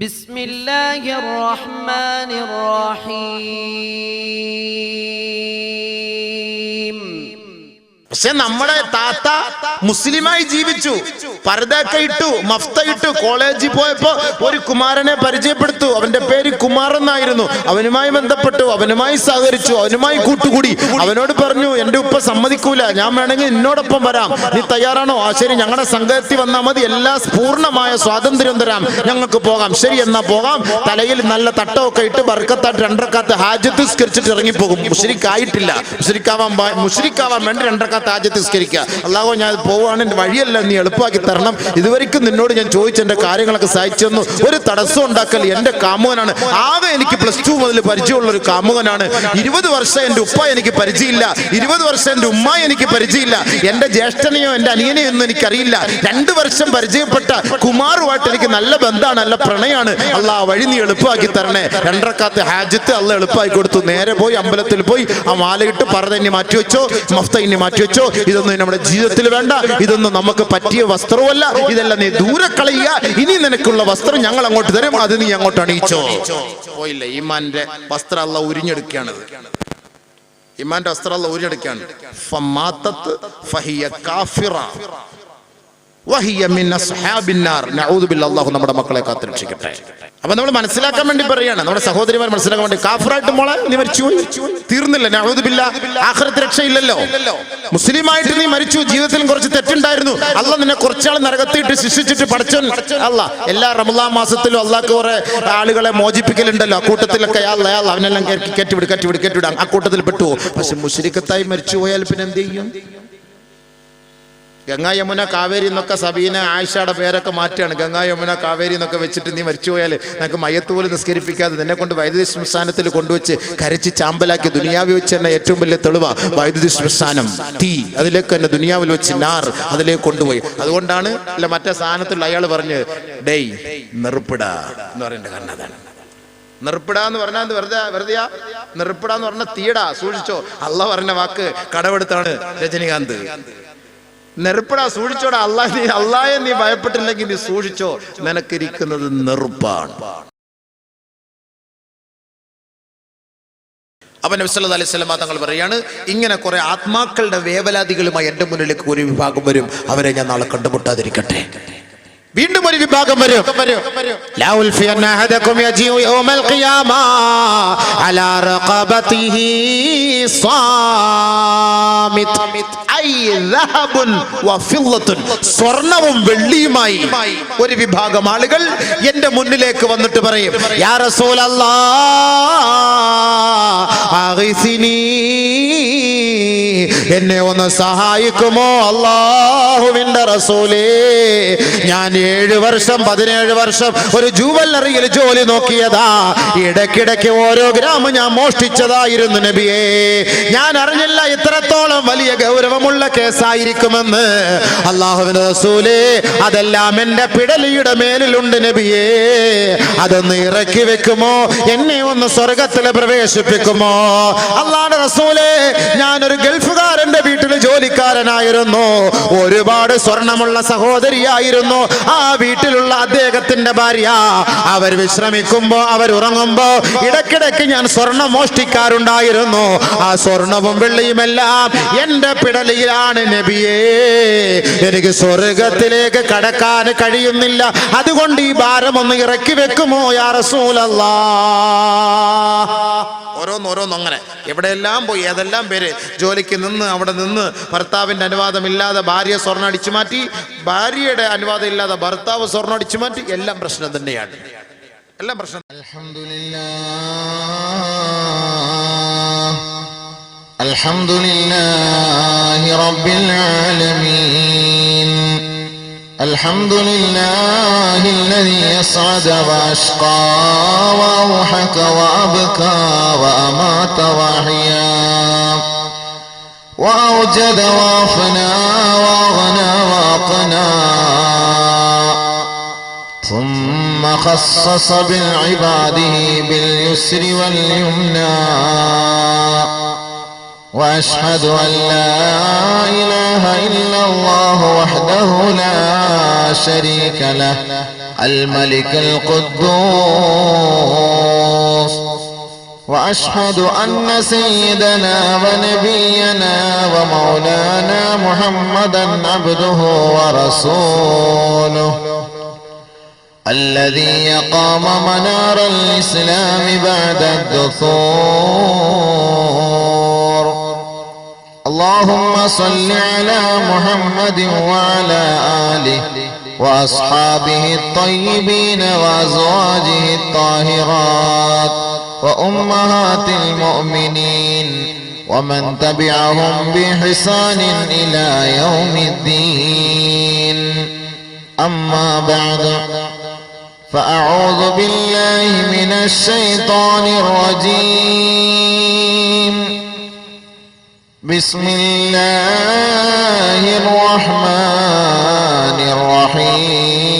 ബിസ്മില്ലാഹിർ റഹ്മാനിർ റഹീം. പക്ഷെ നമ്മുടെ താത്ത മുസ്ലിമായി ജീവിച്ചു, പർദയൊക്കെ ഇട്ടു, മഫ്ത ഇട്ടു. കോളേജിൽ പോയപ്പോ ഒരു കുമാരനെ പരിചയപ്പെടുത്തു. അവന്റെ പേര് കുമാർ എന്നായിരുന്നു. അവനുമായി ബന്ധപ്പെട്ടു, അവനുമായി സഹകരിച്ചു, അവനുമായി കൂട്ടുകൂടി. അവനോട് പറഞ്ഞു, എന്റെ ഉപ്പ സമ്മതിക്കൂല, ഞാൻ വേണമെങ്കിൽ എന്നോടൊപ്പം വരാം, നീ തയ്യാറാണോ? ആ ശരി, ഞങ്ങളുടെ സംഘത്തിൽ വന്നാൽ മതി, എല്ലാ പൂർണ്ണമായ സ്വാതന്ത്ര്യം തരാം, ഞങ്ങൾക്ക് പോകാം. ശരി എന്നാ പോകാം. തലയിൽ നല്ല തട്ടമൊക്കെ ഇട്ട് ബർക്കത്തായിട്ട് 2 റക്അത്ത് ഹാജത്ത് നിസ്കരിച്ചിട്ട് ഇറങ്ങിപ്പോകും. മുശ്രിക്കായിട്ടില്ല, മുശ്രിക്കാവാൻ വേണ്ടി 2 റക്അത്ത് ഹാജത്ത് നിസ്കരിക്കുക. അല്ലാഹു, ഞാൻ പോവാണ്, എന്റെ വഴിയല്ല, നീ എളുപ്പമാക്കി തരണം. ഇതുവരെയ്ക്കും നിന്നോട് ഞാൻ ചോദിച്ച എന്റെ കാര്യങ്ങളൊക്കെ സഹായിച്ചു തന്നു. ഒരു തടസ്സം ഉണ്ടാക്കൽ. എന്റെ കാമുകനാണ്, ആകെ എനിക്ക് +2 മുതൽ പരിചയമുള്ള ഒരു കാമുകനാണ്. 20 വർഷം എന്റെ ഉപ്പ എനിക്ക് പരിചയമില്ല, 20 വർഷം എന്റെ ഉമ്മ എനിക്ക് പരിചയമില്ല, എന്റെ ജ്യേഷ്ഠനെയോ എന്റെ അനിയനെയോ ഒന്നും എനിക്കറിയില്ല. 2 വർഷം പരിചയപ്പെട്ട കുമാറുമായിട്ട് എനിക്ക് നല്ല ബന്ധമാണ്, നല്ല പ്രണയാണ്. അല്ലാ, വഴി നീ എളുപ്പമാക്കി തരണേ. 2 റക്അത്ത് ഹാജത്ത് അല്ല എളുപ്പമാക്കി കൊടുത്തു. നേരെ പോയി അമ്പലത്തിൽ പോയി ആ മാലയിട്ട് പർദ്ദ ഇനി മാറ്റിവെച്ചോ, മഫ്ത ഇനി മാറ്റിവെച്ചോ. ഇതൊന്നും നമ്മുടെ ജീവിതത്തിൽ വേണ്ട, ഇതൊന്നും നമുക്ക് പറ്റിയ വസ്ത്രമല്ല, ഇതെല്ലാം നീ ദൂരെ കളയുക. ഇനി നിനക്കുള്ള വസ്ത്രം ഞങ്ങൾ അങ്ങോട്ട് തരും, അത് നീ അങ്ങോട്ട് അണിയിച്ചോ. പോയില്ല, ഈമാന്റെ വസ്ത്രം അല്ല ഉരിഞ്ഞെടുക്കുകയാണ്. ഈമാന്റെ വസ്ത്രം അല്ല ഉരിഞ്ഞെടുക്കുകയാണ്. അല്ലാഹു നമ്മുടെ മക്കളെ കാത്തുരക്ഷിക്കട്ടെ. അപ്പൊ നമ്മൾ മനസ്സിലാക്കാൻ വേണ്ടി പറയാണ്, നമ്മുടെ സഹോദരിമാർ മനസ്സിലാക്കാൻ വേണ്ടി, കാഫിറായിട്ട് മോളെ നീ മരിച്ചുപോയി, തീർന്നില്ല, നഊദു ബില്ലാഹ്, ആഖിറത്ത് രക്ഷയില്ലല്ലോ. മുസ്ലിമായിട്ട് നീ മരിച്ചു, ജീവിതത്തിൽ കുറച്ച് തെറ്റുണ്ടായിരുന്നു, അല്ലാഹ് നിന്നെ കുറച്ചാൾ നരകത്തിയിട്ട് ശിക്ഷിച്ചിട്ട് പഠിച്ചോൻ. അല്ലാഹ് എല്ലാ റമളാൻ മാസത്തിലും അല്ലാഹ് കുറെ ആളുകളെ മോചിപ്പിക്കലുണ്ടല്ലോ. ആ കൂട്ടത്തിലൊക്കെ അവനെല്ലാം കെട്ടിവിടുക, ആ കൂട്ടത്തിൽ പെട്ടുപോകും. പക്ഷെ മുശ്രിക്കത്തായി മരിച്ചു പോയാൽ പിന്നെ എന്ത് ചെയ്യും? ഗംഗാ യമുന കാവേരി എന്നൊക്കെ സബീന ആയിഷയുടെ പേരൊക്കെ മാറ്റുകയാണ്. ഗംഗാ യമുന കാവേരി എന്നൊക്കെ വെച്ചിട്ട് നീ മരിച്ചു പോയാൽ നിനക്ക് മയ്യത്ത് പോലും നിസ്കരിപ്പിക്കാതെ നിന്നെ കൊണ്ട് വൈദ്യുതി ശ്മശാനത്തിൽ കൊണ്ടുവച്ച് കരച്ച് ചാമ്പലാക്കി. ദുനിയാവിൽ വെച്ച് തന്നെ ഏറ്റവും വലിയ തെളിവാ വൈദ്യുതി ശ്മശാനം, തീ, അതിലേക്ക് തന്നെ ദുനിയാവിൽ വെച്ച് നാർ അതിലേക്ക് കൊണ്ടുപോയി. അതുകൊണ്ടാണ് അല്ല മറ്റേ സാധനത്തിൽ അയാൾ പറഞ്ഞ് ഡേയ് നെറുപ്പിട എന്ന് പറയേണ്ട കാരണം അതാണ്. നെറുപ്പിടാന്ന് പറഞ്ഞാൽ വെറുതെയാ? നെറുപ്പിടാന്ന് പറഞ്ഞാൽ തീടാ, സൂക്ഷിച്ചോ. അള്ളാഹ് പറഞ്ഞ വാക്ക് കടമെടുത്താണ് രജനികാന്ത്. നെറുപ്പടാ, സൂക്ഷിച്ചോടാ. അള്ളാഹെ നീ ഭയപ്പെട്ടില്ലെങ്കിൽ നീ സൂക്ഷിച്ചോ, നിനക്കിരിക്കുന്നത് നെറുപ്പാണ്. അപ്പൊ നബി സല്ലല്ലാഹു അലൈഹി വസല്ലം തങ്ങൾ പറയാണ്, ഇങ്ങനെ കുറെ ആത്മാക്കളുടെ വേവലാതികളുമായി എന്റെ മുന്നിലേക്ക് ഒരു വിഭാഗം വരും, അവരെ ഞാൻ നാളെ കണ്ടുമുട്ടാതിരിക്കട്ടെ. വീണ്ടും ഒരു വിഭാഗം വരും. ലാ ഉൽഫിയന്ന അഹദകും യജിഉ യൗമൽ ഖിയാമ അലാ റഖബതിഹി സാമിത് ഐ ദഹബുൻ വഫില്ലത്തുൻ, സ്വർണവും വെള്ളിയുമായി ഒരു വിഭാഗം ആളുകൾ എന്റെ മുന്നിലേക്ക് വന്നിട്ട് പറയും, യാ റസൂലല്ലാഹ് അഗിസിനി, എന്നെ ഒന്ന് സഹായിക്കുമോ അല്ലാഹുവിന്റെ റസൂലേ. ഞാൻ 7 വർഷം 17 വർഷം ഒരു ജുവല്ലറിയിൽ ജോലി നോക്കിയതാ. ഇടയ്ക്കിടയ്ക്ക് ഓരോ ഗ്രാം ഞാൻ മോഷ്ടിച്ചതായിരുന്നു നബിയേ. ഞാൻ അറിഞ്ഞില്ല ഇത്രത്തോളം വലിയ ഗൗരവമുള്ള കേസായിരിക്കുമെന്ന്. അല്ലാഹുവിന്റെ റസൂലേ, അതെല്ലാം എന്റെ പിടലിയുടെ മേലിലുണ്ട് നബിയേ. അതൊന്ന് ഇറക്കി വെക്കുമോ, എന്നെ ഒന്ന് സ്വർഗത്തിൽ പ്രവേശിപ്പിക്കുമോ? അല്ലാഹുവിന്റെ റസൂലേ, ഞാനൊരു ഗൾഫുകാരന്റെ വീട്ടിൽ ജോലിക്കാരനായിരുന്നു. ഒരുപാട് സ്വർണമുള്ള സഹോദരിയായിരുന്നു ആ വീട്ടിലുള്ള അദ്ദേഹത്തിന്റെ ഭാര്യ. അവർ വിശ്രമിക്കുമ്പോ, അവർ ഉറങ്ങുമ്പോ ഇടയ്ക്കിടയ്ക്ക് ഞാൻ സ്വർണം മോഷ്ടിക്കാറുണ്ടായിരുന്നു. ആ സ്വർണവും വെള്ളിയുമെല്ലാം എന്റെ പിടലിയിലാണ് നബിയേ. എനിക്ക് സ്വർഗത്തിലേക്ക് കടക്കാൻ കഴിയുന്നില്ല. അതുകൊണ്ട് ഈ ഭാരം ഒന്ന് ഇറക്കി വെക്കുമോ യാ റസൂലല്ലാഹ്? ഓരോന്നോരോന്ന് അങ്ങനെ എവിടെയെല്ലാം പോയി, ഏതെല്ലാം പേര് ജോലിക്ക് നിന്ന് അവിടെ നിന്ന് ഭർത്താവിന്റെ അനുവാദമില്ലാതെ ഭാര്യ സ്വർണ്ണം അടിച്ചു മാറ്റി, ഭാര്യയുടെ അനുവാദം ഇല്ലാതെ ഭർത്താവ് സ്വർണ്ണം അടിച്ചു മാറ്റി. എല്ലാം പ്രശ്നം തന്നെയാണ്, എല്ലാം പ്രശ്നം. അൽഹംദുലില്ലാഹി റബ്ബിൽ ആലമീൻ. അൽഹംദുലില്ലാഹി الذي أسعد وأشقى وأضحك وأبكى وأمات وأحيا وأوجد وأفنى وأغنى وأقنى ثم خصص بالعباده باليسر واليمنى وأشهد أن لا إله إلا الله وحده لا شريك له الملك القدوس وأشهد أن سيدنا ونبينا ومولانا محمدا عبده ورسوله الذي أقام منار الإسلام بعد الدثور. اللهم صل على محمد وعلى آله وأصحابه الطيبين وأزواجه الطاهرات وأمهات المؤمنين ومن تبعهم بإحسان إلى يوم الدين. أما بعد، فأعوذ بالله من الشيطان الرجيم. بسم الله الرحمن الرحيم.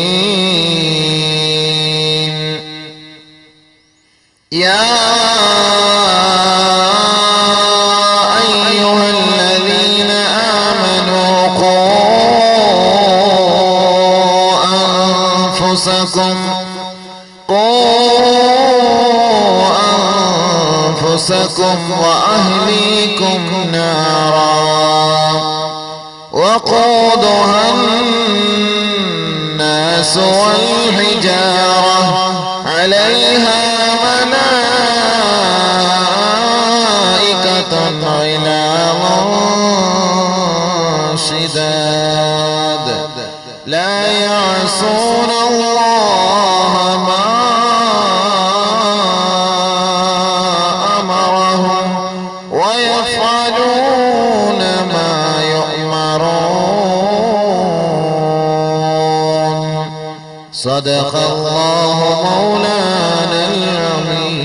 يا أيها الذين آمنوا قوا أنفسكم وأهليكم نارا وقودها الناس والحجارة عليها ملائكة غلاظ شداد لا يعصون الله ما أمرهم ويفعلون ما يؤمرون. صدق الله مولانا العظيم.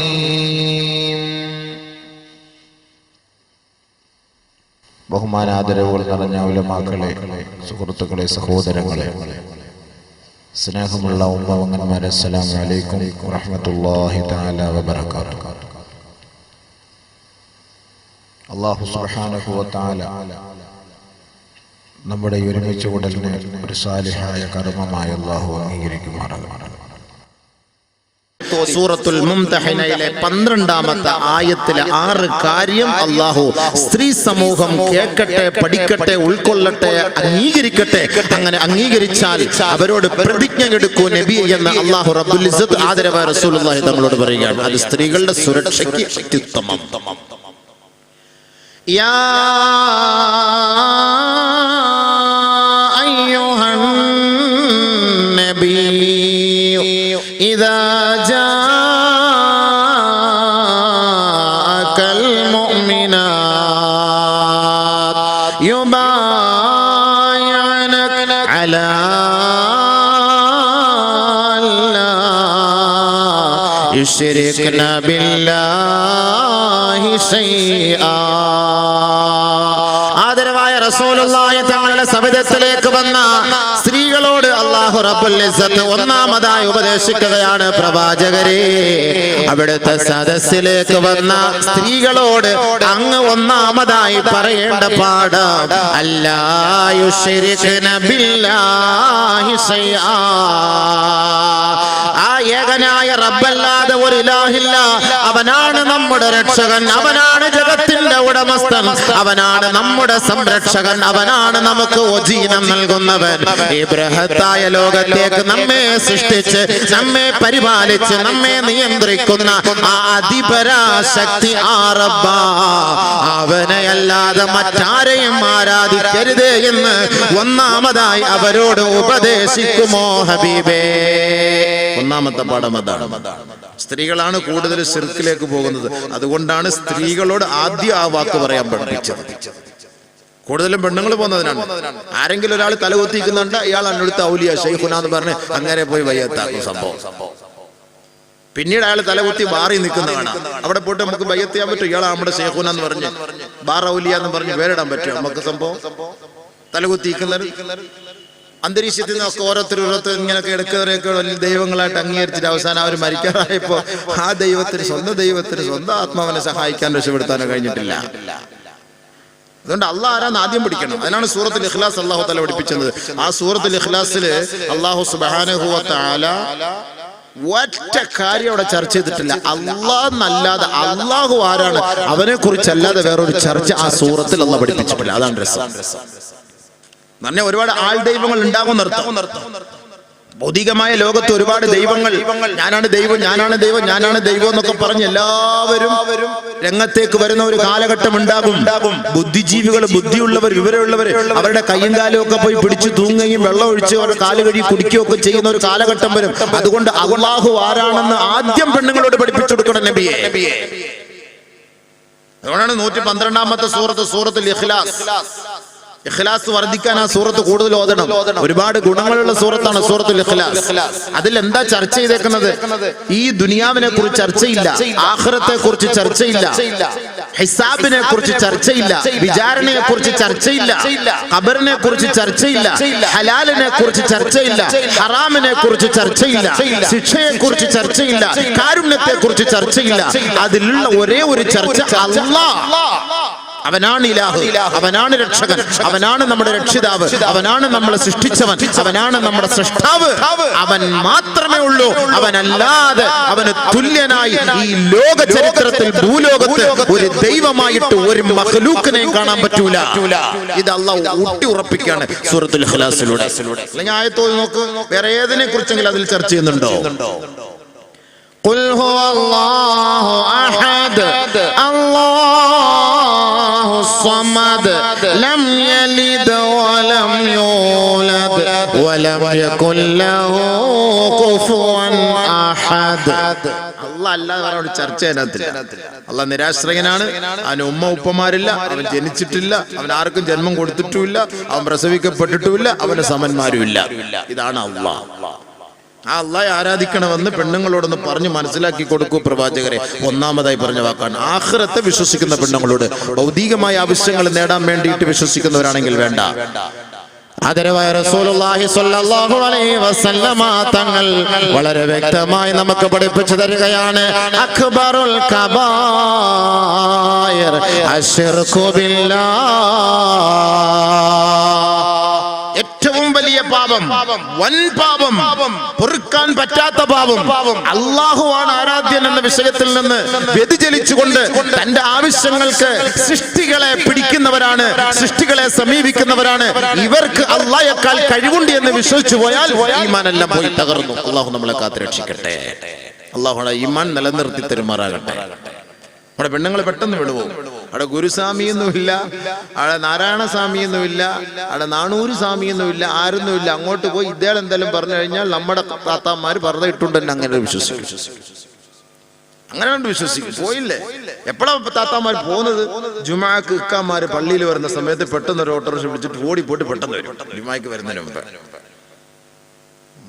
ബഹുമാനാദരവുകൾ നിറഞ്ഞ ഉലമാക്കളെ, സുഹൃത്തുക്കളെ, സഹോദരങ്ങളെ, സ്നേഹമുള്ള ഉമ്മവങ്ങന്മാരെ, അസ്സലാമു അലൈക്കും വറഹ്മത്തുള്ളാഹി തആല വബറകാതുഹു. അല്ലാഹു സുബ്ഹാനഹു വ തആല നമ്മുടെ ഒരുമിച്ച് കൂടലിനെ ഒരു സാലിഹായ കർമ്മമായി അല്ലാഹു അംഗീകരിക്കുമാറാകട്ടെ. സൂറത്തുൽ മുംതഹിനയിലെ 12ാമത്തെ ആയത്തിലെ 6 കാര്യം അല്ലാഹു സ്ത്രീ സമൂഹം കേൾക്കട്ടെ, പഠിക്കട്ടെ, ഉൾക്കൊള്ളട്ടെ, അംഗീകരിക്കട്ടെ. അങ്ങനെ അംഗീകരിച്ചാൽ അവരോട് പ്രതിജ്ഞ എടുക്കൂ നബി എന്ന് അല്ലാഹു റബ്ബുൽ ഇസ്സത്ത് ആദരവായ റസൂലുള്ളാഹി തങ്ങളോട് പറയുകയാണ്. അത് സ്ത്രീകളുടെ സുരക്ഷയ്ക്ക് അത്യുത്തമം. യാ അയ്യുഹൻ നബി إذا جاءك المؤمنات يبايعنك على ألا يشركن بالله شيئا. ആദരവായ റസൂലുള്ളാഹി തങ്ങളുടെ സവിധത്തിലേക്ക് വന്ന സ്ത്രീകളോട് അല്ലാഹു റബ്ബുൽ ഇസ്സത്ത് ഒന്നാമതായി ഉപദേശിക്കുകയാണ്, പ്രവാചകരെ, അവിടുത്തെ സദസ്സിലേക്ക് വന്ന സ്ത്രീകളോട് അങ്ങ് ഒന്നാമതായി പറയേണ്ട പാഠം അല്ലാ യുശ്രിക്ന ബില്ലാഹി ശൈആ. ആ ഏകനായ റബ്ബല്ലാതെ ഒരു ഇലാഹില്ല. അവനാണ് നമ്മുടെ രക്ഷകൻ, അവനാണ് ജഗത്തിന്റെ ഉടമസ്ഥൻ, അവനാണ് നമ്മുടെ സംരക്ഷകൻ, അവനാണ് നമുക്ക് ജീവൻ നൽകുന്നവൻ. ഈ ബൃഹത്തായ ലോകത്തേക്ക് നമ്മെ സൃഷ്ടിച്ച്, നമ്മെ പരിപാലിച്ച്, നമ്മെ നിയന്ത്രിക്കുന്ന ആ അതിപരാശക്തി ആ റബ്ബാ. അവനെ അല്ലാതെ മറ്റാരെയും ആരാധിക്കരുത് എന്ന് ഒന്നാമതായി അവരോട് ഉപദേശിക്കുമോ ഹബീബേ? ഒന്നാമത്തെ പാഠം അതാണ്. സ്ത്രീകളാണ് കൂടുതൽ ശിർക്കിലേക്ക് പോകുന്നത്. അതുകൊണ്ടാണ് സ്ത്രീകളോട് ആദ്യം ആ വാക്ക് പറയാൻ പഠിപ്പിച്ചത്. കൂടുതലും പെണ്ണുങ്ങൾ പോകുന്നതിനാണ്. ആരെങ്കിലും ഒരാൾ തലകുത്തിക്കുന്നുണ്ട്, ഇയാൾ അന്നെടുത്ത് ഔലിയ ശൈഖുന എന്ന് പറഞ്ഞ് അങ്ങനെ പോയി വയ്യത്താക്കും സംഭവം. പിന്നീട് അയാൾ തലകുത്തി ബാറി നിൽക്കുന്നതാണ്. അവിടെ പോയിട്ട് നമുക്ക് ബയ്യത്ത് ചെയ്യാൻ പറ്റും, ഇയാളെ നമ്മുടെ ശൈഖുന എന്ന് പറഞ്ഞ് ബാർ ഔലിയ എന്ന് പറഞ്ഞ് പേരിടാൻ പറ്റും നമുക്ക് സംഭവം? തലകുത്തിക്കുന്നത് അന്തരീക്ഷത്തിൽ നിന്നൊക്കെ ഓരോരുത്തർ ഇങ്ങനെയൊക്കെ എടുക്കുന്നവരെയൊക്കെ വലിയ ദൈവങ്ങളായിട്ട് അംഗീകരിച്ചിട്ട് അവസാനം അവർ മരിക്കാറായപ്പോ ആ ദൈവത്തിന് സ്വന്തം ആത്മാവിനെ സഹായിക്കാൻ രക്ഷപ്പെടുത്താനോ കഴിഞ്ഞിട്ടില്ല. അതുകൊണ്ട് അള്ളാഹ് ആരാന്ന് ആദ്യം പഠിക്കണം. അതിനാണ് സൂറത്തുൽ ഇഖ്ലാസ് അല്ലാഹു തആല പഠിപ്പിച്ചത്. ആ സൂറത്തുൽ ഇഖ്ലാസില് അല്ലാഹു സുബ്ഹാനഹു വ തആല ഒറ്റ കാര്യം അവിടെ ചർച്ച ചെയ്തിട്ടില്ല. അല്ലാഹ് അല്ലാഹു ആരാണ്, അവനെ കുറിച്ചല്ലാതെ വേറൊരു ചർച്ച ആ സൂറത്തിൽ അല്ലാഹ് പഠിപ്പിച്ചിട്ടില്ല. അതാണ് രസം. തന്നെ ഒരുപാട് ആൾ ദൈവങ്ങൾ ഉണ്ടാകും നിർത്തും. ഭൗതികമായ ലോകത്ത് ഒരുപാട് ദൈവങ്ങൾ, ഞാനാണ് ദൈവം, ഞാനാണ് ദൈവം, ഞാനാണ് ദൈവം എന്നൊക്കെ പറഞ്ഞ് എല്ലാവരും രംഗത്തേക്ക് വരുന്ന ഒരു കാലഘട്ടം ഉണ്ടാകും. ബുദ്ധിജീവികൾ, ബുദ്ധിയുള്ളവർ, വിവരമുള്ളവർ അവരുടെ കയ്യും കാലും ഒക്കെ പോയി പിടിച്ചു തൂങ്ങുകയും വെള്ളം ഒഴിച്ച് അവരുടെ കാല് കഴുകി കുടിക്കുകയൊക്കെ ചെയ്യുന്ന ഒരു കാലഘട്ടം വരും. അതുകൊണ്ട് അല്ലാഹു ആരാണെന്ന് ആദ്യം പെണ്ണുങ്ങളോട് പഠിപ്പിച്ചു കൊടുക്കണം നബിയെ. അതുകൊണ്ടാണ് 112-ാമത്തെ സൂറത്തുൽ ഇഖ്ലാസ്. ഇഖ്ലാസ് വർദ്ധിക്കാൻ ആ സൂറത്ത് കൂടുതൽ ഓതണം. ഒരുപാട് ഗുണങ്ങളുള്ള സൂറത്താണ് സൂറത്തുൽ ഇഖ്ലാസ്. അതിൽ എന്താ ചർച്ച ചെയ്തേക്കുന്നത്? ഈ ദുനിയാവിനെ കുറിച്ച് ചർച്ചയില്ല, ആഖിറത്തെ കുറിച്ച് ചർച്ചയില്ല, ഹിസാബിനെ കുറിച്ച് ചർച്ചയില്ല, വിചാരണയെ കുറിച്ച് ചർച്ചയില്ല, ഖബറിനെ കുറിച്ച് ചർച്ചയില്ല, ഹലാലിനെ കുറിച്ച് ചർച്ചയില്ല, ഹറാമിനെ കുറിച്ച് ചർച്ചയില്ല, ശിക്ഷയെ കുറിച്ച് ചർച്ചയില്ല, കാരുണ്യത്തെ കുറിച്ച് ചർച്ചയില്ല. അതിലുള്ള ഒരേ ഒരു ചർച്ച അല്ലാഹ്. അവനാണ് ഇലാഹ്, അവനാണ് രക്ഷകൻ, അവനാണ് നമ്മുടെ രക്ഷിതാവ്, അവനാണ് നമ്മളെ സൃഷ്ടിച്ചവൻ, അവനാണ് നമ്മുടെ സൃഷ്ടാവ്. അവൻ മാത്രമേ ഉള്ളൂ. അവനല്ലാതെ അവന് തുല്യനായി ഈ ലോക ചരിത്രത്തിൽ ഭൂലോകത്ത് ഒരു ദൈവമായിട്ട് ഒരു മഖ്ലൂക്കിനെയും കാണാൻ പറ്റൂല. ഇത് അല്ലാഹു ഊട്ടി ഉറപ്പിക്കുകയാണ് സൂറത്തുൽ ഇഖ്ലാസിലൂടെ. അല്ലെങ്കിൽ ആയത്തോ നോക്ക്, വേറെ ഏതിനെ കുറിച്ചെങ്കിലും അതിൽ ചർച്ച ചെയ്യുന്നുണ്ടോ? ഖുൽ ഹുവല്ലാഹു അഹദ് അല്ലാഹു സമദ് ലം യലിദ് വലം യൂലദ് വലം യകുൽ ലഹു കുഫുവൻ അഹദ്. അല്ലാഹ് അല്ലാതെ അവരോട് ചർച്ച ചെയ്യാത്തില്ല. അല്ലാഹ് നിരാശ്രയനാണ്. അവന് ഉമ്മ ഉപ്പമാരില്ല, അവൻ ജനിച്ചിട്ടില്ല, അവൻ ആർക്കും ജന്മം കൊടുത്തിട്ടുമില്ല, അവൻ പ്രസവിക്കപ്പെട്ടിട്ടുമില്ല, അവന് സമന്മാരുമില്ല. ഇതാണ് അല്ലാഹ്. ആ അല്ലാഹയെ ആരാധിക്കണമെന്ന് പെണ്ണുങ്ങളോടൊന്ന് പറഞ്ഞ് മനസ്സിലാക്കി കൊടുക്കൂ പ്രവാചകരെ. ഒന്നാമതായി പറഞ്ഞ വാക്കാണ്. ആഖിറത്തെ വിശ്വസിക്കുന്ന പെണ്ണുങ്ങളോട്, ഭൗതികമായ ആവശ്യങ്ങൾ നേടാൻ വേണ്ടിയിട്ട് വിശ്വസിക്കുന്നവരാണെങ്കിൽ വേണ്ട. ആദരവായ റസൂലുള്ളാഹി സ്വല്ലല്ലാഹു അലൈഹി വസല്ലമ തങ്ങൾ വളരെ വ്യക്തമായി നമുക്ക് പഠിപ്പിച്ചു തരികയാണ്. അക്ബറുൽ കബായിർ അശ്ശിർകു ബില്ലാഹ്. ഏറ്റവും വലിയ പാപം, വൻ പാപം, പൊറുക്കാൻ പറ്റാത്ത പാപം, അല്ലാഹുവാണ് ആരാധ്യൻ എന്ന വിഷയത്തിൽ നിന്ന് വ്യതിചലിച്ചുകൊണ്ട് തന്റെ ആവശ്യങ്ങൾക്ക് സൃഷ്ടികളെ പിടിക്കുന്നവരാണ്, സൃഷ്ടികളെ സമീപിക്കുന്നവരാണ്. ഇവർക്ക് അല്ലാഹയേക്കാൾ കഴിവുണ്ട് എന്ന് വിശ്വസിച്ചു പോയാൽ ഈമാനെല്ലാം പോയി തകർന്നു. അല്ലാഹു നമ്മളെ കാത്തുരക്ഷിക്കട്ടെ. അല്ലാഹുവിന്റെ ഈമാൻ നിലനിർത്തി തരുമാറാകട്ടെ. അവിടെ പെണ്ണുങ്ങൾ പെട്ടെന്ന് വിടുപോകും. അവിടെ ഗുരുസ്വാമിയൊന്നുമില്ല, അവിടെ നാരായണസ്വാമിയൊന്നുമില്ല, അവിടെ നാണൂര് സ്വാമിയൊന്നുമില്ല, ആരൊന്നുമില്ല. അങ്ങോട്ട് പോയി ഇദ്ദേഹം എന്തെങ്കിലും പറഞ്ഞു കഴിഞ്ഞാൽ നമ്മുടെ താത്താമാര് പറഞ്ഞ ഇട്ടുണ്ടെന്ന് അങ്ങനെ വിശ്വസിക്കും. അങ്ങനെ കൊണ്ട് വിശ്വസിക്കും. പോയില്ലേ? എപ്പോഴാണ് താത്താമാർ പോകുന്നത്? ജുമാക്ക് ഇക്കാമാര് പള്ളിയിൽ വരുന്ന സമയത്ത് പെട്ടെന്ന് ഒരു ഓട്ടോറിക്ഷ പിടിച്ചിട്ട് ഓടിപ്പോയിട്ട് പെട്ടെന്ന് വരും. ജുമാക്ക് വരുന്നതിന് മുമ്പ്.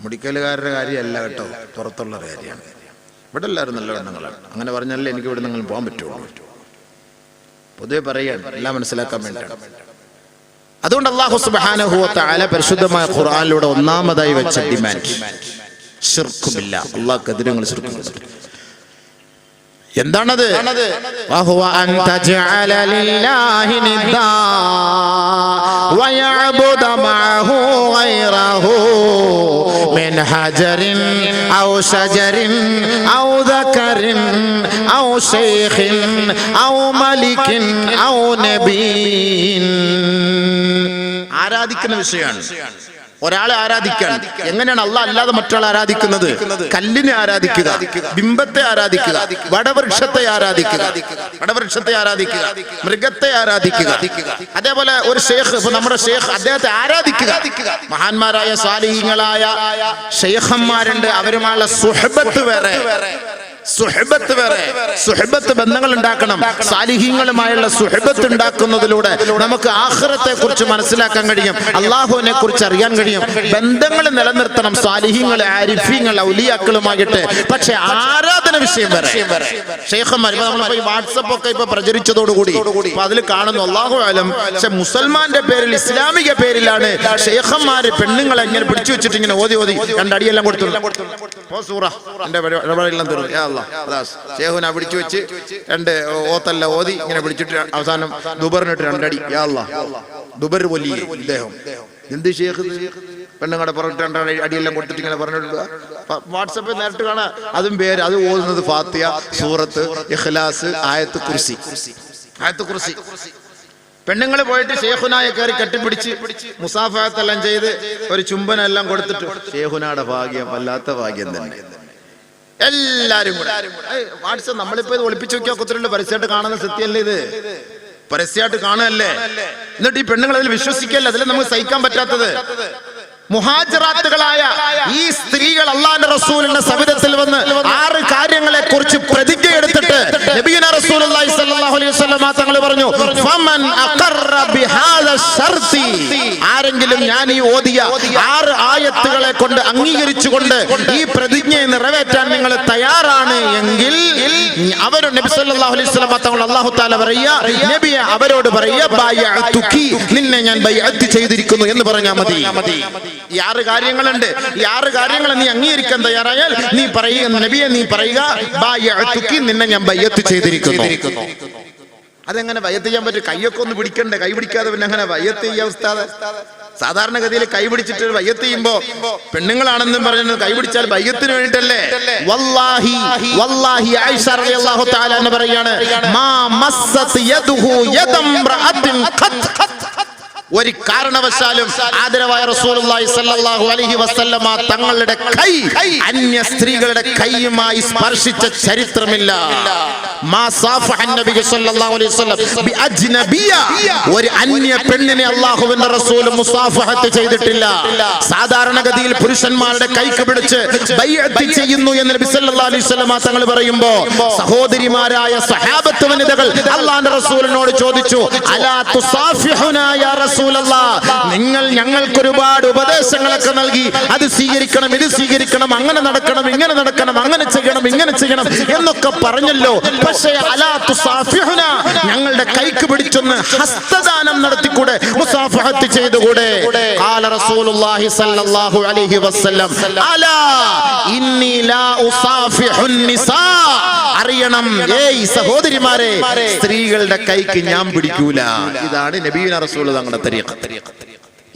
മുടിക്കലുകാരുടെ കാര്യമല്ല കേട്ടോ, പുറത്തുള്ള കാര്യമാണ്. ഇവിടെ എല്ലാവരും നല്ല പെണ്ണുങ്ങളാണ്. അങ്ങനെ പറഞ്ഞാലേ എനിക്ക് ഇവിടെ നിങ്ങൾ പോകാൻ പറ്റുള്ളൂ. പൊതുവെ പറയാൻ എല്ലാം മനസ്സിലാക്കാൻ വേണ്ടിയാണ്. അതുകൊണ്ട് അല്ലാഹു സുബ്ഹാനഹു വ തആല പരിശുദ്ധമായ ഖുർആനിലൂടെ ഒന്നാമതായി വെച്ച ഡിമാൻഡ് ശിർക്ക് ബില്ലാഹ്. അല്ലാഹുക്കെതിരെ നിങ്ങൾ ശിർക്ക് ചെയ്തു. എന്താണത്? വഹുവ അൻ തജഅല ലില്ലാഹി നിദ്ദാ വയഅബുദ മഅഹു ഗൈറഹു മിൻ ഹജറിൻ ഔ ശജറിൻ ഔ ദകറിൻ ഔ ശൈഖിൻ ഔ മലികിൻ ഔ നബിയിൻ. ആരാധിക്കുന്ന വിഷയമാണ്. ഒരാളെ ആരാധിക്കാൻ എങ്ങനെയാണ്? അല്ലാഹ് അല്ലാതെ മറ്റൊരാളെ ആരാധിക്കുന്നത്? കല്ലിനെ ആരാധിക്കുക, ബിംബത്തെ ആരാധിക്കുക, വടവൃക്ഷത്തെ ആരാധിക്കുക, മൃഗത്തെ ആരാധിക്കുക. അതേപോലെ ഒരു ഷേഖ്, ഇപ്പൊ നമ്മുടെ ഷേഖ്, അദ്ദേഹത്തെ ആരാധിക്കുക. മഹാന്മാരായ സാലിഹീങ്ങളായ ഷേഖന്മാരുണ്ട്, അവരുമായുള്ള സുഹബത്ത് വേറെ, സുഹബത്ത് വേറെ. സുഹബത്ത് ബന്ധങ്ങൾ ഉണ്ടാക്കണം. സാലിഹീങ്ങളുമായുള്ള സുഹബത്ത് ഉണ്ടാക്കുന്നതിലൂടെ നമുക്ക് ആഖിറത്തെ കുറിച്ച് മനസ്സിലാക്കാൻ കഴിയും, അല്ലാഹുവിനെ കുറിച്ച് അറിയാൻ കഴിയും. ബന്ധങ്ങൾ നിലനിർത്തണം സാലിഹീങ്ങൾ, ആരിഫീങ്ങൾ, ഔലിയാക്കളുമായിട്ട്. പക്ഷെ ആരാധന വിഷയം വേറെ. ഷെയ്ഖന്മാർ നമ്മളിപ്പോ ഈ വാട്സപ്പ് ഒക്കെ ഇപ്പൊ പ്രചരിച്ചതോടുകൂടി അതിൽ കാണുന്നു അല്ലാഹു അലം. പക്ഷെ മുസൽമാന്റെ പേരിൽ, ഇസ്ലാമിക പേരിലാണ് ഷെയ്ഖന്മാര് പെണ്ണുങ്ങളെ ഇങ്ങനെ പിടിച്ചു വെച്ചിട്ട് ഇങ്ങനെ ഓതി ഓതി രണ്ടടിയെല്ലാം കൊടുത്തു. എന്റെ ഇടപെടലെല്ലാം തീർന്നു. ഷേഹുന പിടിച്ചു വെച്ച് 2 ഓത്തല്ല ഓതി ഇങ്ങനെ പിടിച്ചിട്ട് അവസാനം ദുബറിനിട്ട് 2 അടി. യാ അല്ലാഹ്, ദുബർ വലിയ ഇദ്ദേഹം എന്ത് ഷേഖ് പെണ്ണുങ്ങളുടെ പുറത്ത് 2 അടിയെല്ലാം കൊടുത്തിട്ട് ഇങ്ങനെ പറഞ്ഞിട്ട് വാട്സപ്പിൽ നേരിട്ട് കാണാം. അതും പേര് അത് ഓതുന്നത് ഫാത്തിഹ, സൂറത്ത്, ഇഖ്ലാസ്, ആയത്ത് കുർസി. പെണ്ണുങ്ങൾ പോയിട്ട് ഷേഖുനായെ കയറി കെട്ടിപ്പിടിച്ച് മുസാഫഹത്തെല്ലാം ചെയ്ത് ഒരു ചുംബനെല്ലാം കൊടുത്തിട്ട് ഷേഖുനായുടെ ഭാഗ്യം, വല്ലാത്ത ഭാഗ്യം തന്നെ. എല്ലാരും കൂടെ വാട്സപ്പ് നമ്മളിപ്പോ ഇത് ഒളിപ്പിച്ചു നോക്കിയാൽ കുത്തിരണ്ട് പരസ്യമായിട്ട് കാണുന്ന സത്യമല്ലേ ഇത്? പരസ്യമായിട്ട് കാണുകയല്ലേ? എന്നിട്ട് ഈ പെണ്ണുങ്ങൾ അതിൽ വിശ്വസിക്കല്ലേ? അതിൽ നമുക്ക് സഹിക്കാൻ പറ്റാത്തത്. മുഹാജിറാത്തുകളായ ഈ സ്ത്രീകൾ അല്ലാഹുവിന്റെ റസൂലിന്റെ സവിധത്തിൽ വന്ന് 6 കാര്യങ്ങളെ കുറിച്ച് പ്രതിജ്ഞ എടുത്തിട്ട് നബിയുന റസൂലുള്ളാഹി സ്വല്ലല്ലാഹു അലൈഹി വസല്ലം തങ്ങൾ പറഞ്ഞു, ഫമൻ അഖറ ബിഹാദ ശർതി, ആരെങ്കിലും ഞാൻ ഈ ഓതിയ 6 ആയത്തുകളെ കൊണ്ട് അംഗീകരിച്ചുകൊണ്ട് ഈ പ്രതിജ്ഞയെ നിറവേറ്റാൻ നിങ്ങൾ തയ്യാറാണ് എങ്കിൽ അവരോട് നബി സല്ലല്ലാഹു അലൈഹി വസല്ലം തങ്ങൾ അല്ലാഹു തആല പറയുക, നബിയെ അവരോട് പറയുക, ബൈഅതുകി, നിന്നെ ഞാൻ ബൈഅത്ത് ചെയ്തിരിക്കുന്നു എന്ന് പറഞ്ഞാൽ മതി. ഈ 6 കാര്യങ്ങളുണ്ട്. ഈ 6 കാര്യങ്ങൾ നീ അംഗീകരിക്കാൻ തയ്യാറായാൽ നീ പറയുക, നബിയെ നീ പറയുക, ബൈഅതുകി, നിന്നെ ഞാൻ ബൈഅത്ത് ചെയ്തിരിക്കുന്നു. അതെങ്ങനെ ബൈഅത്ത് ചെയ്യാൻ പറ്റും? കൈയൊക്കെ ഒന്ന് പിടിക്കണ്ടേ? കൈ പിടിക്കാതെ പിന്നെ അങ്ങനെ ബൈഅത്ത് ചെയ്യാ ഉസ്താദ്? സാധാരണഗതിയിൽ കൈ പിടിച്ചിട്ട് ബൈഅത്ത് ചെയ്യുമ്പോ പെണ്ണുങ്ങളാണെന്നും പറയുന്നത് കൈ പിടിച്ചാൽ ബൈഅത്തിന് വേണ്ടിട്ടല്ലേ? വല്ലാഹി വല്ലാഹി ആയിഷ റളിയല്ലാഹു തആല എന്ന് പറയാണ്, മാ മസ്സത് യദുഹു യദംറഅത്തിൻ ഖത്ത്, ഒരു കാരണവശാലും ആദരവായ റസൂലുള്ളാഹി സ്വല്ലല്ലാഹു അലൈഹി വസല്ലമ തങ്ങളുടെ കൈ അന്യ സ്ത്രീകളുടെ കൈയുമായി സ്പർശിച്ച ചരിത്രമില്ല. മാ സാഫഹ നബി സ്വല്ലല്ലാഹു അലൈഹി വസല്ലം ബി അജ്നബിയ, ഒരു അന്യ പെണ്ണിനെ അല്ലാഹുവിന്റെ റസൂൽ മുസാഫഹത്ത് ചെയ്തിട്ടില്ല. സാധാരണഗതിയിൽ പുരുഷന്മാരുടെ കൈക്ക് പിടിച്ച് ബൈഅത്ത് ചെയ്യുന്നു എന്ന് നബി സ്വല്ലല്ലാഹു അലൈഹി വസല്ലമ തങ്ങൾ പറയുമ്പോൾ സഹോദരിമാരായ സ്വഹാബത്ത് വനിതകൾ അല്ലാഹുവിന്റെ റസൂലിനോട് ചോദിച്ചു, അലാ തുസാഫിഹുനാ യാ റസൂൽ, നിങ്ങൾ ഞങ്ങൾക്ക് ഒരുപാട് ഉപദേശങ്ങളൊക്കെ നൽകി, അത് സ്വീകരിക്കണം, ഇത് സ്വീകരിക്കണം, അങ്ങനെ നടക്കണം, ഇങ്ങനെ നടക്കണം, അങ്ങനെ ചെയ്യണം, ഇങ്ങനെ ചെയ്യണം എന്നൊക്കെ പറഞ്ഞല്ലോ. പക്ഷേ അലാ തുസാഫിഹുന, ഞങ്ങളുടെ കൈക്ക് പിടിച്ചൊന്ന് ഹസ്തദാനം നടത്തിക്കൂടെ, മുസാഫഹത്ത് ചെയ്തുകൂടെ? ഖാല റസൂലുള്ളാഹി സ്വല്ലല്ലാഹു അലൈഹി വസല്ലം, അലാ ഇന്നി ലാ ഉസാഫിഹുൻ നിസാ, അറിയണം ഏയ് സഹോദരിമാരെ, സ്ത്രീകളുടെ കൈക്ക് ഞാൻ പിടിക്കൂല. ഇതാണ് നബിയുന റസൂൽ തങ്ങളുടെ തരീഖ.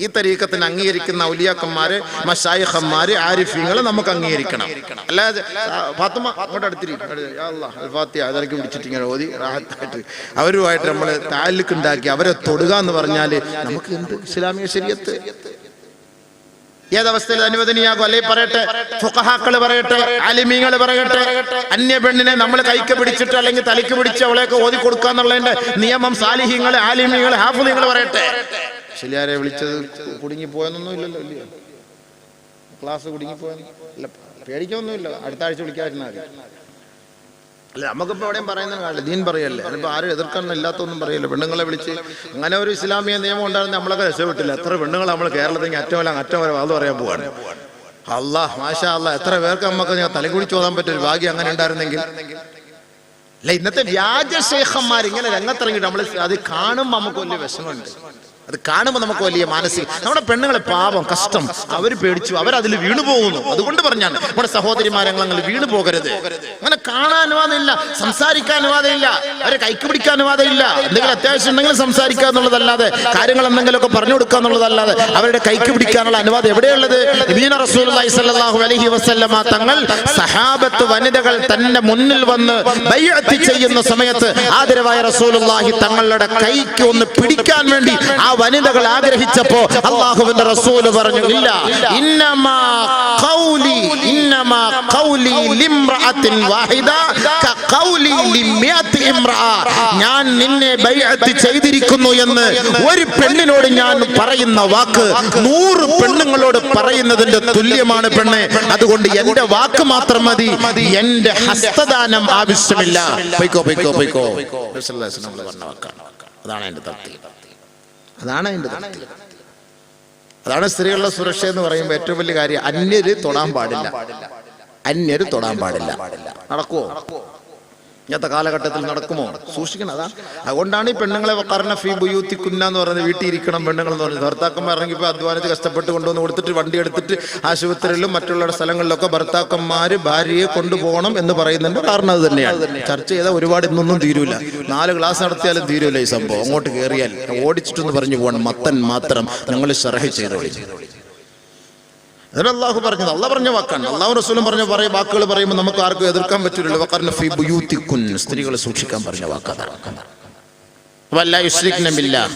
ഈ തരീഖത്തിന് അംഗീകരിക്കുന്ന ഔലിയാക്കന്മാര്, മശായിഖന്മാര്, ആരിഫീങ്ങൾ നമുക്ക് അംഗീകരിക്കണം. അല്ലാതെ ഫാത്തിമ അങ്ങോട്ട് അടുത്തിരിക്കും, ഫാത്തിഹ അതൊക്കെ പിടിച്ചിട്ട് ഇങ്ങനെ ഓതി റാഹത്തായിട്ട് അവരുമായിട്ട് നമ്മൾ താലൂക്ക് ഉണ്ടാക്കി അവരെ തൊടുക എന്ന് പറഞ്ഞാല് നമുക്ക് എന്ത് ഇസ്ലാമിക ശരീഅത്ത്? ഏതവസ്ഥയിൽ അനുവദനീയാകും? അല്ലെങ്കിൽ പറയട്ടെ, ഫുഖഹാക്കൾ പറയട്ടെ, ആലിമീങ്ങൾ പറയട്ടെ, അന്യ പെണ്ണിനെ നമ്മൾ കൈക്ക് പിടിച്ചിട്ട് അല്ലെങ്കിൽ തലയ്ക്ക് പിടിച്ച് അവളെയൊക്കെ ഓതി കൊടുക്കാന്നുള്ളതിന്റെ നിയമം സാലിഹീങ്ങൾ, ആലിമീങ്ങൾ, ഹാഫിളീങ്ങൾ പറയട്ടെ. ശരിയാരെ വിളിച്ചത് കുടുങ്ങിപ്പോയെന്നൊന്നും ഇല്ലല്ലോ, ഇല്ലയോ? ക്ലാസ് കുടുങ്ങിപ്പോയെന്ന് പേടിക്കൊന്നുമില്ല, അടുത്ത ആഴ്ച വിളിക്കാതിരുന്നാൽ അല്ല. നമുക്കിപ്പോൾ എവിടെയും പറയുന്നത് കാണില്ല, ദീൻ പറയല്ലേ, അതിപ്പോൾ ആരും എതിർക്കാൻ ഇല്ലാത്തൊന്നും പറയല്ലോ. പെണ്ണുങ്ങളെ വിളിച്ച് അങ്ങനെ ഒരു ഇസ്ലാമിക നിയമം ഉണ്ടായിരുന്നു, നമ്മളൊക്കെ രക്ഷപ്പെട്ടില്ല. എത്ര പെണ്ണുങ്ങൾ നമ്മൾ കേരളത്തിൽ അറ്റം വരെ അത് പറയാൻ പോവാണ്. അല്ലാഹ് മാഷാ അല്ലാഹ്, എത്ര പേർക്ക് നമുക്ക് തലകുടി ചോദാൻ പറ്റൊരു ഭാഗ്യം അങ്ങനെ ഉണ്ടായിരുന്നെങ്കിൽ. അല്ല, ഇന്നത്തെ വ്യാജ ശേഖന്മാർ ഇങ്ങനെ രംഗത്തിറങ്ങിയിട്ട് നമ്മൾ അത് കാണുമ്പോൾ നമുക്ക് വലിയ വിഷമമുണ്ട്. അത് കാണുമ്പോൾ നമുക്ക് വലിയ മാനസിക, നമ്മുടെ പെണ്ണുങ്ങളെ പാപം കഷ്ടം, അവർ പേടിച്ചു, അവരതിൽ വീണു പോകുന്നു. അതുകൊണ്ട് പറഞ്ഞാണ് നമ്മുടെ സഹോദരിമാരങ്ങൾ വീണു പോകരുത്. അങ്ങനെ കാണാൻ അനുവാദമില്ല, സംസാരിക്കാൻ അനുവാദമില്ല, അവരെ കൈക്ക് പിടിക്കാൻ അനുവാദമില്ല. എന്തെങ്കിലും അത്യാവശ്യം ഉണ്ടെങ്കിൽ സംസാരിക്കുക എന്നുള്ളതല്ലാതെ, കാര്യങ്ങൾ എന്തെങ്കിലുമൊക്കെ പറഞ്ഞു കൊടുക്കുക എന്നുള്ളതല്ലാതെ അവരുടെ കൈക്ക് പിടിക്കാനുള്ള അനുവാദം എവിടെയുള്ളത്? നബിയുനാ റസൂലുള്ളാഹി സ്വല്ലല്ലാഹു അലൈഹി വസല്ലമ തങ്ങൾ സഹാബത്ത് വനിതകൾ തന്നെ മുന്നിൽ വന്ന് ബൈഅത്ത് ചെയ്യുന്ന സമയത്ത് ആദരവായ റസൂലുള്ളാഹി തങ്ങളുടെ കൈക്ക് ഒന്ന് പിടിക്കാൻ വേണ്ടി ആ വനിതകൾ ആഗ്രഹിച്ചപ്പോ അല്ലാഹുവിന്റെ റസൂൽ പറഞ്ഞു, ഇല്ല, ഇന്നമാ ഖൗലി ലിംറഅത്തിൻ വാഹിദ കഖൗലി ലിമിയതി ഇംറഅ, ഞാൻ നിന്നെ ബൈഅത്ത് ചെയ്തിരിക്കുന്നു എന്ന് ഒരു പെണ്ണിനോട് ഞാൻ പറയുന്ന വാക്ക് 100 പെണ്ണുങ്ങളോട് പറയുന്നതിന്റെ തുല്യമാണ് പെണ്ണെ. അതുകൊണ്ട് എന്റെ വാക്ക് മാത്രം മതി, എന്റെ ഹസ്തദാനം ആവശ്യമില്ല. പൊയ്ക്കോ പൊയ്ക്കോ പൊയ്ക്കോ. അതാണ് എന്റെ തത്വം, അതാണ് അതിൻ്റെ തത്വം. അതാണ് സ്ത്രീകളുടെ സുരക്ഷ എന്ന് പറയുമ്പോൾ ഏറ്റവും വലിയ കാര്യം. അന്യര് തൊടാൻ പാടില്ല, അന്യര് തൊടാൻ പാടില്ല. നടക്കുവോ? ഇന്നത്തെ കാലഘട്ടത്തിൽ നടക്കുമോ? സൂക്ഷിക്കണം. അതാ അതുകൊണ്ടാണ് ഈ പെണ്ണുങ്ങളെ വഖർന ഫീ ബുയൂത്തികുന്ന എന്ന് പറയുന്നത്, വീട്ടിൽ ഇരിക്കണം പെണ്ണുങ്ങൾ എന്ന് പറയുന്നത്. ഭർത്താക്കന്മാർ ഇറങ്ങിപ്പോൾ അധ്വാനിച്ച് കഷ്ടപ്പെട്ട് കൊണ്ടുവന്ന് കൊടുത്തിട്ട് വണ്ടി എടുത്തിട്ട് ആശുപത്രിയിലും മറ്റുള്ള സ്ഥലങ്ങളിലൊക്കെ ഭർത്താക്കന്മാർ ഭാര്യയെ കൊണ്ടുപോകണം എന്ന് പറയുന്നുണ്ട്. കാരണം അത് തന്നെയാണ്. ചർച്ച ചെയ്താൽ ഒരുപാട് ഇന്നൊന്നും തീരൂല. 4 ക്ലാസ് നടത്തിയാലും തീരൂല ഈ സംഭവം. അങ്ങോട്ട് കയറിയാൽ ഓടിച്ചിട്ടെന്ന് പറഞ്ഞു പോകണം. മത്തൻ മാത്രം നിങ്ങൾ ശറഹ് ചെയ്തോളി. അള്ളാഹു പറഞ്ഞത്, അള്ളാഹ് പറഞ്ഞ വാക്കാണ്. അള്ളാഹു റസൂലും പറഞ്ഞ വാക്കുകൾ പറയുമ്പോൾ നമുക്ക് ആർക്കും എതിർക്കാൻ പറ്റില്ലല്ലോ. വഖർന ഫീ ബുയൂത്തികുൻ, സ്ത്രീകളെ സൂക്ഷിക്കാൻ പറഞ്ഞ വാക്കാണ്. വല്ലാ യുശ്രിക്ന ബില്ലാഹ്.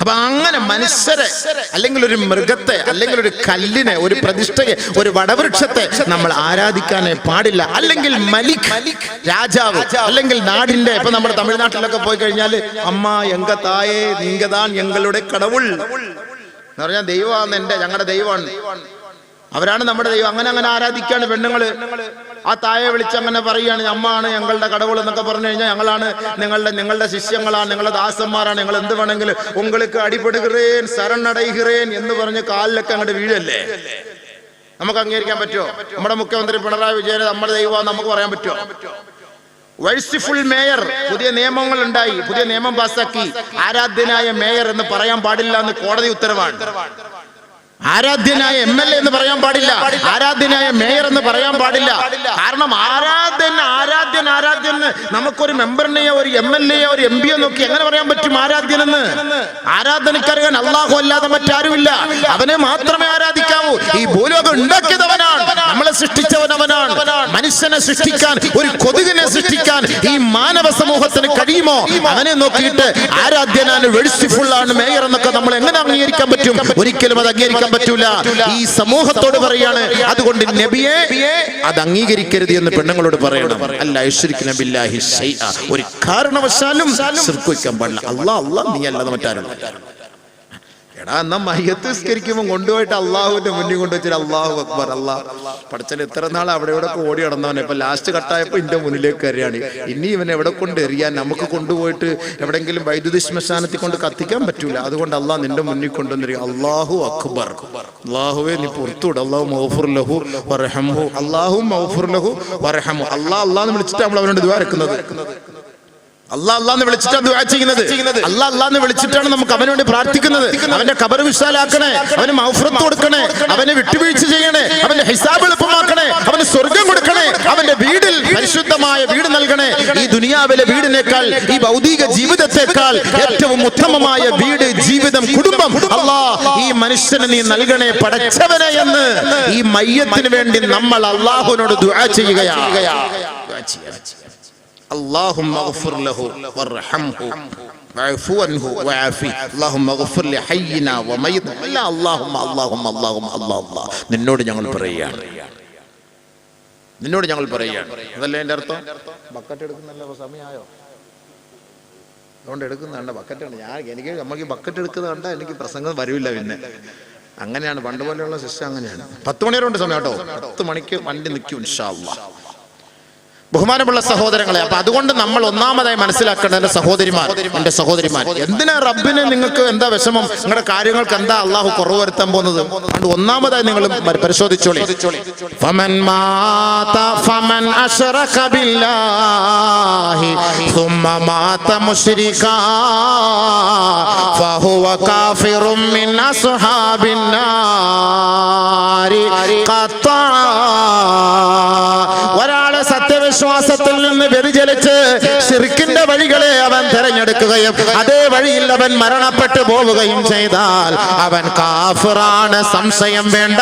അപ്പൊ അങ്ങനെ മനുഷ്യരെ അല്ലെങ്കിൽ ഒരു മൃഗത്തെ അല്ലെങ്കിൽ ഒരു കല്ലിനെ, ഒരു പ്രതിഷ്ഠയെ, ഒരു വടവൃക്ഷത്തെ നമ്മൾ ആരാധിക്കാനേ പാടില്ല. അല്ലെങ്കിൽ മലിക്, രാജാവ്, അല്ലെങ്കിൽ നാടിന്റെ, ഇപ്പൊ നമ്മുടെ തമിഴ്നാട്ടിലൊക്കെ പോയി കഴിഞ്ഞാൽ അമ്മ എങ്ക തായേ നീങ്കതാൻ ഞങ്ങളുടെ കടവുൾ എന്ന് പറഞ്ഞാൽ ദൈവമാണ്, ഞങ്ങളുടെ ദൈവമാണ്, അവരാണ് നമ്മുടെ ദൈവം. അങ്ങനെ ആരാധിക്കാണ് പെണ്ണുങ്ങള്. ആ തായെ വിളിച്ച് അങ്ങനെ പറയുകയാണ്, അമ്മയാണ് ഞങ്ങളുടെ കടവുൾ എന്നൊക്കെ പറഞ്ഞു കഴിഞ്ഞാൽ ഞങ്ങളാണ് നിങ്ങളുടെ ശിഷ്യങ്ങളാണ്, നിങ്ങളുടെ ദാസന്മാരാണ്, ഞങ്ങൾ എന്ത് വേണമെങ്കിലും ഉങ്ങൾക്ക് അടിപെടുகிறேൻ ശരണടയുகிறേൻ എന്ന് പറഞ്ഞ് കാലിലൊക്കെ അങ്ങോട്ട് വീഴല്ലേ. നമുക്ക് അംഗീകരിക്കാൻ പറ്റുമോ? നമ്മുടെ മുഖ്യമന്ത്രി പിണറായി വിജയൻ നമ്മുടെ ദൈവം നമുക്ക് പറയാൻ പറ്റുമോ? വൈസിഫുൾ മേയർ, പുതിയ നിയമങ്ങൾ ഉണ്ടായി, പുതിയ നിയമം പാസാക്കി. ആരാധ്യനായ മേയർ എന്ന് പറയാൻ പാടില്ല എന്ന് കോടതി ഉത്തരവാണ്. ആരാധ്യനായ MLA എന്ന് പറയാൻ പാടില്ല, ആരാധ്യനായ മേയർ എന്ന് പറയാൻ പാടില്ല. കാരണം ആരാധ്യൻ നമുക്കൊരു മെമ്പറിനെയോ ഒരു MLA ഒരു MP നോക്കി എങ്ങനെ പറയാൻ പറ്റും ആരാധ്യനെന്ന്? ആരാധനക്കറിയാൻ അള്ളാഹു അല്ലാതെ മറ്റാരുമില്ല. അവനെ മാത്രമേ ആരാധിക്കാവൂ. ഈ ഭൂലോകം ഉണ്ടാക്കിയതവനാണ്, നമ്മളെ സൃഷ്ടിച്ചവനവനാണ്. മനുഷ്യനെ സൃഷ്ടിക്കാൻ, ഒരു കൊതുകിനെ സൃഷ്ടിക്കാൻ ഈ മാനവ സമൂഹത്തിന് കഴിയുമോ? അവനെ നോക്കിയിട്ട് ആരാധ്യനാണ്, വെഴ്സിഫുൾ ആണ് മേയർ എന്നൊക്കെ നമ്മൾ എങ്ങനെ അംഗീകരിക്കാൻ പറ്റും? ഒരിക്കലും അത് അംഗീകരിക്കാൻ പറ്റൂല. ഈ സമൂഹത്തോട് പറയാണ്, അതുകൊണ്ട് നബിയെ അത് അംഗീകരിക്കരുത് എന്ന് പെണ്ണുങ്ങളോട് പറയണം. അല്ലാ യുശ്രിക്ന ബില്ലാഹി ശൈഅ, ഒരു കാരണവശാലും ശിർക്ക് വയ്ക്കാൻ പാടില്ല. അല്ലാഹ് നീ അല്ലാതെ മറ്റാരും. എടാ, എന്നാ മയ്യത്ത് നിസ്കരിക്കുമ്പോൾ കൊണ്ടുപോയിട്ട് അള്ളാഹുവിന്റെ മുന്നിൽ കൊണ്ടുവച്ചിട്ട് അല്ലാഹു അക്ബർ, അല്ലാഹ് പഠിച്ചാൽ എത്ര നാൾ അവിടെ ഇവിടെ ഓടി നടന്നവനെ ഇപ്പൊ ലാസ്റ്റ് കട്ടായപ്പോ ഇന്റെ മുന്നിലേക്ക് കയറിയാണ്. ഇനി ഇവൻ എവിടെ കൊണ്ട് എറിയാൻ? നമുക്ക് കൊണ്ടുപോയിട്ട് എവിടെങ്കിലും വൈദ്യുതി ശ്മശാനത്തിൽ കൊണ്ട് കത്തിക്കാൻ പറ്റൂല. അതുകൊണ്ട് അള്ളാഹ് നിന്റെ മുന്നിൽ കൊണ്ടുവന്നിരിക്കും. അല്ലാഹു അക്ബർ, അള്ളാഹുവെ നീ പുറത്തുവിട്, അല്ലാഹു മഗ്ഫിർ ലഹു വർഹംഹു, അല്ലാഹു മഗ്ഫിർ ലഹു വർഹംഹു. അല്ലാഹ് വിളിച്ചിട്ട് നമ്മൾ അവനോട് ദുആ എടുക്കുന്നത്. അല്ലാഹ് വിളിച്ചിട്ടാണ് ദുആ ചെയ്യുന്നത്. അല്ലാഹ് വിളിച്ചിട്ടാണ് നമുക്ക് അവന് വേണ്ടി പ്രാർത്ഥിക്കുന്നത്. അവന്റെ ഖബർ വിശാലാക്കണേ, അവന് മഗ്ഫിറത്ത് കൊടുക്കണേ, അവന് വിട്ടുവീഴ്ച ചെയ്യണേ, അവന്റെ ഹിസാബ് എളുപ്പമാക്കണേ, അവന് സ്വർഗം കൊടുക്കണേ, അവന്റെ വീടിൽ പരിശുദ്ധമായ വീട് നൽകണേ. ഈ ദുനിയാവിലെ വീടിനേക്കാൾ, ഈ ഭൗതിക ജീവിതത്തെക്കാൾ ഏറ്റവും ഉത്തമമായ വീട്, ജീവിതം, കുടുംബം അല്ലാഹ് ഈ മനുഷ്യന് നീ നൽകണേ പടച്ചവനെ എന്ന് ഈ മയ്യത്തിന് വേണ്ടി നമ്മൾ അല്ലാഹുവിനോട് ദുആ ചെയ്യുകയാണ്. اللهم اغفر له وارحمه واعف عنه وعافه اللهم اغفر لحينا وميتنا اللهم നിന്നോട് ഞങ്ങൾ പറയുകയാണ്, അതല്ലേ എൻ്റെ അർത്ഥം? ബക്കറ്റ് എടുക്കുന്നല്ല സമയമായോ? അതുകൊണ്ട് എടുക്കുന്നതാണ് ബക്കറ്റാണ്. നമുക്ക് ഈ ബക്കറ്റ് എടുക്കുന്നത് കണ്ടാൽ എനിക്ക് പ്രസംഗം വരില്ല. പിന്നെ അങ്ങനെയാണ്, പണ്ട് പോലെയുള്ള സിസ്റ്റം അങ്ങനെയാണ്. 10 മണി വരെ ഉണ്ട് സമയം കേട്ടോ. 10 മണിക്ക് വണ്ടി നിൽക്കും ഇൻഷാ അല്ലാഹ്. ബഹുമാനമുള്ള സഹോദരങ്ങളെ, അപ്പൊ അതുകൊണ്ട് നമ്മൾ ഒന്നാമതായി മനസ്സിലാക്കേണ്ടത്, എന്റെ സഹോദരിമാർ, എന്തിനാ റബ്ബിന് നിങ്ങൾക്ക് എന്താ വിഷമം? നിങ്ങളുടെ കാര്യങ്ങൾക്ക് എന്താ അള്ളാഹു കുറവ് വരുത്താൻ പോകുന്നത്? അതുകൊണ്ട് ഒന്നാമതായി നിങ്ങൾ പരിശോധിച്ചോളി. ഫമൻ മാത ഫമൻ അശ്റക ബില്ലാഹി സുമ്മ മാത മുശ്രികാ ഫഹുവ കാഫിറുൻ മിൻ അസ്ഹാബിൻ നാരി ഖത്താ. ഒരാളെ സത്യവിശ്വാസത്തിൽ നിന്ന് വ്യതിചലിച്ച് ശിർക്കിന്റെ വഴികളെ അവൻ തിരഞ്ഞെടുക്കുകയും അതേ വഴിയിൽ അവൻ മരണപ്പെട്ടു പോവുകയും ചെയ്താൽ അവൻ കാഫിറാണ്, സംശയം വേണ്ട.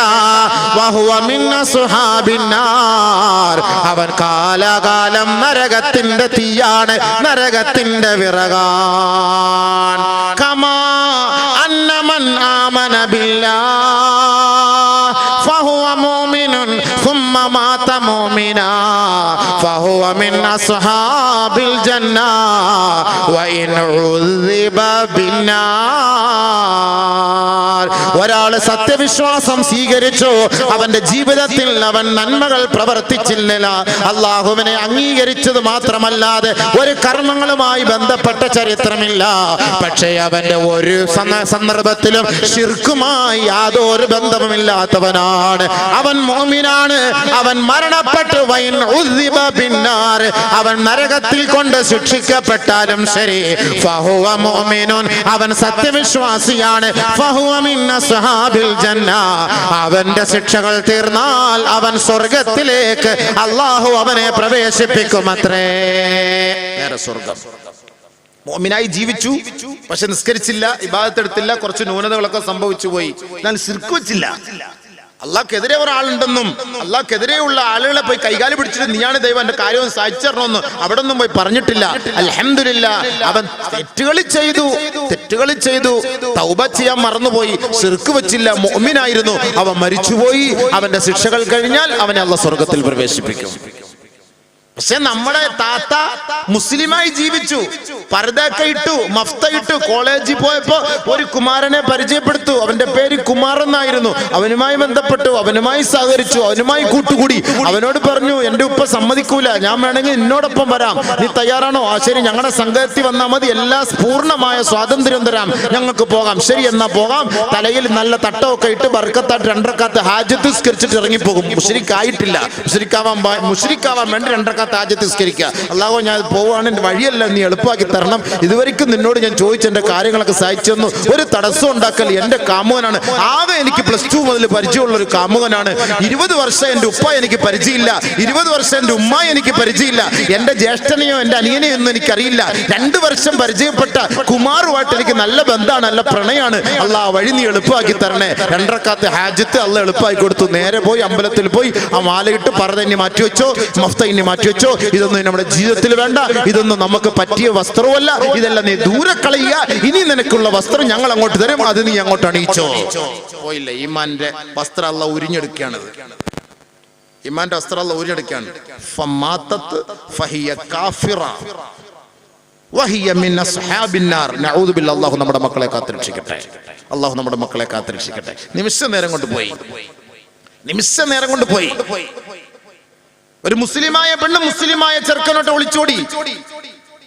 വഹുവ മിൻ അസ്ഹാബിൻ നാർ, അവൻ കാലാകാലം നരകത്തിന്റെ തീയാണ്, നരകത്തിന്റെ വിറകാൻ. കമാ അന്ന മൻ ആമന ബില്ലാഹ് ഫഹുവ മുഅ്മിനുൻ ثم مات مؤمنا فهو من أصحاب الجنة وإن عذب بالنار ഒരാള് സത്യവിശ്വാസം സ്വീകരിച്ചു, അവന്റെ ജീവിതത്തിൽ അവൻ നന്മകൾ പ്രവർത്തിച്ചില്ല, അള്ളാഹുവിനെ അംഗീകരിച്ചത് മാത്രമല്ലാതെ ഒരു കർമ്മങ്ങളുമായി ബന്ധപ്പെട്ട ചരിത്രമില്ല. പക്ഷേ അവന്റെ ഒരു സന്ദർഭത്തിലും ശിർക്കുമായി യാതൊരു ബന്ധവുമില്ലാത്തവനാണ്, അവൻ മുഅ്മിനാണ്. അവൻ മരണപ്പെട്ടു വൈൻ ഉദ്ദിബ ബിന്നാർ, അവൻ നരകത്തിൽ കൊണ്ട് ശിക്ഷിക്കപ്പെട്ടാലും ശരി, ഫഹുവ മുഅ്മിനുൻ, അവൻ സത്യവിശ്വാസിയാണ്. ഫഹുവ മിൻ അസ്ഹാബിൽ ജന്ന, അവന്റെ ശിക്ഷകൾ തീർന്നാൽ അവൻ സ്വർഗത്തിലേക്ക് അല്ലാഹു അവനെ പ്രവേശിപ്പിക്കുമത്രേ. നേരെ സ്വർഗം. മുഅ്മിനായി ജീവിച്ചു, പക്ഷെ നിസ്കരിച്ചില്ല, ഇബാദത്ത് എടുത്തില്ല, കുറച്ച് ന്യൂനതകളൊക്കെ സംഭവിച്ചു പോയി, എന്നാൽ ശിർക്ക് വെച്ചില്ല. അള്ളാഹ്ക്കെതിരെ ഒരാളുണ്ടെന്നും അള്ളാഹ്ക്കെതിരെയുള്ള ആളുകളെ പോയി കൈകാലി പിടിച്ചിട്ട് നീയാണ് ദൈവം എന്റെ കാര്യം സാധിച്ചു തരണമെന്ന് അവിടെ ഒന്നും പോയി പറഞ്ഞിട്ടില്ല. അൽഹംദുലില്ലാഹ്, അവൻ തെറ്റുകൾ ചെയ്തു, തൗബ ചെയ്യാൻ മറന്നുപോയി, ശിർക്ക് വെച്ചില്ല, മുഅ്മിനായിരുന്നു, അവൻ മരിച്ചുപോയി. അവന്റെ ശിക്ഷകൾ കഴിഞ്ഞാൽ അവനെ അള്ളാഹ് സ്വർഗത്തിൽ പ്രവേശിപ്പിക്കും. പക്ഷെ നമ്മുടെ താത്ത മുസ്ലിമായി ജീവിച്ചു, പർദയൊക്കെ ഇട്ടു, മഫ്ത ഇട്ടു, കോളേജിൽ പോയപ്പോ ഒരു കുമാരനെ പരിചയപ്പെടുത്തു, അവന്റെ പേര് കുമാർ എന്നായിരുന്നു. അവനുമായി ബന്ധപ്പെട്ടു, അവനുമായി സഹകരിച്ചു, അവനുമായി കൂട്ടുകൂടി. അവനോട് പറഞ്ഞു, എന്റെ ഉപ്പ സമ്മതിക്കൂല, ഞാൻ വേണമെങ്കിൽ എന്നോടൊപ്പം വരാം, നീ തയ്യാറാണോ? ആ ശരി, ഞങ്ങളുടെ സംഘത്തിൽ വന്നാൽ മതി, എല്ലാ പൂർണ്ണമായ സ്വാതന്ത്ര്യം തരാം, ഞങ്ങൾക്ക് പോകാം. ശരി, എന്നാ പോകാം. തലയിൽ നല്ല തട്ടമൊക്കെ ഇട്ട് ബർക്കത്തായിട്ട് 2 റക്അത്ത് ഹാജത്ത് നിസ്കരിച്ചിട്ട് ഇറങ്ങിപ്പോകും. മുശ്രിക്കായിട്ടില്ല, മുശ്രിക്കാവാൻ വേണ്ടി 2 റക്അത്ത് ഹാജത്ത് നിസ്കരിക്കുക. അല്ലാഹു, ഞാൻ പോവാണ്, എന്റെ വഴിയല്ല, നീ എളുപ്പമാക്കി തരണം. ഇതുവരെയ്ക്കും നിന്നോട് ഞാൻ ചോദിച്ച എന്റെ കാര്യങ്ങളൊക്കെ സഹായിച്ചു തന്നു, ഒരു തടസ്സം ഉണ്ടാക്കൽ. എന്റെ കാമുകനാണ്, ആകെ എനിക്ക് +2 മുതൽ പരിചയമുള്ള ഒരു കാമുകനാണ്. 20 വർഷം എന്റെ ഉപ്പ എനിക്ക് പരിചയമില്ല, 20 വർഷം എന്റെ ഉമ്മ എനിക്ക് പരിചയമില്ല, എന്റെ ജ്യേഷ്ഠനെയോ എന്റെ അനിയനെയോ ഒന്നും എനിക്കറിയില്ല. 2 വർഷം പരിചയപ്പെട്ട കുമാറുമായിട്ട് എനിക്ക് നല്ല ബന്ധമാണ്, നല്ല പ്രണയാണ്. അള്ളാഹ്, വഴി നീ എളുപ്പമാക്കി തരണേ. 2 റക്അത്ത് ഹാജത്ത് അള്ളാഹ് എളുപ്പമാക്കി കൊടുത്തു. നേരെ പോയി അമ്പലത്തിൽ പോയി ആ മാലയിട്ട് പർദ്ദ ഇനി മാറ്റിവെച്ചോ, മഫ്ത ഇനി മാറ്റിവെച്ചോ. ഇതൊന്നും നമ്മുടെ ജീവിതത്തിൽ വേണ്ട, ഇതൊന്നും നമുക്ക് പറ്റിയ വസ്ത്രവുമല്ല, ഇതെല്ലാം നീ ദൂരെ കളയുക. ഇനി നിനക്കുള്ള വസ്ത്രം ഞങ്ങൾ അങ്ങോട്ട് തരും, അത് നീ അങ്ങോട്ട് അണിയിച്ചോ. പോയില്ല, ഈമാന്റെ വസ്ത്രം അള്ളാഹ് ഉരിഞ്ഞെടുക്കുകയാണ്. ഈമാന്റെ വസ്ത്രം അള്ളാഹ് ഉരിഞ്ഞെടുക്കുകയാണ്. ഫമാതത് ഫഹിയ കാഫിറ വഹിയ മിൻ അസ്ഹാബിൻ നാർ. നഊദു ബില്ലാഹ്. അല്ലാഹു നമ്മുടെ മക്കളെ കാത്തുരക്ഷിക്കട്ടെ, അല്ലാഹു നമ്മുടെ മക്കളെ കാത്തുരക്ഷിക്കട്ടെ. നിമിഷ നേരം കൊണ്ട് പോയി. ഒരു മുസ്ലിമായ പെണ്ണ് മുസ്ലിമായ ചെറുക്കനോട്ട് ഒളിച്ചോടി,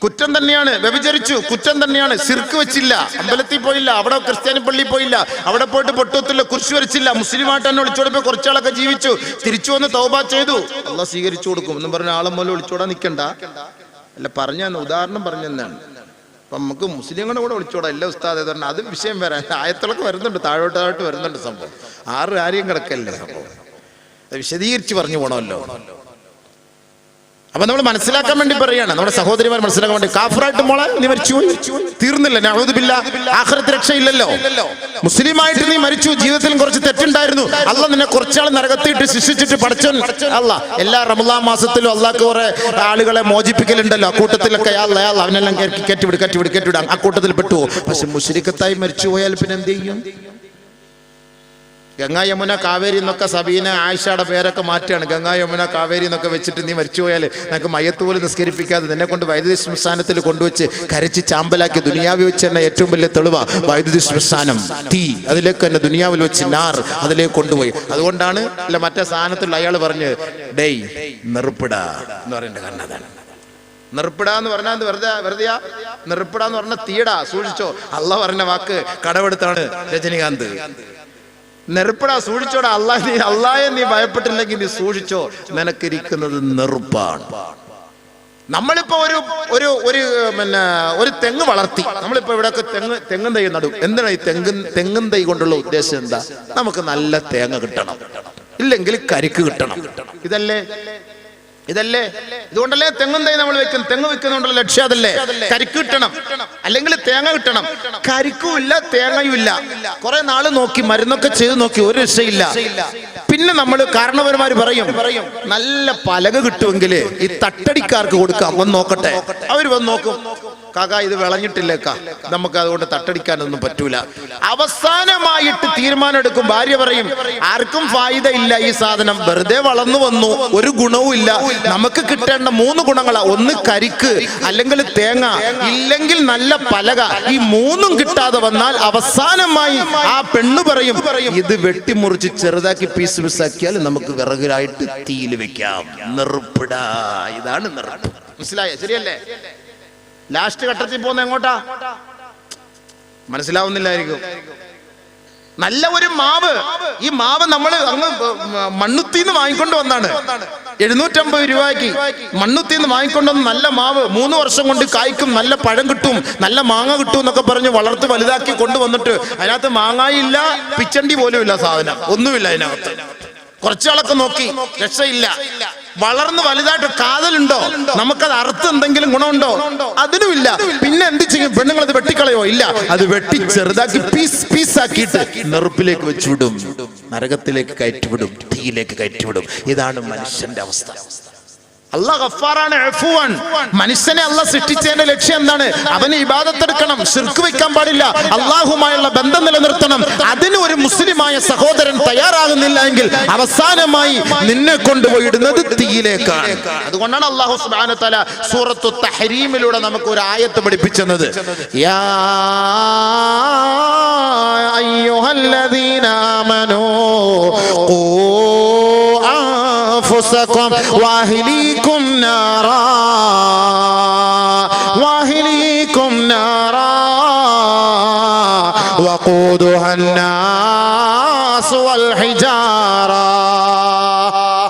കുറ്റം തന്നെയാണ്. വ്യഭിചരിച്ചു, കുറ്റം തന്നെയാണ്. ശിർക്ക് വെച്ചില്ല, അമ്പലത്തിൽ പോയില്ല, അവിടെ ക്രിസ്ത്യാനി പള്ളിയിൽ പോയില്ല, അവിടെ പോയിട്ട് പൊട്ടത്തില്ല, കുരിശ് വരച്ചില്ല, മുസ്ലിമായിട്ട് തന്നെ ഒളിച്ചോടിപ്പോ കുറച്ചാളൊക്കെ ജീവിച്ചു, തിരിച്ചു വന്ന് തൗബ ചെയ്തു. അള്ളാഹ് സ്വീകരിച്ചു കൊടുക്കും എന്നും പറഞ്ഞ ആളെ പോലെ ഒളിച്ചോടാൻ നിൽക്കണ്ട. അല്ല, ഉദാഹരണം പറഞ്ഞെന്നാണ്. അപ്പൊ നമുക്ക് മുസ്ലിങ്ങളുടെ കൂടെ ഒളിച്ചോടാം, എല്ലാ ഉസ്താദ് പറഞ്ഞാൽ അത് വിഷയം വരാൻ ആയത്തിലൊക്കെ വരുന്നുണ്ട്, താഴോട്ട് വരുന്നുണ്ട് സംഭവം. ആരെയും കിടക്കല്ലേ സംഭവം, വിശദീകരിച്ച് പറഞ്ഞു പോണമല്ലോ. അപ്പൊ നമ്മൾ മനസ്സിലാക്കാൻ വേണ്ടി പറയാണ്, നമ്മുടെ സഹോദരിമാർ മനസ്സിലാക്കാൻ വേണ്ടി. കാഫിറായിട്ട് മോളെ നീ മരിച്ചുപോയി, തീർന്നില്ല, നഊദു ബില്ലാഹ്, ആഖിറത്ത് രക്ഷയില്ലല്ലോ. മുസ്ലിമായിട്ട് നീ മരിച്ചു, ജീവിതത്തിൽ കുറച്ച് തെറ്റുണ്ടായിരുന്നു, അള്ളാഹ് നിന്നെ കുറച്ചാൾ നരകത്തിയിട്ട് ശിക്ഷിച്ചിട്ട് പഠിച്ചോൻ അള്ളാഹ് എല്ലാ റമളാൻ മാസത്തിലും അള്ളാഹ്ക്ക് കുറെ ആളുകളെ മോചിപ്പിക്കലുണ്ടല്ലോ. ആ കൂട്ടത്തിലൊക്കെ അവനെല്ലാം കയറ്റിവിടാം, ആ കൂട്ടത്തിൽ പെട്ടുപോകും. പക്ഷെ മുശ്രിക്കത്തായി മരിച്ചുപോയാൽ പിന്നെ എന്ത് ചെയ്യും? ഗംഗാ യമുന കാവേരി എന്നൊക്കെ സബീന ആയിഷയുടെ പേരൊക്കെ മാറ്റുകയാണ്. ഗംഗാ യമുന കാവേരി എന്നൊക്കെ വെച്ചിട്ട് നീ മരിച്ചുപോയാൽ നിനക്ക് മയ്യത്ത് പോലും നിസ്കരിപ്പിക്കാതെ നിന്നെ കൊണ്ട് വൈദ്യുതി ശ്മശാനത്തിൽ കൊണ്ടുവച്ച് കരച്ച് ചാമ്പലാക്കി. ദുനിയാവിൽ വെച്ച് തന്നെ ഏറ്റവും വലിയ തെളിവാ വൈദ്യുതി ശ്മശാനം, തീ, അതിലേക്ക് തന്നെ ദുനിയാവിൽ വെച്ച് നാർ അതിലേക്ക് കൊണ്ടുപോയി. അതുകൊണ്ടാണ് അല്ല മറ്റേ സാധനത്തിൽ അയാൾ പറഞ്ഞ് ഡേയ് നെറുപ്പിടാ എന്ന് പറയേണ്ട കാരണം അതാണ്. നെറുപ്പിടാന്ന് പറഞ്ഞാൽ വെറുതെയാ? നെറുപ്പിടാന്ന് പറഞ്ഞാൽ തീടാ, സൂക്ഷിച്ചോ. അള്ളാഹ് പറഞ്ഞ വാക്ക് കടമെടുത്താണ് രജനികാന്ത്. നെറുപ്പടാ, സൂക്ഷിച്ചോടാ. അള്ളാഹെ നീ ഭയപ്പെട്ടില്ലെങ്കിൽ നീ സൂക്ഷിച്ചോ, നിനക്കിരിക്കുന്നത് നെറുപ്പാണ്. നമ്മളിപ്പോ ഒരു തെങ്ങ് വളർത്തി, നമ്മളിപ്പോ ഇവിടെയൊക്കെ തെങ്ങും തൈ നടും. എന്തിനാ ഈ തെങ്ങും തൈ കൊണ്ടുള്ള ഉദ്ദേശം എന്താ? നമുക്ക് നല്ല തേങ്ങ കിട്ടണം, ഇല്ലെങ്കിൽ കരിക്ക് കിട്ടണം. ഇതല്ലേ ഇതുകൊണ്ടല്ലേ തെങ്ങും തൈ നമ്മൾ വെക്കും. തെങ്ങ് വെക്കുന്നതുകൊണ്ടുള്ള ലക്ഷ്യം അതല്ലേ, കരിക്ക് കിട്ടണം, അല്ലെങ്കിൽ തേങ്ങ കിട്ടണം. കരിക്കും ഇല്ല, തേങ്ങയും ഇല്ല. കുറെ നാള് നോക്കി, മരുന്നൊക്കെ ചെയ്ത് നോക്കി, ഒരു രക്ഷയില്ല. പിന്നെ നമ്മൾ കാരണവന്മാര് പറയും നല്ല പലക കിട്ടുമെങ്കിൽ ഈ തട്ടടിക്കാർക്ക് കൊടുക്കാം, വന്ന് നോക്കട്ടെ. അവര് വന്ന് നോക്കും, കാക്ക ഇത് വിളഞ്ഞിട്ടില്ലേക്കാ, നമുക്ക് അതുകൊണ്ട് തട്ടടിക്കാനൊന്നും പറ്റൂല. അവസാനമായിട്ട് തീരുമാനം എടുക്കും. ഭാര്യ പറയും ആർക്കും ഫായിദ ഇല്ല, ഈ സാധനം വെറുതെ വളർന്നു വന്നു, ഒരു ഗുണവും ഇല്ല. നമുക്ക് കിട്ടേണ്ട 3 ഗുണങ്ങളാ. ഒന്ന് കരിക്ക്, അല്ലെങ്കിൽ തേങ്ങ, ഇല്ലെങ്കിൽ നല്ല പലക. ഈ 3ഉം കിട്ടാതെ വന്നാൽ അവസാനമായി ആ പെണ്ണ് പറയും ഇത് വെട്ടിമുറിച്ച് ചെറുതാക്കി പീസ് പീസാക്കിയാൽ നമുക്ക് വിറകിലായിട്ട് തീയിൽ വെക്കാം. നെറുപ്പിടാ, ഇതാണ് നെറുപ്പ്. മനസ്സിലായ? ശരിയല്ലേ? ലാസ്റ്റ് ഘട്ടത്തിൽ പോകുന്ന എങ്ങോട്ടാ മനസ്സിലാവുന്നില്ലായിരിക്കും. നല്ല ഒരു മാവ്, ഈ മാവ് നമ്മൾ അങ്ങ് മണ്ണുത്തിന്ന് വാങ്ങിക്കൊണ്ട് വന്നാണ്. 750 രൂപയ്ക്ക് മണ്ണുത്തിന്ന് വാങ്ങിക്കൊണ്ടുവന്ന് നല്ല മാവ് 3 വർഷം കൊണ്ട് കായ്ക്കും, നല്ല പഴം കിട്ടും, നല്ല മാങ്ങ കിട്ടും എന്നൊക്കെ പറഞ്ഞ് വളർത്ത് വലുതാക്കി കൊണ്ടുവന്നിട്ട് അതിനകത്ത് മാങ്ങായില്ല, പിച്ചണ്ടി പോലും ഇല്ല, സാധനം ഒന്നുമില്ല അതിനകത്ത്. കുറച്ചാളൊക്കെ നോക്കി, രക്ഷയില്ല. വളർന്ന് വലുതായിട്ട് കാതലുണ്ടോ, നമുക്കത് അറുത്ത് എന്തെങ്കിലും ഗുണമുണ്ടോ, അതിനുമില്ല. പിന്നെ എന്ത് ചെയ്യും? പെണ്ണുങ്ങൾ അത് വെട്ടിക്കളയോ? ഇല്ല, അത് വെട്ടി ചെറുതാക്കി പീസാക്കിയിട്ട് നെറുപ്പിലേക്ക് വെച്ചുവിടും, നരകത്തിലേക്ക് കയറ്റിവിടും, തീയിലേക്ക് കയറ്റിവിടും. ഇതാണ് മനുഷ്യന്റെ അവസ്ഥ. അല്ലാഹ് ഗഫാറാണ്, അഫ്വാൻ. മനുഷ്യനെ അല്ലാഹ് സൃഷ്ടിച്ചതിന്റെ ലക്ഷ്യം എന്താണ്? അവന് ഇബാദത്തെടുക്കണം, ശിർക്ക് വെക്കാൻ പാടില്ല, അല്ലാഹുമായുള്ള ബന്ധം നിലനിർത്തണം. അതിന് ഒരു മുസ്ലിമായ സഹോദരൻ തയ്യാറാകുന്നില്ല എങ്കിൽ അവസാനമായി നിന്നെ കൊണ്ടുപോയി ഇടുന്നത് തീയിലേക്കാണ്. അതുകൊണ്ടാണ് അല്ലാഹു സുബ്ഹാനഹു വ തആല സൂറത്തു തഹരീമിലൂടെ നമുക്ക് ഒരു ആയത്ത് പഠിപ്പിച്ചത്. യാ അയ്യുഹല്ലദീന ആമനൂ ഖൂ أنفسكم وأهليكم نارا وقودها الناس والحجارة.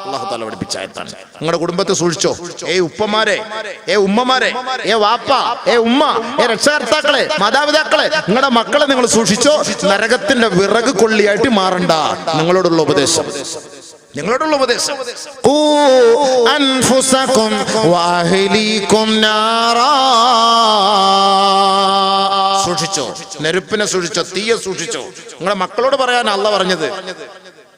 അല്ലാഹു തആല പഠിപ്പിച്ച ആയത്താണ്. നിങ്ങളുടെ കുടുംബത്തെ സൂക്ഷിച്ചോ. ഉപ്പമാരെ, ഉമ്മമാരെ, വാപ്പ, ഉമ്മ, രക്ഷകർത്താക്കളെ, മാതാപിതാക്കളെ, നിങ്ങളുടെ മക്കളെ നിങ്ങൾ സൂക്ഷിച്ചോ. നരകത്തിന്റെ വിറക് കൊള്ളിയായിട്ട് മാറണ്ട. നിങ്ങളോടുള്ള ഉപദേശം. അൻഫുസകും വഅഹ്ലീകും നാറാ. സൂക്ഷിച്ചോ, നെരുപ്പിനെ സൂക്ഷിച്ചോ, തീയെ സൂക്ഷിച്ചോ. നിങ്ങളുടെ മക്കളോട് പറയാനാ അല്ലാഹ് പറഞ്ഞത്.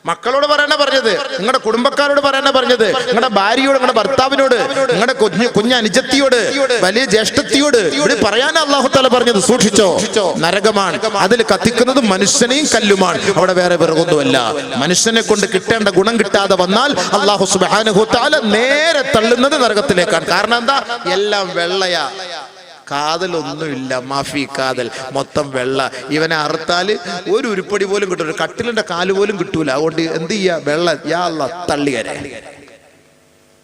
മക്കളോട് പറയാനാ പറഞ്ഞത്, നിങ്ങളുടെ കുടുംബക്കാരോട് പറയാനാ പറഞ്ഞത്, നിങ്ങളുടെ ഭാര്യയോട്, നിങ്ങളുടെ ഭർത്താവിനോട്, നിങ്ങളുടെ കുഞ്ഞ് അനുജത്തിയോട്, വലിയ ജ്യേഷ്ഠത്തിയോട് ഇവിടെ പറയാനാ അല്ലാഹു തആല പറഞ്ഞത്. സൂക്ഷിച്ചോ, നരകമാണ്, അതിൽ കത്തിക്കുന്നത് മനുഷ്യനെയും കല്ലുമാണ്, അവിടെ വേറെ വിറകൊന്നുമല്ല. മനുഷ്യനെ കൊണ്ട് കിട്ടേണ്ട ഗുണം കിട്ടാതെ വന്നാൽ അല്ലാഹു സുബ്ഹാനഹു വ തആല നേരെ തള്ളുന്നത് നരകത്തിലേക്കാണ്. കാരണം എന്താ? എല്ലാം വെള്ളയാ, കാതലൊന്നുമില്ല, മാഫി കാതൽ, മൊത്തം വെള്ള. ഇവനെ അറുത്താല് ഒരു ഉരുപ്പടി പോലും കിട്ടൂല, കട്ടിലിന്റെ കാല് പോലും കിട്ടൂല. അതുകൊണ്ട് എന്ത് ചെയ്യാ? വെള്ള, യാ അല്ലാഹ് തള്ളിയരെ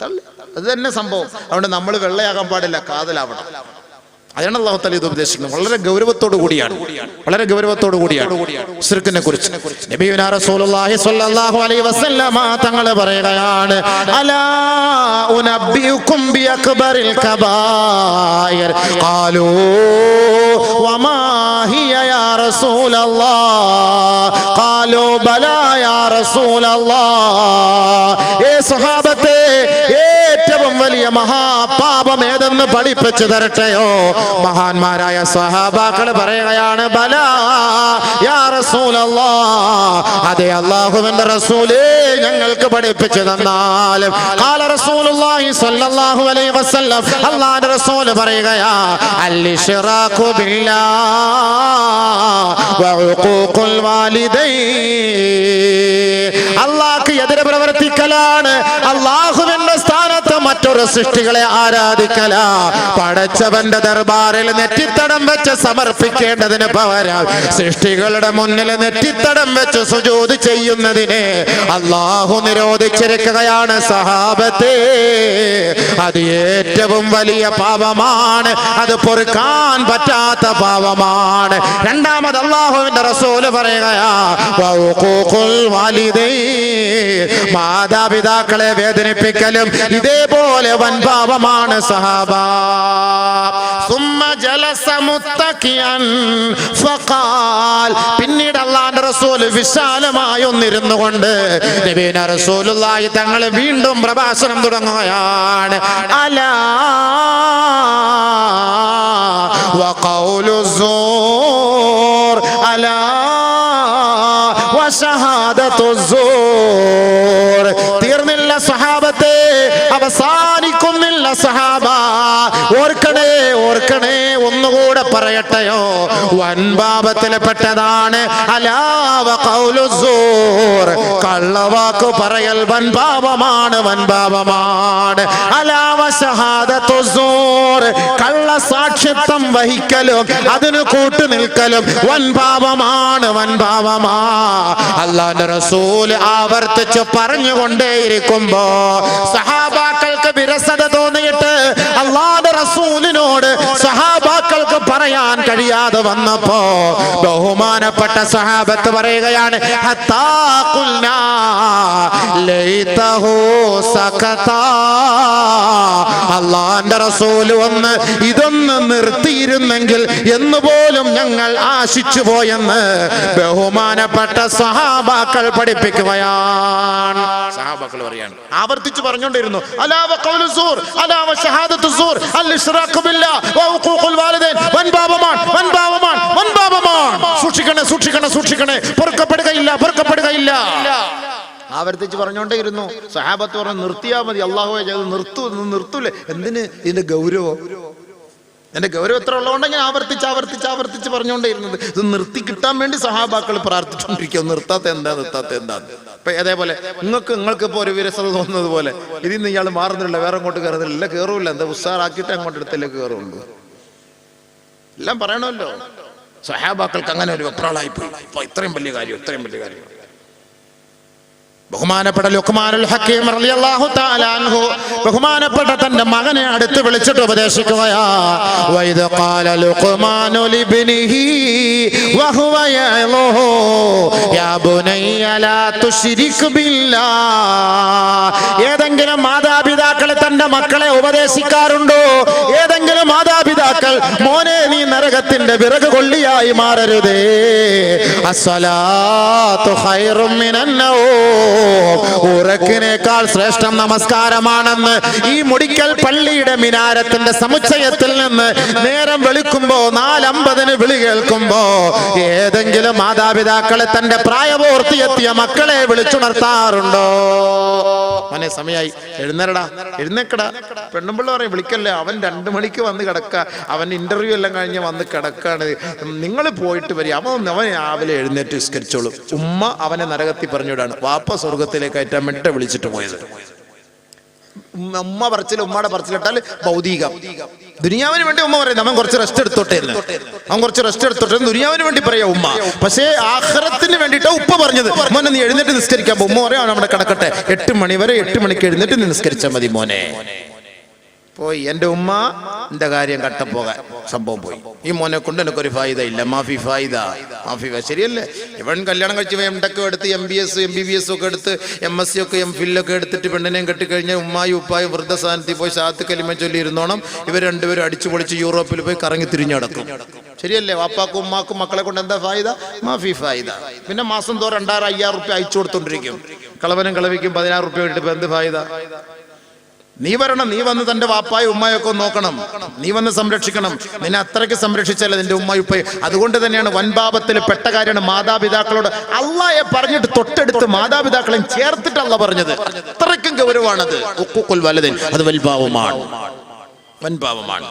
തള്ളി. അത് തന്നെ സംഭവം. അതുകൊണ്ട് നമ്മൾ വെള്ളയാകാൻ പാടില്ല, കാതലാവണം. അതാണ് അല്ലാഹു തആല ഇത് ഉപദേശിക്കുന്നത്. വളരെ ഗൗരവത്തോടു കൂടിയാണ്, വളരെ ഗൗരവത്തോടു കൂടിയാണ് ശിർക്കിനെ കുറിച്ച്. നബിയുനാ റസൂലുള്ളാഹി സ്വല്ലല്ലാഹു അലൈഹി വസല്ലമ തങ്ങൾ പറയുകയാണ്, അലാ ഉനബ്ബിഉകും ബിഅക്ബറിൽ കബായിർ ഖാലൂ വമാ ഹിയ യാ റസൂലല്ലാഹ് ഖാലൂ ബലാ യാ റസൂലല്ലാഹ്. സ്വഹാബത്തെ, ഏറ്റവും വലിയ മഹാപാപം ഏതെന്ന് പഠിപ്പിച്ചു തരട്ടെയോ? മഹാന്മാരായ സ്വഹാബാക്കൾ പറയുകയാണ്, ബലാ യാ റസൂലല്ലാഹ്, അതെ അല്ലാഹുവിന്റെ റസൂലേ, ഞങ്ങൾക്ക് പഠിപ്പിച്ചു തന്നാലും. ഖാല റസൂലുള്ളാഹി സ്വല്ലല്ലാഹു അലൈഹി വസല്ലം, അല്ലാഹുവിന്റെ റസൂൽ പറയുകയാ, അൽ-ഇശ്റാഖു ബില്ലാഹ് വ ഉഖൂഖുൽ വാലിദൈൻ. അല്ലാഹുക്ക് എതിരെ പ്രവർത്തിക്കലാണ്, അല്ലാഹുവിന്റെ സ്ഥാനത്ത് മറ്റൊരു സൃഷ്ടികളെ ആരാധിക്കല. പടച്ചവന്റെ ദർബാറിൽ നെറ്റിത്തടം വെച്ച് സമർപ്പിക്കേണ്ടതിന് പകരം സൃഷ്ടികളുടെ മുന്നിൽ നെറ്റിത്തടം വെച്ച് സുജൂദ് ചെയ്യുന്നതിനെ അല്ലാഹു നിരോധിച്ചിരിക്കുകയാണ്. സഹാബത്തെ, അത് ഏറ്റവും വലിയ പാപമാണ്, അത് പൊറുക്കാൻ പറ്റാത്ത പാപമാണ്. രണ്ടാമത് അല്ലാഹുവിന്റെ റസൂല് പറയുകയാ, വഉഖൂഖുൽ വാലിദൈൻ, മാതാപിതാക്കളെ വേദനിപ്പിക്കലും ഇതേപോലെ വൻ പാപമാണ്. സഹാബ സുമ്മ ജലസ മുത്തഖിയൻ ഫഖാൽ, പിന്നീട് അല്ലാഹുവിന്റെ റസൂൽ വിശാലമായി ഒന്നിരുന്നു കൊണ്ട് നബിയുനാ റസൂലുള്ളാഹി തങ്ങൾ വീണ്ടും പ്രഭാഷണം തുടങ്ങുകയാണ്. അലാ വഖൗലു സൂർ അലാ വശഹാദത്തു സൂർ. തീർന്നില്ല സഹാബത്തെ, അവസാനിക്കുന്നില്ല സഹാബ. ഓർക്കണേ, ഓർക്കണേ, ഒന്നുകൂടെ പറയട്ടെയോ, വൻപാപത്തിൽപ്പെട്ടതാണ് അലാവ ഖൗലുസ്സൂർ, കള്ളവാക്ക് പറയൽ വൻപാപമാണ്, വൻപാപമാണ്. അലാവ ഷഹാദത്തുസ്സൂർ, കള്ള സാക്ഷ്യത്വം വഹിക്കലും അതിന് കൂട്ടുനിൽക്കലും വൻപാപമാണ്, വൻപാപമാ. അല്ലാഹുവിന്റെ റസൂൽ ആവർത്തിച്ച് പറഞ്ഞുകൊണ്ടേയിരിക്കുമ്പോ സഹാബാക്കൾക്ക് വിരസത തോന്നിയിട്ട് അല്ലാഹുവിന്റെ റസൂലിനോട് സഹാബാക്കൾക്ക് പറയാൻ കഴിയാതെ വന്നപ്പോ ബഹുമാനപ്പെട്ട സഹാബത്ത് പറയുകയാണ്, ഹത്താ ഖുൽനാ ലൈതഹു സകതാ, അല്ലാഹുവിന്റെ റസൂൽ ഇതൊന്ന് നിർത്തിയിരുന്നെങ്കിൽ എന്നുപോലും ഞങ്ങൾ ആശിച്ചു പോയെന്ന് ബഹുമാനപ്പെട്ട സഹാബാക്കൾ പഠിപ്പിക്കുകയാണ്. സഹാബാക്കൾ പറയാണ്, ആവർത്തിച്ച് പറഞ്ഞുകൊണ്ടിരുന്നു, അലാവ ഖൗലുസ്സൂർ, അലാവ ഷഹാദത്തുസ്സൂർ, അൽ ഇശ്റാഖു ബില്ലാഹ് വ ഉഖൂഖുൽ വാലിദൈൻ, വൻപാപമാണ്, വൻപാപമാണ്, വൻപാപമാണ്. സൂക്ഷിക്കണേ, സൂക്ഷിക്കണേ, സൂക്ഷിക്കണേ, പൊറുക്കപ്പെടുകയില്ല, പൊറുക്കപ്പെടുകയില്ല. ആവർത്തിച്ച് പറഞ്ഞുകൊണ്ടേയിരുന്നു. സഹാബത്ത് പറഞ്ഞു, നിർത്തിയാ മതി, അല്ലാഹുവേ നിർത്തൂലേ, എന്തിന് ഇതിന്റെ ഗൗരവം? എന്റെ ഗൗരവം എത്ര ഉള്ളതുകൊണ്ടെങ്കിൽ ആവർത്തിച്ച് പറഞ്ഞുകൊണ്ടേയിരുന്നത്. ഇത് നിർത്തി കിട്ടാൻ വേണ്ടി സഹാബാക്കൾ പ്രാർത്ഥിച്ചുകൊണ്ടിരിക്കുക, നിർത്താത്ത എന്താ. അപ്പൊ അതേപോലെ നിങ്ങൾക്ക് ഇപ്പൊ ഒരു വിരസത തോന്നുന്നത് പോലെ ഇതിന്ന് ഇയാൾ മാറുന്നില്ല, വേറെ അങ്ങോട്ട് കയറുന്നില്ല, കയറൂല്ല, എന്താ ഉസ്സാറാക്കിയിട്ട് അങ്ങോട്ട് എടുത്തേക്ക് കയറുള്ളൂ. എല്ലാം പറയണമല്ലോ. സഹാബാക്കൾക്ക് അങ്ങനെ ഒരു വെപ്രാളായി പോയി. ഇപ്പൊ ഇത്രയും വലിയ കാര്യം. ബഹുമാനപ്പെട്ട ലുഖ്മാനുൽ ഹക്കീം റളിയല്ലാഹു തആല അൻഹു ബഹുമാനപ്പെട്ട തന്റെ മകനെ അടുത്ത് വിളിച്ചിട്ട് ഉപദേശിക്കുകയാ, വൈദ ഖാല ലുഖ്മാനു ലിബ്നിഹി വഹുവ യഅലുഹു യാ ബുനയ്യ ലാ തുശ്രിക് ബില്ലാഹ്. ഏതെങ്കിലും മാതാപിതാക്കൾ തന്റെ മക്കളെ ഉപദേശിക്കാറുണ്ടോ? ഏതെങ്കിലും മാതാപിതാക്കൾ, മോനെ നീ നരകത്തിന്റെ വിറക് കൊള്ളിയായി മാറരുതേ, അസ്സലാത്തു ഖൈറും മിനൻ നൗം, ഉറക്കിനേക്കാൾ ശ്രേഷ്ഠം നമസ്കാരമാണെന്ന് ഈ മുടിക്കൽ പള്ളിയുടെ മിനാരത്തിന്റെ സമുച്ചയത്തിൽ നിന്ന് നേരം വെളുക്കുമ്പോ 4:50 വിളി കേൾക്കുമ്പോ ഏതെങ്കിലും മാതാപിതാക്കളെ തന്റെ പ്രായപൂർത്തിയെത്തിയ മക്കളെ വിളിച്ചുണർത്താറുണ്ടോ? അവനെ സമയായി, എഴുന്നേക്കടാ. പെണ്ണുമ്പിള്ള പറയും, വിളിക്കല്ലേ, അവൻ 2 മണിക്ക് വന്ന് കിടക്ക, അവൻ ഇന്റർവ്യൂ എല്ലാം കഴിഞ്ഞ് വന്ന് കിടക്കാണ്, നിങ്ങൾ പോയിട്ട് വരിക. അവൻ രാവിലെ എഴുന്നേറ്റ് നിസ്കരിച്ചോളും. ഉമ്മ അവനെ നരകത്തിൽ പറഞ്ഞുവിടാണ്, വാപ്പ സ്വർഗത്തിലേക്ക് അയറ്റാൻ വേണ്ടി വിളിച്ചിട്ട് പോയത്. ഉമ്മയുടെ പറച്ചിലിട്ടാൽ ഭൗതികം. ദുനിയാവിന് വേണ്ടി ഉമ്മ പറയുന്നത് അവൻ കുറച്ച് റെസ്റ്റ് എടുത്തോട്ടെ, ദുനിയാവിന് വേണ്ടി പറയാ ഉമ്മ. പക്ഷേ ആഖിറത്തിന് വേണ്ടിയിട്ട് ഉപ്പ പറഞ്ഞത്, മോനെ നീ എഴുന്നേറ്റ് നിസ്കരിക്കാൻ പോകും. ഉമ്മ പറയാ അവിടെ കിടക്കട്ടെ, 8 മണി വരെ, 8 മണിക്ക് എഴുന്നേറ്റ് നീ നിസ്കരിച്ചാൽ മതി മോനെ. പോയി എൻ്റെ ഉമ്മ എൻ്റെ കാര്യം കട്ടപ്പോകാൻ സംഭവം പോയി. ഈ മോനെ കൊണ്ട് എനിക്കൊരു ഫായിദ ഇല്ല. മാഫി ഫായിദ ശരിയല്ലേ? ഇവൻ കല്യാണം കഴിച്ച് എംടെക് എടുത്ത് MBS MBBS ഒക്കെ എടുത്ത് MSc ഒക്കെ MPhil ഒക്കെ എടുത്തിട്ട് പെണ്ണിനെയും കെട്ടിക്കഴിഞ്ഞാൽ ഉമ്മായും ഉപ്പായും വൃദ്ധസ്ഥാനത്തിൽ പോയി ഷാത്ത് കലിമ ചൊല്ലി ഇരുന്നോണം. ഇവർ രണ്ടുപേരും അടിച്ചു പൊളിച്ച് യൂറോപ്പിൽ പോയി കറങ്ങി തിരിഞ്ഞടക്കും. ശരിയല്ലേ? വാപ്പാക്കും ഉമ്മാക്കും മക്കളെ കൊണ്ട് എന്താ ഫായിദ? മാഫി ഫായിദ. പിന്നെ മാസം തോറും 2000-5000 റുപ്യ അയച്ചു കൊടുത്തോണ്ടിരിക്കും. കളവനും കളവിക്കും 16 റുപ്യ കിട്ടിയപ്പോ എന്ത് ഫായിദ? നീ വരണം, നീ വന്ന് തന്റെ വാപ്പായും ഉമ്മായൊക്കെ നോക്കണം, നീ വന്ന് സംരക്ഷിക്കണം. നിന്നെ അത്രയ്ക്ക് സംരക്ഷിച്ചല്ലേ നിന്റെ ഉമ്മായും ഉപ്പയും. അതുകൊണ്ട് തന്നെയാണ് വൻപാപത്തിൽ പെട്ട കാര്യമാണ് മാതാപിതാക്കളോട് അള്ളാഹയെ പറഞ്ഞിട്ട് തൊട്ടടുത്ത് മാതാപിതാക്കളെ ചേർത്തിട്ട് അള്ളാഹ് പറഞ്ഞത്. അത്രയ്ക്കും ഗൗരവമാണത്. ഉഖൂഖുൽ വലദൈൻ, അത് വൻപാപമാണ്.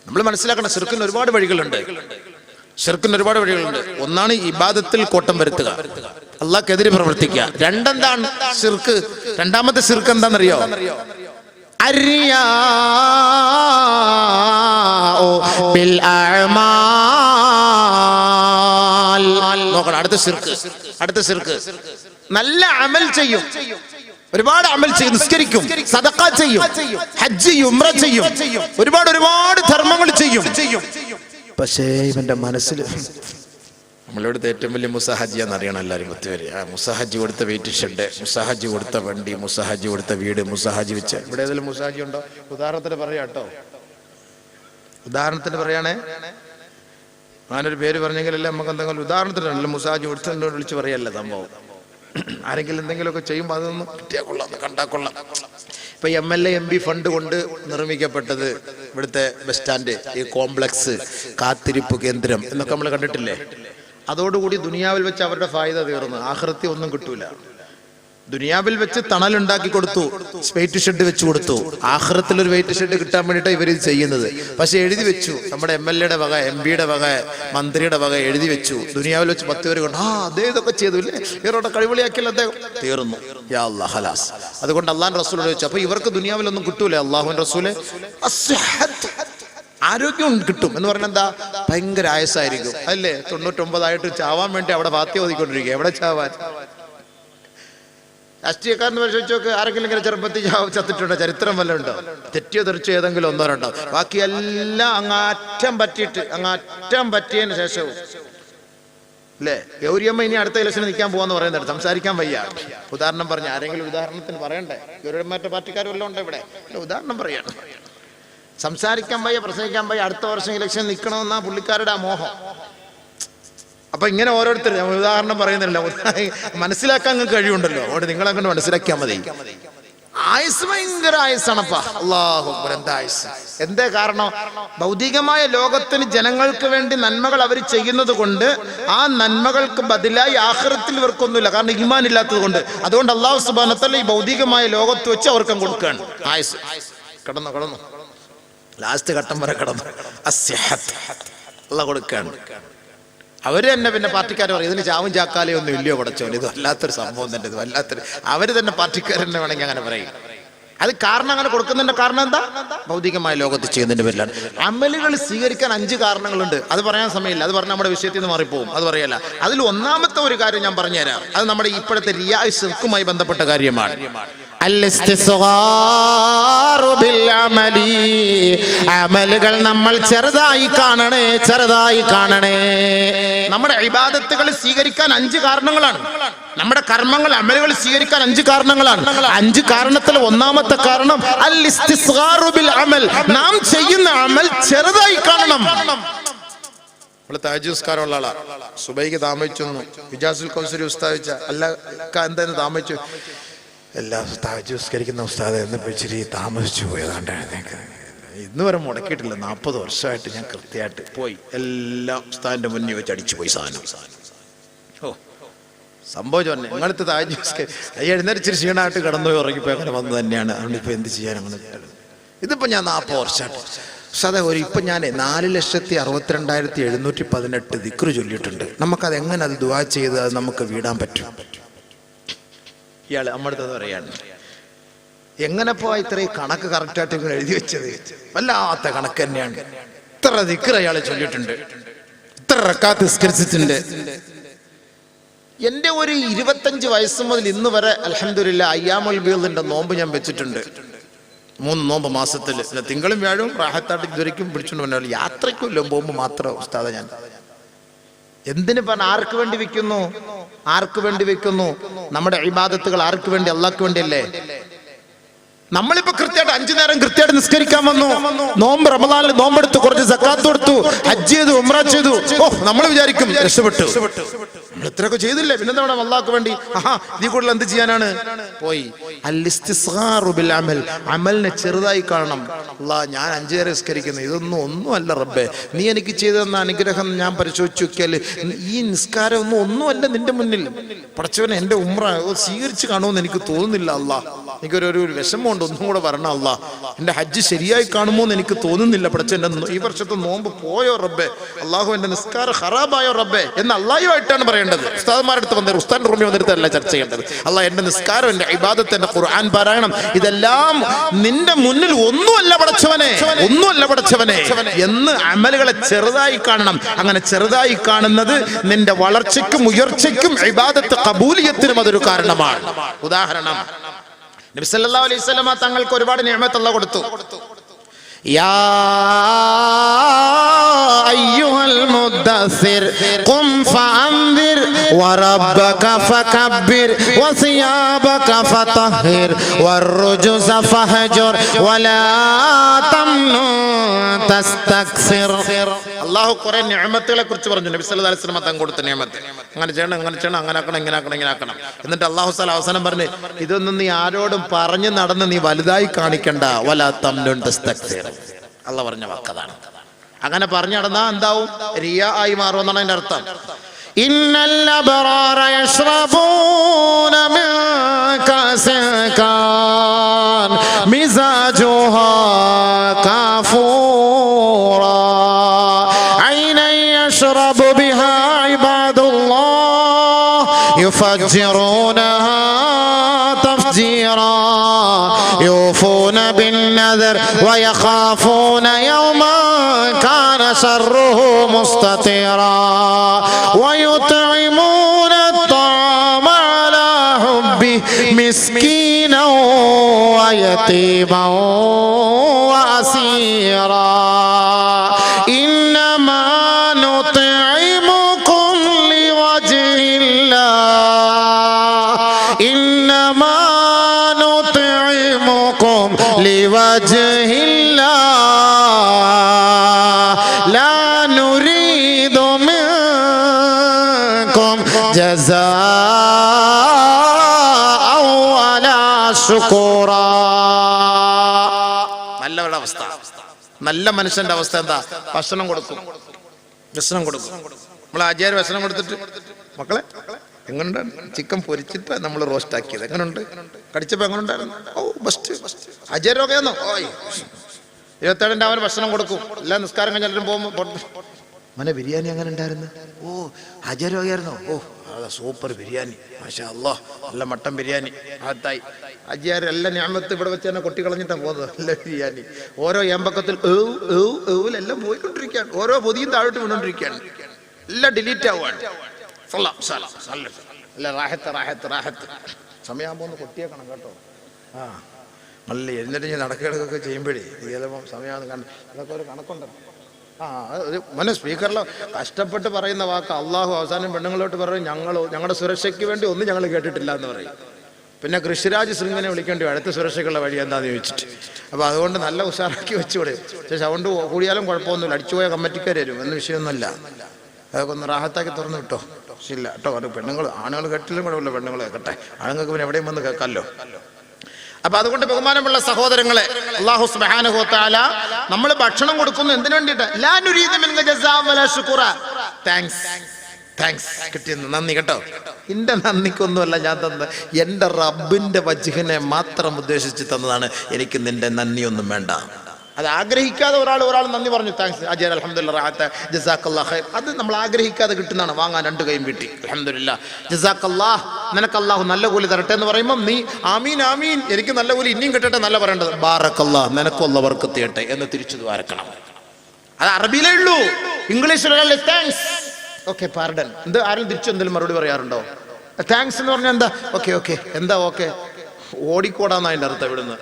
നമ്മൾ മനസ്സിലാക്കണം, ശിർക്കിന് ഒരുപാട് വഴികളുണ്ട്. ഒന്നാണ് ഇബാദത്തിൽ കോട്ടം വരുത്തുക, അള്ളാഹ്ക്കെതിരെ പ്രവർത്തിക്കുക. രണ്ടാമത്തെ ശിർക്ക് എന്താണെന്നറിയോ? നോക്കണം. അടുത്ത ശിർക്ക് നല്ല അമൽ ചെയ്യും, ഒരുപാട് അമൽ ചെയ്യും, നിസ്കരിക്കും, സദഖ ചെയ്യും, ഹജ്ജ് ചെയ്യും, ഉംറ ചെയ്യും, ഒരുപാട് ധർമ്മങ്ങൾ ചെയ്യും. പക്ഷേ ഇവന്റെ മനസ്സിൽ നമ്മളിവിടുത്തെ ഏറ്റവും വലിയ മുസാഹജിയാന്ന് അറിയണം എല്ലാവരും. ഒത്തുവരിക മുസാഹജി കൊടുത്ത വെയിറ്റ് ഷെഡ്, മുസാഹജി കൊടുത്ത വണ്ടി, മുസാഹജി കൊടുത്ത വീട്, മുസാഹജി വെച്ച ഇവിടെ ഏതെങ്കിലും മുസാഹജി ഉണ്ടോ? ഉദാഹരണത്തിന് പറയാണേ, ഞാനൊരു പേര് പറഞ്ഞെങ്കിലല്ലേ നമുക്ക് എന്തെങ്കിലും ഉദാഹരണത്തിനല്ല മുസാഹജി കൊടുത്തുണ്ടോ വിളിച്ച് പറയല്ല സംഭവം. ആരെങ്കിലും എന്തെങ്കിലുമൊക്കെ ചെയ്യുമ്പോൾ അതൊന്നും കിട്ടിയാൽ കൊള്ളാം, കണ്ടാൽ കൊള്ളാം. ഇപ്പൊ MLA MP ഫണ്ട് കൊണ്ട് നിർമ്മിക്കപ്പെട്ടത് ഇവിടുത്തെ ബസ് സ്റ്റാൻഡ്, ഈ കോംപ്ലക്സ്, കാത്തിരിപ്പ് കേന്ദ്രം എന്നൊക്കെ നമ്മൾ കണ്ടിട്ടില്ലേ? അതോടുകൂടി ദുനിയാവിൽ വെച്ച് അവരുടെ ഫായിദ തീർന്നു, ആഖിറത്തിൽ ഒന്നും കിട്ടൂല. ദുനിയാവിൽ വെച്ച് തണലുണ്ടാക്കി കൊടുത്തു, വെയിറ്റ് ഷെഡ് വെച്ച് കൊടുത്തു. ആഖിറത്തിൽ ഒരു വെയിറ്റ് ഷെഡ് കിട്ടാൻ വേണ്ടിയിട്ടാണ് ഇവരിത് ചെയ്യുന്നത്. പക്ഷെ എഴുതി വെച്ചു, നമ്മുടെ MLA യുടെ വക, MP യുടെ വക, മന്ത്രിയുടെ വക എഴുതി വെച്ചു. ദുനിയാവിൽ വെച്ച് 10 പേര് കൊണ്ട് അദ്ദേഹം ഇതൊക്കെ ചെയ്തു ഇല്ലേ, ഇവരോടെ കഴിവളിയാക്കിയല്ലോ അദ്ദേഹം. തീർന്നു. യാ അല്ലാഹ് ഖലാസ്. അതുകൊണ്ട് അള്ളാഹുവിന്റെ റസൂലോട് ചോദിച്ചു, അപ്പൊ ഇവർക്ക് ദുനിയാവിലൊന്നും കിട്ടൂലേ? അള്ളാഹുവിന്റെ റസൂലെ ആരോഗ്യം കിട്ടും എന്ന് പറഞ്ഞാൽ എന്താ? ഭയങ്കര ആയസായിരിക്കും അല്ലേ? 99 ചാവാൻ വേണ്ടി അവിടെ വാത്യ ഓതിക്കൊണ്ടിരിക്കുക. എവിടെ ചാവാൻ? രാഷ്ട്രീയക്കാരന് പരിശോധിച്ച് നോക്ക്, ആരെങ്കിലും ഇങ്ങനെ ചെറുപ്പത്തിൽ ചത്തിട്ടുണ്ടോ? ചരിത്രം വല്ല ഉണ്ടോ? തെറ്റിയോ തെറിച്ചോ ഏതെങ്കിലും ഒന്നോ രണ്ടോ? ബാക്കിയെല്ലാം അങ്ങാറ്റം പറ്റിയതിന് ശേഷവും അല്ലേ? ഗൗരിയമ്മ ഇനി അടുത്ത ഇലക്ഷന് നിൽക്കാൻ പോവാന്ന് പറയുന്നുണ്ട്. സംസാരിക്കാൻ വയ്യ. ഉദാഹരണം പറഞ്ഞ ആരെങ്കിലും ഉദാഹരണത്തിന് പറയണ്ടേ? ഗൗരിയമ്മയുടെ പാർട്ടിക്കാർ വല്ലതും ഉണ്ടോ ഇവിടെ? ഉദാഹരണം പറയാണ്. സംസാരിക്കാൻ വയ്യ, പ്രസംഗിക്കാൻ വയ്യ, അടുത്ത വർഷം ഇലക്ഷൻ നിൽക്കണമെന്നാ പുള്ളിക്കാരുടെ ആ മോഹം. അപ്പൊ ഇങ്ങനെ ഓരോരുത്തർ, ഉദാഹരണം പറയുന്നില്ല, മനസ്സിലാക്കാൻ നിങ്ങൾക്ക് കഴിവുണ്ടല്ലോ, അതുകൊണ്ട് നിങ്ങളങ്ങനെ മനസ്സിലാക്കിയാൽ മതി. ആയുസ് ഭയങ്കര ആയുസാണപ്പാ. അല്ലാഹു അക്ബർ. എന്താ ആയുസ്? എന്തേ കാരണം? ഭൗതികമായ ലോകത്തിന് ജനങ്ങൾക്ക് വേണ്ടി നന്മകൾ അവർ ചെയ്യുന്നത് കൊണ്ട് ആ നന്മകൾക്ക് ബദലായി ആഖിറത്തിൽ ഇവർക്കൊന്നുമില്ല. കാരണം ഈമാൻ ഇല്ലാത്തത് കൊണ്ട്. അതുകൊണ്ട് അല്ലാഹു സുബ്ഹാനഹു വ തആല ഈ ഭൗതികമായ ലോകത്ത് വെച്ച് അവർക്ക് കൊടുക്കുകയാണ് ആയുസ്. കടന്നു ലാസ്റ്റ് ഘട്ടം വരെ കടന്നു. അസ്സഹത്ത് അല്ലാഹു കൊടുക്കുകയാണ്. അവര് തന്നെ പിന്നെ പാർട്ടിക്കാർ പറയും, ഇതിന് ചാവും ചാക്കാലേ ഒന്നും ഇല്ലയോ പടച്ചോൻ, ഇത് വല്ലാത്തൊരു സംഭവം തന്നെ, ഇത് വല്ലാത്തൊരു. അവര് തന്നെ പാർട്ടിക്കാർ തന്നെ വേണമെങ്കിൽ അങ്ങനെ പറയും. അത് കാരണം അങ്ങനെ കൊടുക്കുന്നതിന്റെ കാരണം എന്താ? ഭൗതികമായ ലോകത്ത് ചെയ്യുന്നതിന്റെ പേരിലാണ്. അമലുകൾ സ്വീകരിക്കാൻ 5 കാരണങ്ങളുണ്ട്. അത് പറയാൻ സമയമില്ല, അത് പറഞ്ഞാൽ നമ്മുടെ വിഷയത്തിൽ നിന്ന് മാറിപ്പോവും. അത് പറയല്ല. അതിൽ ഒന്നാമത്തെ ഒരു കാര്യം ഞാൻ പറഞ്ഞുതരാം. അത് നമ്മുടെ ഇപ്പോഴത്തെ റിയാഇ ശിർക്കുമായി ബന്ധപ്പെട്ട കാര്യമാണ്. അമലുകൾ നമ്മൾ ചെറുതായി കാണണേ. നമ്മുടെ ഇബാദത്തുകൾ സ്വീകരിക്കാൻ 5 കാരണങ്ങളാണ്. നമ്മുടെ കർമ്മങ്ങൾ, അമലുകൾ സ്വീകരിക്കാൻ 5 കാരണങ്ങളാണ്. 5 കാരണത്തിൽ ഒന്നാമത്തെ കാരണം അൽ ഇസ്തിസ്ഗാറു ബിൽ അമൽ. നാം ചെയ്യുന്ന അമൽ ചെറുതായി കാണണം. നമ്മള് താജുസ്കാരമുള്ള ആളാ. സുബൈക്ക് താമസിച്ചു, ഇജാസുൽ കൗസരി ഉസ്താദിച്ച അല്ല എന്തായാലും താമസിച്ചു. എല്ലാ താജുസ്കരിക്കുന്ന ഉസ്താദ് എന്ന് ഇച്ചിരി താമസിച്ചു പോയതാണ്ടായിരുന്നു. ഇന്ന് വരെ മുടക്കിയിട്ടില്ല. 40 വർഷമായിട്ട് ഞാൻ കൃത്യമായിട്ട് പോയി എല്ലാം ഉസ്താദിന്റെ മുന്നിൽ വെച്ച് അടിച്ചു പോയി സാധനം. സംഭവിച്ചു തന്നെ നിങ്ങളടുത്ത് എഴുന്നേരിച്ചിരി ക്ഷീണമായിട്ട് കടന്നു ഉറങ്ങിപ്പോയി അങ്ങനെ വന്നു തന്നെയാണ്. അതുകൊണ്ട് ഇപ്പൊ എന്ത് ചെയ്യാൻ അങ്ങനെ. ഇതിപ്പോ ഞാൻ 40 വർഷമായിട്ട് ഉസ്താദെ ഇപ്പൊ ഞാൻ 4,62,718 ദിക്റ് ചൊല്ലിയിട്ടുണ്ട്. നമുക്കത് എങ്ങനെ അത് ദുആ ചെയ്ത് അത് നമുക്ക് വീടാൻ പറ്റും? ഇയാള് നമ്മുടെ അടുത്ത് പറയാണ്, എങ്ങനെ പോവാ ഇത്രയും കണക്ക് കറക്റ്റായിട്ട് ഇങ്ങനെ എഴുതി വെച്ചത്? വല്ലാത്ത കണക്ക് തന്നെയാണ്. ഇത്ര ദിക്റ് അയാള് ചൊല്ലിയിട്ടുണ്ട്, ഇത്ര റക്അത്ത് നിസ്കരിച്ചിട്ടുണ്ട്. എന്റെ ഒരു 25 വയസ്സ് മുതൽ ഇന്ന് വരെ അൽഹംദുലില്ലാഹ് അയ്യാമുൽ ബീദിന്റെ നോമ്പ് ഞാൻ വെച്ചിട്ടുണ്ട്. 3 നോമ്പ് മാസത്തിൽ. തിങ്കളും വ്യാഴവും റാഹത്തായിട്ട് ഇതുവരെയ്ക്കും പിടിച്ചോണ്ട് വന്നാൽ യാത്രയ്ക്കുമല്ലോ പോകുമ്പോൾ മാത്രം ഉസ്താദ ഞാൻ. എന്തിന് പറഞ്ഞ ആർക്ക് വേണ്ടി വെക്കുന്നു? നമ്മുടെ ഇബാദത്തുകൾ ആർക്ക് വേണ്ടി? അല്ലാഹ്ക്ക് വേണ്ടിയല്ലേ. നമ്മളിപ്പോ കൃത്യമായിട്ട് 5 നേരം കൃത്യമായിട്ട് നിസ്കരിക്കാൻ വന്നു. നോമ്പ് റമദാനിൽ നോമ്പെടുത്തു, കുറച്ച് സക്കാത്ത് കൊടുത്തു, ഹജ്ജ് ചെയ്തു, ഉംറ ചെയ്തു. നമ്മൾ വിചാരിക്കും രക്ഷപ്പെട്ടു. നമ്മൾ ഇത്രയൊക്കെ ചെയ്തില്ലേ, പിന്നെന്താ വേണം അല്ലാഹ്ക്ക് വേണ്ടി? ഇതിൽ കൂടുതൽ എന്ത് ചെയ്യാനാണ്? പോയി. അൽ ഇസ്തിസ്ഗാറു ബിൽ അമൽ. അമലിനെ ചെറുതായി കാണണം. അല്ലാഹ് ഞാൻ 5 നേരം നിസ്കരിക്കുന്നു, ഒന്നും അല്ല റബ്ബേ, നീ എനിക്ക് ചെയ്തു തന്ന അനുഗ്രഹം ഞാൻ പരിശോധിച്ചു നോക്കിയാൽ ഈ നിസ്കാരം ഒന്നുമല്ല നിന്റെ മുന്നിൽ. പടച്ചവനെ എന്റെ ഉംറ സ്വീകരിച്ച് കാണുമെന്ന് എനിക്ക് തോന്നുന്നില്ല അല്ലാഹ്. എനിക്കൊരു വിഷമമുണ്ട്, ഒന്നും കൂടെ വരണം അല്ലാഹ്. എന്റെ ഹജ്ജ് ശരിയായി കാണുമോ എന്ന് എനിക്ക് തോന്നുന്നില്ല പടച്ചവൻ. ഈ വർഷത്തെ നോമ്പ് പോയോ റബ്ബേ, അല്ലാഹു എന്റെ നിസ്കാരം ഖറാബായോ റബ്ബേ എന്ന് അല്ലാഹുവായിട്ടാണ് പറയേണ്ടത്. ഉസ്താദ്മാരുടെ അടുത്ത് വന്നിട്ട് ഉസ്താദ് റൂമിൽ വന്നിട്ടല്ല ചർച്ച ചെയ്യേണ്ടത്. അല്ലാഹ് എന്റെ നിസ്കാരം, എന്റെ ഇബാദത്ത്, എന്റെ ഖുർആൻ പാരായണം ഇതെല്ലാം നിന്റെ മുന്നിൽ ഒന്നുമല്ല പടച്ചവനെ എന്ന് അമലുകളെ ചെറുതായി കാണണം. അങ്ങനെ ചെറുതായി കാണുന്നത് നിന്റെ വളർച്ചയ്ക്കും ഉയർച്ചയ്ക്കും ഇബാദത്ത് ഖബൂലിയത്തിനും അതൊരു കാരണമാണ്. ഉദാഹരണം, നബി സല്ലല്ലാഹു അലൈഹി വസല്ലമ തങ്ങൾക്ക് ഒരുപാട് നിഅമത്ത് അല്ലാഹു കൊടുത്തു. യാ അയ്യുഹൽ മുദ്ദസ്സിർ ഖും ഫഅൻദിർ വറബ്ബക ഫകബ്ബിർ വസിയാബക ഫതഹിർ വറുജുസ ഫഹജുർ വലാ തംനു തസ്തക്സിർ. അല്ലാഹു കുറെ നിഅമത്തുകളെ കുറിച്ച് പറഞ്ഞു. നബി സല്ലല്ലാഹു അലൈഹി വസല്ലം തങ്ങൾ കൊടുത്ത നിഅമത്ത്, അങ്ങനെ ചെയ്യണം, അങ്ങനെ ആക്കണം, ഇങ്ങനെ ആക്കണം. എന്നിട്ട് അല്ലാഹു തആല അവസാനം പറഞ്ഞു, ഇതൊന്നും നീ ആരോടും പറഞ്ഞു നടന്ന് നീ വലുതായി കാണിക്കണ്ട. വലാ തംനുൻ തസ്തക്സിർ. അല്ലാഹു പറഞ്ഞ വാക്കതാണ്. അങ്ങനെ പറഞ്ഞു നടന്നാ എന്താവും? റിയാ ആയി മാറുമെന്നാണ് അതിന്റെ അർത്ഥം. ഇന്നൽ അബ്റാറ യശ്റബൂന മിൻ കാസിൻ കാൻ മിസാജുഹാ കാഫൂറാ ഐനൻ യശ്റബു ബിഹാ ഇബാദുല്ലാഹ് യുഫജ്ജിറൂനഹാ تفجيرا يوفون بالنذر ويخافون يوما كان شره مستطيرا ويطعمون الطعام على حبه مسكينا ويتيما واسيرا انما نطعمكم لوجه الله انما نطعمكم لوجه الله لا نريد منكم جزاء ولا شكورا. നല്ലവരുടെ അവസ്ഥ, നല്ല മനുഷ്യന്റെ അവസ്ഥ എന്താ? ഭക്ഷണം കൊടുക്കും. നമ്മൾ ആചാര്യ ഭക്ഷണം കൊടുത്തിട്ട് മക്കളെ എങ്ങനെയുണ്ട്? ചിക്കൻ പൊരിച്ചിട്ട് നമ്മൾ റോസ്റ്റ് ആക്കിയത് എങ്ങനെയുണ്ട്? കടിച്ചപ്പോൾ എങ്ങനെയുണ്ടായിരുന്നു? ഓ ബെസ്റ്റ്. ആചാര്യമൊക്കെയാന്നോ? ഓ 27 അവന് ഭക്ഷണം കൊടുക്കും. എല്ലാ നിസ്കാരം കഴിഞ്ഞാലും പോകുമ്പോൾ മനെ ബിരിയാണി അങ്ങനെ ഉണ്ടായിരുന്നു. ഓ ആചാര്യമൊക്കെയായിരുന്നോ? ഓ അതാ സൂപ്പർ ബിരിയാണി, മാഷാ അല്ലാഹ്, നല്ല മട്ടൻ ബിരിയാണി ഭാഗത്തായി. ആചാര്യ എല്ലാ ഞാമത്ത് ഇവിടെ വെച്ച് തന്നെ കൊട്ടിക്കളഞ്ഞിട്ടാണ് പോകുന്നത്. നല്ല ബിരിയാണി ഓരോ ഏമ്പക്കത്തിൽ എല്ലാം പോയിക്കൊണ്ടിരിക്കുകയാണ്. ഓരോ പൊതിയും താഴോട്ട് വീണോണ്ടിരിക്കുകയാണ്. എല്ലാം ഡിലീറ്റ് ആവുകയാണ്. സമയമാകുമ്പോൾ ഒന്ന് കൊട്ടിയേക്കണം കേട്ടോ. ആ നല്ല എന്നിട്ട് ഞാൻ നടക്കുകയൊക്കെ ചെയ്യുമ്പോഴേ ചിലപ്പോൾ സമയമാണ് കണ്ട് അതൊക്കെ ഒരു കണക്കുണ്ടല്ലോ. ഒരു സ്പീക്കറിലോ കഷ്ടപ്പെട്ട് പറയുന്ന വാക്ക് അള്ളാഹു അവസാനം പെണ്ണുങ്ങളോട്ട് പറയും, ഞങ്ങളുടെ സുരക്ഷയ്ക്ക് വേണ്ടി ഒന്നും ഞങ്ങൾ കേട്ടിട്ടില്ല എന്ന് പറയും. പിന്നെ കൃഷിരാജ് ശൃംഖനെ വിളിക്കേണ്ടി അടുത്ത സുരക്ഷയ്ക്കുള്ള വഴി എന്താന്ന് ചോദിച്ചിട്ട്. അപ്പോൾ അതുകൊണ്ട് നല്ല ഉഷാറാക്കി വെച്ചുകൂടെ. പക്ഷേ സൗണ്ട് കൂടിയാലും കുഴപ്പമൊന്നുമില്ല, അടിച്ചുപോയ കമ്മിറ്റിക്കാർ വരും എന്ന വിഷയമൊന്നുമില്ല. അതൊക്കെ ഒന്ന് റാഹത്താക്കി തുറന്നു കിട്ടോ. ഇല്ല കേട്ടോ, അത് പെണ്ണുങ്ങൾ ആണുങ്ങൾ കേട്ടിലും കൂടെ പെണ്ണുങ്ങൾ കേൾക്കട്ടെ, ആണുങ്ങൾക്ക് പിന്നെ എവിടെയും വന്ന് കേൾക്കാമല്ലോ. അപ്പൊ അതുകൊണ്ട് ബഹുമാനമുള്ള സഹോദരങ്ങളെ, അല്ലാഹു സുബ്ഹാനഹു വ തആല നമ്മൾ ഭക്ഷണം കൊടുക്കുന്നു എന്തിനു വേണ്ടിയിട്ട്? ലാ നുരീദു മിൻക ജസാഅ വലാ ശുക്റ. താങ്ക്സ് കിട്ടിയെന്ന് നന്ദി കേട്ടോ. എൻ്റെ നന്ദിക്കൊന്നുമല്ല ഞാൻ തന്നത്, എൻ്റെ റബ്ബിൻ്റെ വജ്ഹിനെ മാത്രം ഉദ്ദേശിച്ച് തന്നതാണ്. എനിക്ക് നിന്റെ നന്ദിയൊന്നും വേണ്ട. അത് ആഗ്രഹിക്കാതെ ഒരാൾ നന്ദി പറഞ്ഞു, താങ്ക്സ് അജയ് അൽഹംദുലില്ലാഹ് റാഹത്ത് ജസാക്കല്ലാഹ് ഖൈർ. അത് നമ്മൾ ആഗ്രഹിക്കാതെ കിട്ടുന്നതാണ്, വാങ്ങാൻ 2 കൈയും കിട്ടി അൽഹംദുലില്ലാഹ് ജസാക്കല്ലാഹ്, നിനക്ക് അല്ലാഹു നല്ല കൂലി തരട്ടെ എന്ന് പറയുമ്പോൾ നീ ആമീൻ ആമീൻ, എനിക്ക് നല്ല കൂലി ഇനിയും കിട്ടട്ടെ നല്ല പറയേണ്ടത് ബാറക്കല്ലാഹ്, നിനക്കും അല്ലാഹു ബർക്കത്ത് ചെയ്യട്ടെ എന്ന് തിരിച്ചു ദ്വാരക്കണം. അത് അറബിയിലേ ഉള്ളൂ. ഇംഗ്ലീഷിലുള്ള താങ്ക്സ് ഓക്കെ പാർഡൻ എന്ത് ആരും തിരിച്ചു എന്തെങ്കിലും മറുപടി പറയാറുണ്ടോ? താങ്ക്സ് എന്ന് പറഞ്ഞാൽ എന്താ? ഓക്കെ എന്താ ഓക്കെ ഓടിക്കോടാന്ന് അതിൻ്റെ അർത്ഥം ഇവിടുന്ന്.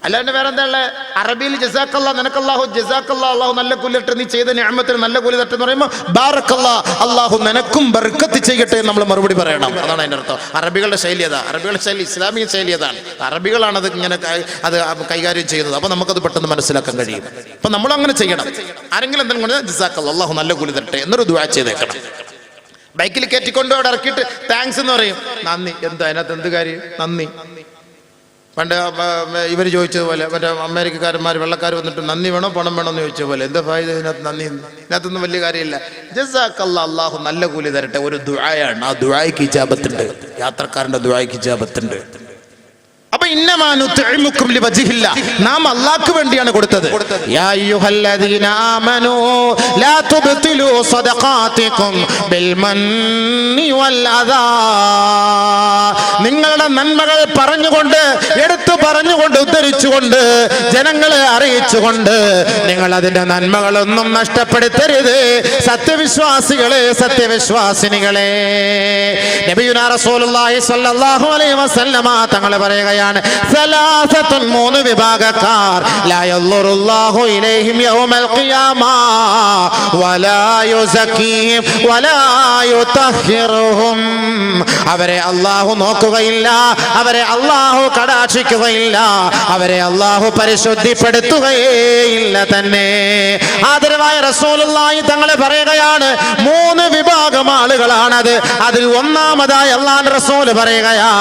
അല്ലാണ്ട് വേറെ എന്താ ഉള്ളത്? അറബിയിൽ ജസാക്കല്ലാ, നിനക്കല്ലാഹു ജസാക്കല്ലാ, അല്ലാഹു നല്ല കൂലി തരട്ടെ, നീ ചെയ്ത നിഅമത്തിന് നല്ല കൂലി തരട്ടെ എന്ന് പറയുമ്പോൾ ബാറക്കല്ലാ, അല്ലാഹു നിനക്കും ബർക്കത്ത് ചെയ്യട്ടെ നമ്മൾ മറുപടി പറയണം. അതാണ് അതിൻ്റെ അർത്ഥം. അറബികളുടെ ശൈലി അതാ. അറബികളുടെ ശൈലി ഇസ്ലാമിക ശൈലി അതാണ്. അറബികളാണ് അത് ഇങ്ങനെ അത് കൈകാര്യം ചെയ്യുന്നത്. അപ്പോൾ നമുക്കത് പെട്ടെന്ന് മനസ്സിലാക്കാൻ കഴിയും. അപ്പം നമ്മൾ അങ്ങനെ ചെയ്യണം. ആരെങ്കിലും എന്തെങ്കിലും കൊണ്ട് ജസാക്കല്ലാ, അല്ലാഹു നല്ല കൂലി തരട്ടെ എന്നൊരു ദുആ ചെയ്തേക്കണം. ബൈക്കിൽ കയറ്റിക്കൊണ്ട് അവിടെ ഇറക്കിയിട്ട് താങ്ക്സ് എന്ന് പറയും. നന്ദി എന്താ അതിനകത്ത് എന്ത് കാര്യം? നന്ദി. പണ്ട് ഇവർ ചോദിച്ചതുപോലെ മറ്റേ അമേരിക്കക്കാരന്മാർ വെള്ളക്കാർ വന്നിട്ട് നന്ദി വേണോ പണം വേണോ എന്ന് ചോദിച്ച പോലെ എന്താ ഫായിദ ഇതിനകത്ത്? നന്ദി ഇതിനകത്തൊന്നും വലിയ കാര്യമില്ല. ജസാക്കല്ലാ, അല്ലാഹു നല്ല കൂലി തരട്ടെ ഒരു ദുആയാണ്. ആ ദുആയ്ക്ക് ഇജാബത്തുണ്ട്, യാത്രക്കാരന്റെ ദുആയ്ക്ക് ഇജാബത്തുണ്ട്. അപ്പൊ ഇന്നമാ നുത്ഇമുക്കും ലിവജ്ഹില്ലാ, നാം അല്ലാഹുവിന് വേണ്ടിയാണ് കൊടുത്തത്. യാ അയ്യുഹല്ലദീന ആമനൂ ലാ തുബ്തിലൂ സദഖാതികും ബിൽ മന്നി വൽ അദാ. നിങ്ങളുടെ നന്മകൾ പറഞ്ഞുകൊണ്ട്, എടുത്തു പറഞ്ഞുകൊണ്ട്, ഉദ്ധരിച്ചുകൊണ്ട്, ജനങ്ങളെ അറിയിച്ചുകൊണ്ട് നിങ്ങൾ അതിന്റെ നന്മകളൊന്നും നഷ്ടപ്പെടുത്തരുത്. സത്യവിശ്വാസികളെ, സത്യവിശ്വാസിനികളെ, നബിയുനാ റസൂലുള്ളാഹി സ്വല്ലല്ലാഹു അലൈഹി വസല്ലമ തങ്ങൾ പറയുകയാണ്, സലാസത്തുൻ, 3 വിഭാഗക്കാർ, ലാ യൻളുറുല്ലാഹു ഇലൈഹിം യൗമൽ ഖിയാമ വലാ യുസക്കീഹിം വലാ യുതഹിറുഹും. അവരെ അള്ളാഹു നോക്കുകയില്ല, അവരെ അള്ളാഹു കടാക്ഷിക്കുകയില്ല, അവരെ അള്ളാഹു പരിശുദ്ധിപ്പെടുത്തുകയില്ല തന്നെ. ആദരവായ റസൂലുള്ളാഹി തങ്ങൾ പറയുകയാണ്, 3 വിഭാഗം ആളുകളാണത്. അതിൽ ഒന്നാമതായി അല്ലാഹുവിന്റെ റസൂൽ പറയുകയാ,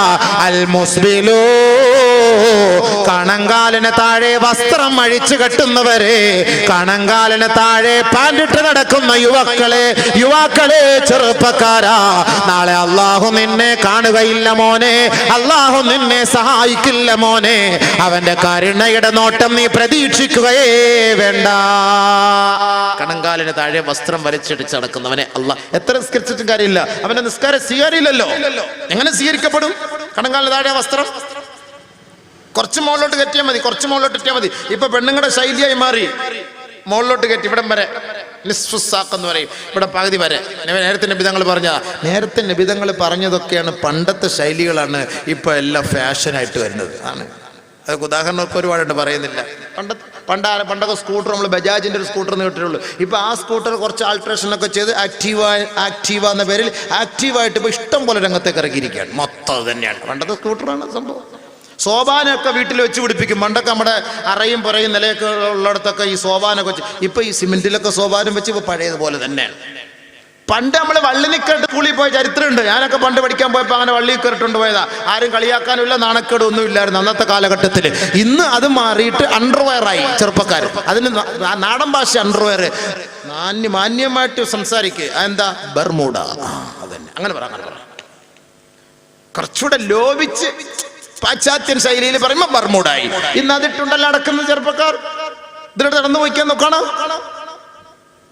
അൽ മുസ്ബിലൂ, കണങ്കാലിന് താഴെ വസ്ത്രം അഴിച്ചു കെട്ടുന്നവരെ, കണങ്കാലിന് താഴെ പാൻറിട്ട് നടക്കുന്ന യുവാക്കളെ ചെറുപ്പക്കാരാ, നാളെ അള്ളാഹു നിന്നെ കാണുകയില്ല മോനെ, അള്ളാഹു നിന്നെ സഹായിക്കില്ല മോനെ, അവന്റെ കരുണയുടെ നോട്ടം നീ പ്രതീക്ഷിക്കുകയേ വേണ്ട. കണങ്കാലിന് താഴെ വസ്ത്രം വലിച്ചിടിച്ച് നടക്കുന്നവനെ അള്ളാഹ് എത്ര നിസ്കരിച്ചിട്ടും കാര്യമില്ല, അവന്റെ നിസ്കാരം സ്വീകരിയില്ലല്ലോ. എങ്ങനെ സ്വീകരിക്കപ്പെടും? കണങ്കാലിന് താഴെ വസ്ത്രം കുറച്ച് മുകളിലോട്ട് കെട്ടിയാൽ മതി, കുറച്ച് മുകളിലോട്ട് കെട്ടിയാൽ മതി. ഇപ്പൊ പെണ്ണുങ്ങളുടെ ശൈലിയായി മാറി, മുകളിലോട്ട് കെട്ടി ഇവിടം വരെ എന്ന് പറയും, ഇവിടെ പകുതി വരെ. നേരത്തെ നബിതങ്ങൾ പറഞ്ഞതൊക്കെയാണ് പണ്ടത്തെ ശൈലികളാണ് ഇപ്പൊ എല്ലാം ഫാഷനായിട്ട് വരുന്നത് ആണ്. അതൊക്കെ ഉദാഹരണമൊക്കെ ഒരുപാടുണ്ട്, പറയുന്നില്ല. പണ്ടൊക്കെ സ്കൂട്ടർ, നമ്മൾ ബജാജിന്റെ ഒരു സ്കൂട്ടർ കേട്ടിട്ടുള്ളൂ. ഇപ്പൊ ആ സ്കൂട്ടർ കുറച്ച് ആൾട്രേഷനൊക്കെ ചെയ്ത് ആക്റ്റീവ എന്ന പേരിൽ ആക്റ്റീവായിട്ട് ഇപ്പൊ ഇഷ്ടം പോലെ രംഗത്തേക്ക് ഇറങ്ങിയിരിക്കുകയാണ്. മൊത്തം തന്നെയാണ് പണ്ടത്തെ സ്കൂട്ടറാണ് സംഭവം. സോപാനൊക്കെ വീട്ടിൽ വെച്ച് പിടിപ്പിക്കും. പണ്ടൊക്കെ നമ്മുടെ അറയും പുറയും നിലയൊക്കെ ഉള്ളിടത്തൊക്കെ ഈ സോപാനൊക്കെ വെച്ച്, ഇപ്പൊ ഈ സിമെന്റിലൊക്കെ സോപാനം വെച്ച് ഇപ്പൊ പഴയതുപോലെ തന്നെയാണ്. പണ്ട് നമ്മൾ വള്ളിനിക്കറിട്ട് സ്കൂളിൽ പോയ ചരിത്രമുണ്ട്. ഞാനൊക്കെ പണ്ട് പഠിക്കാൻ പോയപ്പോൾ അങ്ങനെ വള്ളിനിക്കറിട്ടുണ്ട് പോയതാ. ആരും കളിയാക്കാനുമില്ല, നാണക്കേടൊന്നും ഇല്ലായിരുന്നു അന്നത്തെ കാലഘട്ടത്തിൽ. ഇന്ന് അത് മാറിയിട്ട് അണ്ടർവെയറായി ചെറുപ്പക്കാർ. അതിന് നാടൻ ഭാഷ അണ്ടർവെയർ, മാന്യമായിട്ട് സംസാരിക്കുക. എന്താ? ബർമൂഡ. അതന്നെ, അങ്ങനെ പറ. കുറച്ചുകൂടെ ലോപിച്ച് പാശ്ചാത്യൻ ശൈലിയിൽ പറയുമ്പോൾ ബർമൂഡായി. ഇന്ന് അതിട്ടുണ്ടല്ലോ നടക്കുന്ന ചെറുപ്പക്കാർ. ഇതിലൂടെ നടന്നു പോയിക്കാൻ നോക്കണം.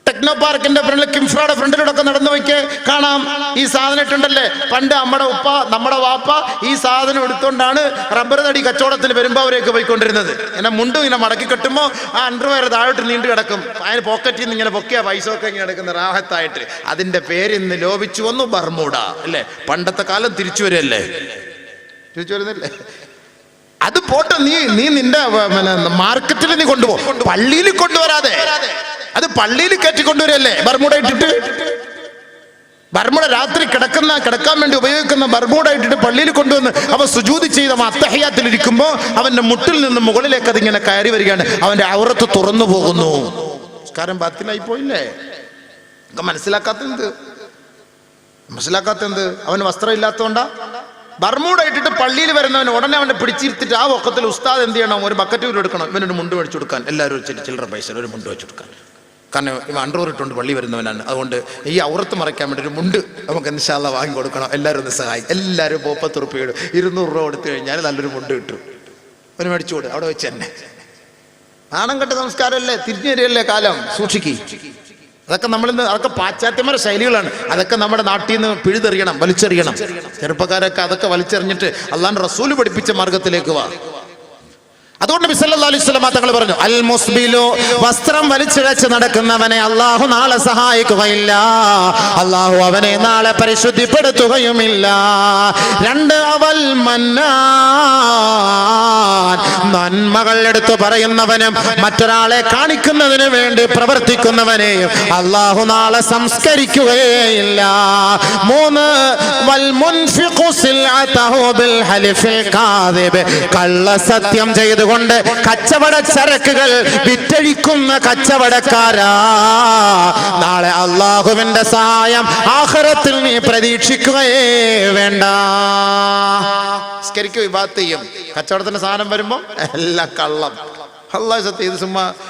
ടെക്നോ പാർക്കിന്റെ ഫ്രണ്ടിൽ, കിംഫ്രയുടെ ഫ്രണ്ടിലൂടെ ഒക്കെ നടന്നു പോയിക്കേ കാണാം. ഈ സാധനം ഇട്ടുണ്ടല്ലേ. പണ്ട് നമ്മുടെ വാപ്പ ഈ സാധനം എടുത്തോണ്ടാണ് റബ്ബർ തടി കച്ചവടത്തിൽ വരുമ്പോൾ അവരെയൊക്കെ പോയിക്കൊണ്ടിരുന്നത്. എന്നെ മുണ്ടും ഇങ്ങനെ മടക്കി കെട്ടുമ്പോൾ ആ അണ്ടർവെയർ താഴോട്ട് നീണ്ടു കിടക്കും. അതിന് പോക്കറ്റിൽ നിന്ന് ഇങ്ങനെ പൊക്കിയ പൈസ ഒക്കെ ഇങ്ങനെ എടുക്കുന്ന റാഹത്തായിട്ട്. അതിന്റെ പേര് ഇന്ന് ലോപിച്ചു വന്നു, ബർമൂഡ അല്ലേ. പണ്ടത്തെ കാലം തിരിച്ചു വരുന്നില്ലേ? അത് പോട്ടെ, നീ നിന്റെ മാർക്കറ്റിൽ നീ കൊണ്ടുപോകും, പള്ളിയിൽ കൊണ്ടുവരാതെ. അത് പള്ളിയിൽ കയറ്റിക്കൊണ്ടുവരല്ലേ ബർമൂഡ ഇട്ടിട്ട്. ബർമൂഡ രാത്രി കിടക്കാൻ വേണ്ടി ഉപയോഗിക്കുന്ന ബർമൂഡ ഇട്ടിട്ട് പള്ളിയിൽ കൊണ്ടുവന്ന് അവൻ സുജൂദ് ചെയ്ത അത്തഹിയ്യാത്തിൽ ഇരിക്കുമ്പോൾ അവന്റെ മുട്ടിൽ നിന്ന് മുകളിലേക്ക് അതിങ്ങനെ കയറി വരികയാണ്. അവന്റെ ഔറത്ത് തുറന്നു പോകുന്നു. സംസ്കാരം ബാത്തിലായി പോയില്ലേ? മനസ്സിലാക്കാത്തത് അവന് വസ്ത്രം ഇല്ലാത്തതുകൊണ്ടാ. ബർമൂഡ ഇട്ടിട്ട് പള്ളിയിൽ വരുന്നവൻ ഉടനെ അവനെ പിടിച്ചിരുത്തിട്ട് ആ ഒക്കത്തിൽ ഉസ്താദ് എന്ത് ചെയ്യണം? ഒരു ബക്കറ്റ് എടുക്കണം, ഇവനൊരു മുണ്ട് മേടിച്ചു കൊടുക്കാൻ. എല്ലാവരും ചില്ലറ പൈസ ഒരു മുണ്ട് വെച്ചു കൊടുക്കാൻ. കാരണം ഇവ അണ്ടർവെയർ ഇട്ടുകൊണ്ട് പള്ളി വരുന്നവനാണ്. അതുകൊണ്ട് ഈ ഔറത്ത് മറയ്ക്കാൻ വേണ്ടി ഒരു മുണ്ട് നമുക്ക് ഇൻഷാ അല്ലാഹ് വാങ്ങി കൊടുക്കണം. എല്ലാവരും ഒന്ന് സഹായിക്കും. എല്ലാവരും 30 രൂപ ഇടും. 200 രൂപ കൊടുത്തു കഴിഞ്ഞാൽ നല്ലൊരു മുണ്ട് കിട്ടും. ഒരു മേടിച്ചു കൊടു, അവിടെ വെച്ച് തന്നെ. നാണം കെട്ട സംസ്കാരമല്ലേ, തിരിഞ്ഞു വരികയല്ലേ കാലം. സൂക്ഷിക്കി. അതൊക്കെ പാശ്ചാത്യന്മാരുടെ ശൈലികളാണ്. അതൊക്കെ നമ്മുടെ നാട്ടിൽ നിന്ന് പിഴുതെറിയണം, വലിച്ചെറിയണം. ചെറുപ്പക്കാരൊക്കെ അതൊക്കെ വലിച്ചെറിഞ്ഞിട്ട് അള്ളാഹുവിന്റെ റസൂൽ പഠിപ്പിച്ച മാർഗത്തിലേക്ക് വാ. അതുകൊണ്ട് നബി സല്ലല്ലാഹു അലൈഹി വസല്ലം തങ്ങൾ പറഞ്ഞു, അൽ മുസ്ബിലു, വസ്ത്രം വലിച്ചിഴച്ച് നടക്കുന്നവനെ അള്ളാഹു നാളെ സഹായിക്കുകയില്ല, അള്ളാഹു അവനെ നാളെ പരിശുദ്ധിപ്പെടുത്തുകയുമില്ല. 2 അവൽ മന്നാൻ, നന്മകൾ എടുത്തു പറയുന്നവനും മറ്റൊരാളെ കാണിക്കുന്നതിന് വേണ്ടി പ്രവർത്തിക്കുന്നവനെയും അള്ളാഹു നാളെ സംസ്കരിക്കുകയില്ല. 3 വൽ മുൻഫിഖു സിൽഅതഹു ബിൽ ഹലിഫിൽ കാദിബ്, കള്ളസത്യം ചെയ്തുകൊണ്ട് കച്ചവട ചരക്കുകൾ വിറ്റഴിക്കുന്ന കച്ചവടക്കാരാ, നാളെ അള്ളാഹുവിന്റെ സഹായം ആഖിറത്തിൽ നീ പ്രതീക്ഷിക്കുകയേ വേണ്ട. ഇബാദത്ത് ചെയ്യും, കച്ചവടത്തിന്റെ സാധനം വരുമ്പോ എല്ലാം കള്ളം. അള്ളാഹു സത്യം,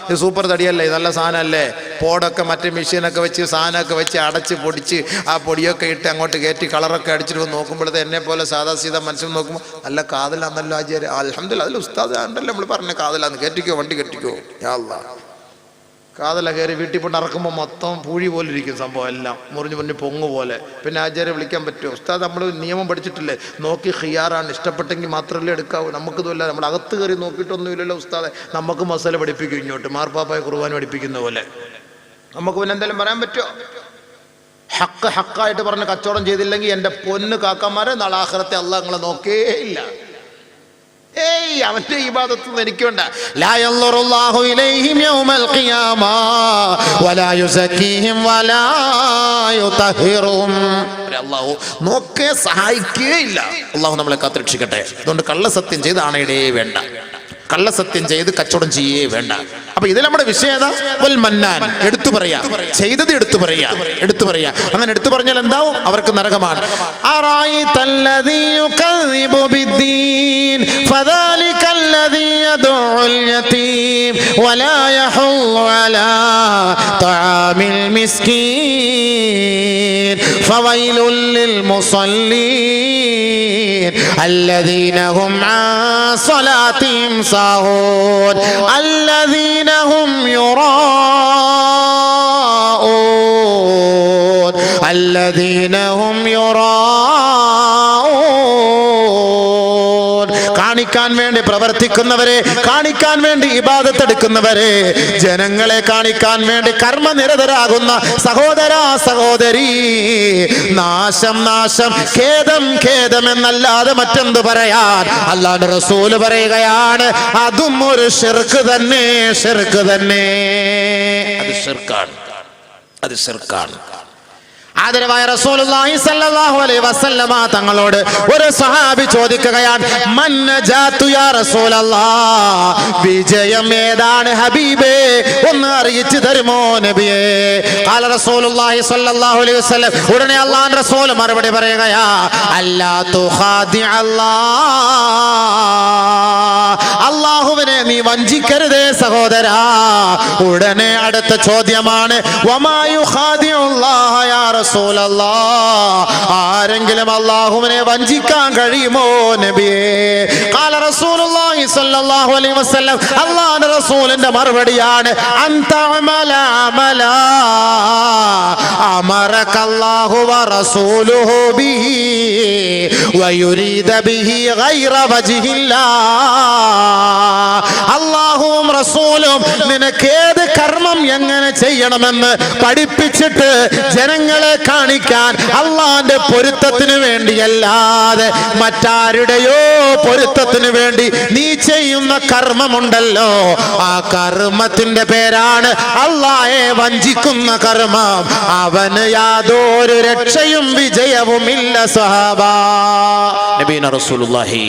ഇത് സൂപ്പർ തടിയല്ലേ, നല്ല സാധനമല്ലേ, പോടൊക്കെ മറ്റേ മെഷീനൊക്കെ വെച്ച് സാധനമൊക്കെ വെച്ച് അടച്ച് പൊടിച്ച് ആ പൊടിയൊക്കെ ഇട്ട് അങ്ങോട്ട് കയറ്റി കളറൊക്കെ അടിച്ചിട്ട് നോക്കുമ്പോഴത്തെ എന്നെ പോലെ സാധാ സീതാ മനുഷ്യൻ നോക്കുമ്പോൾ നല്ല കാതലാന്നല്ലോ ആചാര്യ. അൽഹംദുലില്ലാഹ്, അതിൽ ഉസ്താദ് ഉണ്ടല്ലോ നമ്മൾ പറഞ്ഞ കാതലാന്ന്. കയറ്റിക്കോ, വണ്ടി കെട്ടിക്കോ. യാ അല്ലാഹ്, കാതല കയറി വീട്ടിൽ കൊണ്ട് ഇറക്കുമ്പോൾ മൊത്തം പൂഴി പോലെ ഇരിക്കും സംഭവം, എല്ലാം മുറിഞ്ഞ് പൊങ്ങ് പോലെ. പിന്നെ ആചാര്യ വിളിക്കാൻ പറ്റുമോ? ഉസ്താദ് നമ്മൾ നിയമം പഠിച്ചിട്ടില്ലേ, നോക്കി ഖിയാറാണ്, ഇഷ്ടപ്പെട്ടെങ്കിൽ മാത്രമല്ലേ എടുക്കാവൂ. നമുക്കിതുമല്ല, നമ്മൾ അകത്ത് കയറി നോക്കിയിട്ടൊന്നുമില്ലല്ലോ ഉസ്താദെ. നമുക്ക് മസാല പഠിപ്പിക്കും ഇങ്ങോട്ട്, മാർപ്പാപ്പായ ഖുർആൻ പഠിപ്പിക്കുന്ന പോലെ. നമുക്ക് പിന്നെ എന്തെങ്കിലും പറയാൻ പറ്റുമോ? ഹക്കായിട്ട് പറഞ്ഞ് കച്ചവടം ചെയ്തില്ലെങ്കിൽ എൻ്റെ പൊന്ന് കാക്കന്മാരെ നാളെ ആഖിറത്തെ അള്ളാഹ് നിങ്ങളെ നോക്കേ ഇല്ല. ഏയ് അവന്റെ ഇബാദത്തൊന്നും എനിക്ക് വേണ്ട. ലാ യൻളുറുല്ലാഹു ഇലൈഹിം യൗമൽ ഖിയാമ വലാ യുസക്കീഹിം വലാ യുതഹിറും. അല്ലാഹു നോക്കേ സഹായിക്കുകയില്ല. അല്ലാഹു നമ്മളെ കാത്തുരക്ഷിക്കട്ടെ. അതുകൊണ്ട് കള്ളസത്യം ചെയ്ത് ആണയുടെ വേണ്ട, കള്ളസത്യം ചെയ്ത് കച്ചവടം ചെയ്യേ വേണ്ട. അപ്പൊ ഇതിൽ നമ്മുടെ വിഷയം ഏതാ? വൽ മന്നാൻ, എടുത്തു പറയാ, ചെയ്തത് എടുത്തു പറയാ, എടുത്തു പറയാ. അങ്ങനെ എടുത്തു പറഞ്ഞാൽ എന്താവും? അവർക്ക് നരകമാണ്. അറായിതല്ലദീ യുകദ്ദിബു ബിദ്ദീൻ ഫദാലികല്ലദീ യദ്ഉൽ യതീം വലാ യഹുല്ലു അലാ തആമിൽ മിസ്കീൻ ഫവൈലുൽ ലിൽ മുസല്ലീൻ الذين هم عن صلاتهم ساهون الذين هم يراءون الذين هم يراءون. കാണിക്കാൻ വേണ്ടി പ്രവർത്തിക്കുന്നവരെ, കാണിക്കാൻ വേണ്ടി ഇബാദത്ത് എടുക്കുന്നവരെ, ജനങ്ങളെ കാണിക്കാൻ വേണ്ടി കർമ്മനിരതരാകുന്ന സഹോദര സഹോദരി, നാശം നാശം, ഖേദം ഖേദം എന്നല്ലാതെ മറ്റെന്ത് പറയാൻ? അല്ലാഹുവിന്റെ റസൂല് പറയുകയാണ്, അതും ഒരു ശിർക്ക് തന്നെ, ശിർക്ക് തന്നെ. അത് ശിർക്കാണ്, അത് ശിർക്കാണ്. ആദരവായ റസൂലുള്ളാഹി സ്വല്ലല്ലാഹു അലൈഹി വസല്ലമ തങ്ങളോട് ഒരു സഹാബി ചോദിക്കുകയാണ്, മൻ നജാതു യാ റസൂലല്ലാഹ്, വിജയം ഏതാണ് ഹബീബേ, ഒന്ന് അറിയിച്ചു തരുമോ നബിയേ? ഖാല റസൂലുള്ളാഹി സ്വല്ലല്ലാഹു അലൈഹി വസല്ലം, ഉടനെ അല്ലാഹുവിന്റെ റസൂൽ മറുപടി പറയുകയാ, അല്ലാ തുഖാദി അല്ലാഹുവിനെ നീ വഞ്ചിക്കരുതേ സഹോദരാ. ഉടനെ അടുത്ത ചോദ്യമാണ്, വമാ യുഖാദിഉല്ലാഹ യാ റസൂലല്ലാഹ്, ആരെങ്കിലും അല്ലാഹുവിനെ വഞ്ചിക്കാൻ കഴിയുമോ നബിയേ? ഖാല റസൂലുള്ളാഹി സ്വല്ലല്ലാഹു അലൈഹി വസല്ലം, അല്ലാഹുവിന്റെ റസൂലിന്റെ മറുപടിയാണ്, അൻതഅമല അമലാ അമറകല്ലാഹു വറസൂലുഹു ബിഹി വയുരീദ ബിഹി ഗൈറ വജ്ഹില്ലാഹ്. അല്ലാഹുവും റസൂലും നിനക്ക് ഏത് കർമ്മം എങ്ങനെ ചെയ്യണമെന്ന് പഠിപ്പിച്ചിട്ട് ജനങ്ങളെ കാണിക്കാൻ അള്ളാന്റെ പൊരുത്തത്തിന് വേണ്ടിയല്ലാതെ മറ്റാരുടെയോ പൊരുത്തത്തിന് വേണ്ടി നീ ചെയ്യുന്ന കർമ്മമുണ്ടല്ലോ, ആ കർമ്മത്തിന്റെ പേരാണ് അള്ളാഹയെ വഞ്ചിക്കുന്ന കർമ്മം. അവന് യാതൊരു രക്ഷയും വിജയവും ഇല്ല സഹാബാ. നബീന റസൂലുള്ളാഹി.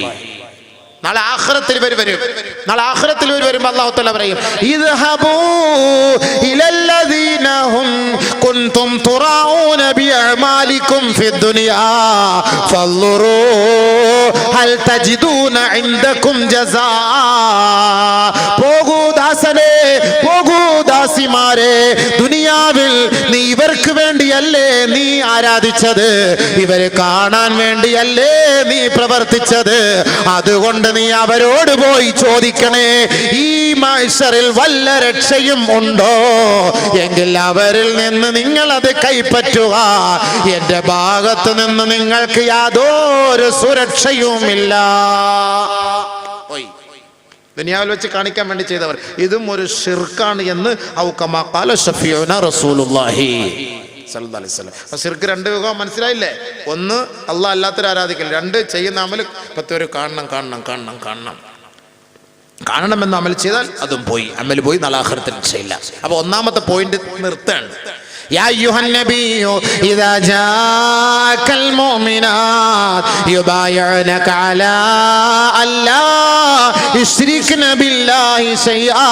നാളെ ആഖിറത്തിൽ ഇവർ വരും. നാളെ ആഖിറത്തിൽ ഇവർ വരുമ്പോൾ അല്ലാഹു തആല പറയും, ഇദ്ഹബൂ ഇലല്ലദീന ഹും കുൻതും തുറാഊന ബിഅമാലികും ഫിദ്ദുനിയാ ഫൻളുറൂ ഹൽ തജിദൂന ഇൻദകും ജസാ. പോകൂ ദാസനേ, പോകൂ ദാസിമാരെ, ദുനിയാവിൽ നീ ഇവർക്ക് വേണ്ടിയല്ലേ നീ ആരാധിച്ചത്, ഇവരെ കാണാൻ വേണ്ടിയല്ലേ നീ പ്രവർത്തിച്ചത്. അതുകൊണ്ട് നീ അവരോട് പോയി ചോദിക്കണേ, ഈ മഹ്ശറിൽ വല്ല രക്ഷയും ഉണ്ടോ എങ്കിൽ അവരിൽ നിന്ന് നിങ്ങൾ അത് കൈപ്പറ്റുക. എന്റെ ഭാഗത്ത് നിന്ന് നിങ്ങൾക്ക് യാതൊരു സുരക്ഷയുമില്ല. ദുനിയാവിൽ വെച്ച് കാണിക്കാൻ വേണ്ടി ചെയ്തവർ, ഇതും ഒരു ശിർക്കാണ് എന്ന് ഔകമാ ഖാല ശഫീഉന റസൂലുള്ളാഹി സല്ലല്ലാഹു അലൈഹി വസല്ലം. അപ്പോൾ ശിർക്ക് രണ്ട് വിഭാഗം മനസ്സിലായില്ലേ? ഒന്ന് അല്ലാഹ് അല്ലാത്തവരെ ആരാധിക്കൽ, രണ്ട് ചെയ്യുന്ന അമൽ പത്തുപേര് കാണണം കാണണം കാണണം കാണണം കാണണമെന്ന് അമൽ ചെയ്താൽ അതും പോയി, അമൽ പോയി, നാളെ ആഖിറത്തിൽ രക്ഷയില്ല. അപ്പോൾ ഒന്നാമത്തെ പോയിന്റ് നിർത്തുകയാണ്. يا أيها النبي إذا جاءك المؤمنات يبايعنك على ألا يشركن بالله شيئا.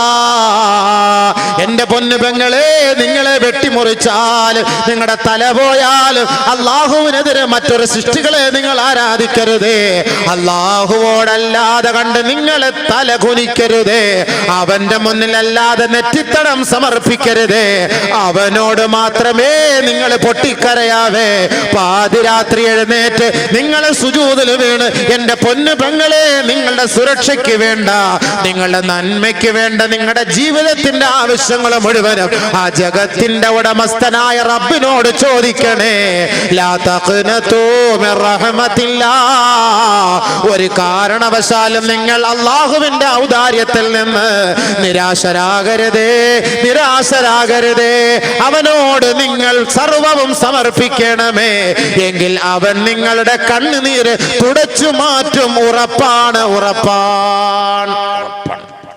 എൻ്റെ പൊന്നു പെങ്ങളെ, നിങ്ങളെ വെട്ടിമുറിച്ചാൽ, നിങ്ങളുടെ തല പോയാൽ, അള്ളാഹുവിനെതിരെ മറ്റൊരു സൃഷ്ടികളെ നിങ്ങൾ ആരാധിക്കരുതേ. അള്ളാഹുവോടല്ലാതെ കണ്ട് നിങ്ങളെ തല കുനിക്കരുതേ. അവന്റെ മുന്നിലല്ലാതെ നെറ്റിത്തടം സമർപ്പിക്കരുതേ. അവനോട് മാത്രമേ നിങ്ങൾ പൊട്ടിക്കരയാവേ. പാതിരാത്രി എഴുന്നേറ്റ് നിങ്ങൾ സുജൂദിൽ വീണ്, എൻ്റെ പൊന്നു പെങ്ങളെ, നിങ്ങളുടെ സുരക്ഷയ്ക്ക് വേണ്ട, നിങ്ങളുടെ നന്മയ്ക്ക് വേണ്ട, നിങ്ങളുടെ ജീവിതത്തിന്റെ ആവശ്യങ്ങൾ മുഴുവനും ആ ജഗത്തിന്റെ ഉടമസ്ഥനായ റബ്ബിനോട് ചോദിക്കണേ. ലാ തഖ്നതൂ മിർ റഹ്മത്തില്ലാഹ്. ഒരു കാരണവശാലും നിങ്ങൾ അല്ലാഹുവിന്റെ ഔദാര്യത്തിൽ നിന്ന് നിരാശരാകരുതേ, നിരാശരാകരുതേ. അവനോട് അവനോട് നിങ്ങൾ സർവവും സമർപ്പിക്കണമേ, എങ്കിൽ അവൻ നിങ്ങളുടെ കണ്ണുനീര് തുടച്ചു മാറ്റും. ഉറപ്പാണ്.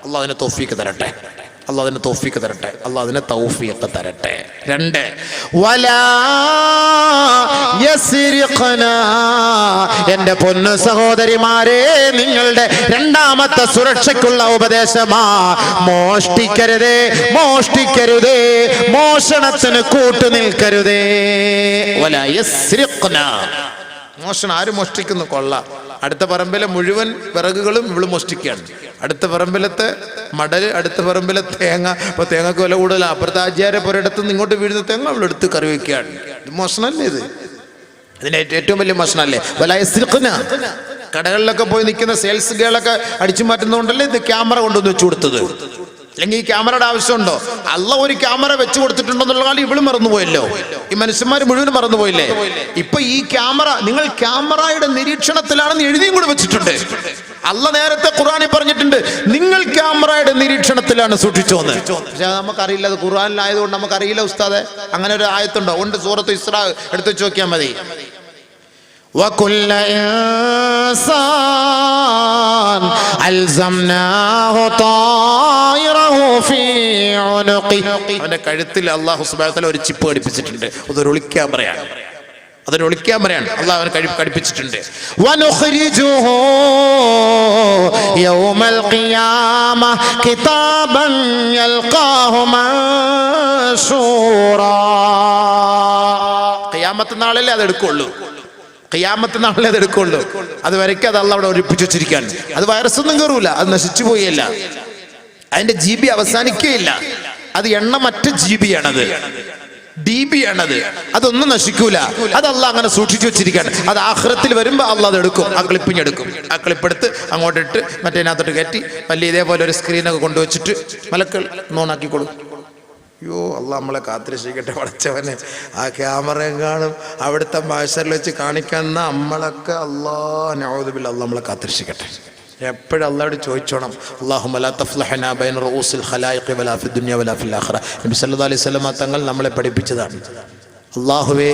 അല്ലാഹു അതിന് തൗഫീഖ് തരട്ടെ. അല്ലാഹു അതിന് തൗഫീഖ് തരട്ടെ. അല്ലാഹു അതിന് തൗഫീഖ് തരട്ടെ. 2 വലാ യസ്രിഖന. എന്റെ പൊന്നു സഹോദരിമാരെ, നിങ്ങളുടെ രണ്ടാമത്തെ സുരക്ഷയ്ക്കുള്ള ഉപദേശമാ മോഷ്ടിക്കരുതേ, മോഷ്ടിക്കരുതേ, മോഷണത്തിന് കൂട്ടു നിൽക്കരുതേ. വലാ യസ്രിഖന. മോഷണം ആര് മോഷ്ടിക്കുന്നു? കൊള്ള. അടുത്ത പറമ്പിലെ മുഴുവൻ വിറകുകളും ഇവള് മോഷ്ടിക്കുകയാണ്. അടുത്ത പറമ്പിലത്തെ മടല്, അടുത്ത പറമ്പിലെ തേങ്ങ. ഇപ്പൊ തേങ്ങക്ക് വില കൂടുതലാണ്. അപ്പുറത്തെ ആചാര്യ പുരയിടത്ത് നിന്ന് ഇങ്ങോട്ട് വീഴുന്ന തേങ്ങ അവളെടുത്ത് കറി വെക്കുകയാണ്. ഇത് മോഷണല്ലേ? ഇത് ഇതിന്റെ ഏറ്റവും വലിയ മോഷണല്ലേ? വലായസ്രിഖ്ന. കടകളിലൊക്കെ പോയി നിൽക്കുന്ന സെയിൽസ് ഗേളൊക്കെ അടിച്ചു മാറ്റുന്നതുകൊണ്ടല്ലേ ഇത് ക്യാമറ കൊണ്ടുവന്ന് വെച്ചു കൊടുത്തത്. അല്ലെങ്കിൽ ഈ ക്യാമറയുടെ ആവശ്യമുണ്ടോ? അല്ലാഹു ഒരു ക്യാമറ വെച്ച് കൊടുത്തിട്ടുണ്ടെന്നുള്ള കാര്യം ഇവള് മറന്നുപോയല്ലോ. ഈ മനുഷ്യന്മാർ മുഴുവൻ മറന്നുപോയില്ലേ? ഇപ്പൊ ഈ ക്യാമറ നിങ്ങൾ ക്യാമറയുടെ നിരീക്ഷണത്തിലാണെന്ന് എഴുതിയും കൂടെ വെച്ചിട്ടുണ്ട്. അല്ലാഹു നേരത്തെ ഖുർആനിൽ പറഞ്ഞിട്ടുണ്ട്, നിങ്ങൾ ക്യാമറയുടെ നിരീക്ഷണത്തിലാണ് സൂക്ഷിച്ചോന്ന്. പക്ഷെ നമുക്കറിയില്ല, അത് ഖുർആനിലായതുകൊണ്ട് നമുക്കറിയില്ല ഉസ്താദെ. അങ്ങനെ ഒരു ആയത്തുണ്ടോ? ഉണ്ട്. സൂറത്ത് ഇസ്രാ എടുത്തു വെച്ച് നോക്കിയാൽ മതി. وكل إنسان ألزمناه طائره في عنقه. അവന്റെ കഴുത്തിൽ അല്ലാഹു സുബ്ഹാനഹു വ തആല ഒരു ചിപ്പ് ഘടിപ്പിച്ചിട്ടുണ്ട്. അതൊരു ഒളിക്യാമറയാണ്. അതൊരു ഒളിക്യാമറയാണ്. അല്ലാഹു അവൻ ഘടിപ്പിച്ചിട്ടുണ്ട്. വനുഖ്രിജുഹു യൗമൽ ഖിയാമ കിതാബൻ യൽഖാഹു മൻശൂറാ. ഖിയാമത്ത് നാളിലേ അത് എടുക്കുള്ളൂ. ഖിയാമത്ത് നാളിലേ അത് എടുക്കുള്ളൂ. അത് വരയ്ക്ക് അത് അല്ലാഹു അവിടെ ഒളിപ്പിച്ചു വെച്ചിരിക്കുകയാണ്. അത് വൈറസൊന്നും കയറൂല. അത് നശിച്ചു പോയല്ല. അതിന്റെ GB അവസാനിക്കുകയില്ല. അത് എണ്ണമറ്റ GB-ആണത്, DB-ആണത്. അതൊന്നും നശിക്കൂല. അത് അല്ലാഹു അങ്ങനെ സൂക്ഷിച്ചു വെച്ചിരിക്കുകയാണ്. അത് ആഖിറത്തിൽ വരുമ്പോ അല്ലാഹു അത് എടുക്കും. ആ ക്ലിപ്പിഞ്ഞെടുക്കും. ആ ക്ലിപ്പെടുത്ത് അങ്ങോട്ടിട്ട് മറ്റേതിനകത്തോട്ട് കയറ്റി വലിയ ഇതേപോലെ ഒരു സ്ക്രീനൊക്കെ കൊണ്ടുവച്ചിട്ട് മലക്കൾ നോണാക്കി കൊടുക്കും. അയ്യോ, അല്ലാഹു നമ്മളെ കാത്തിരക്ഷിക്കട്ടെ പടച്ചവനെ. ആ ക്യാമറയും കാണും, അവിടുത്തെ മാഷറിൽ വെച്ച് കാണിക്കുന്ന നമ്മളൊക്കെ അല്ലാഹ് നഊദു ബില്ലാഹ്, അല്ലാഹു നമ്മളെ കാത്തിരക്ഷിക്കട്ടെ. എപ്പോഴും അല്ലാഹുവോട് ചോദിച്ചോണം, അല്ലാഹുമ്മ ലാ തഫ്ലഹനാ ബൈന റഊസിൽ ഖലായിഖി വലാ ഫിദ് ദുനിയ വലാ ഫിൽ ആഖിറ. നബി സല്ലല്ലാഹു അലൈഹി വസല്ലം തങ്ങൾ നമ്മളെ പഠിപ്പിച്ചതാണ്. അല്ലാഹുവേ,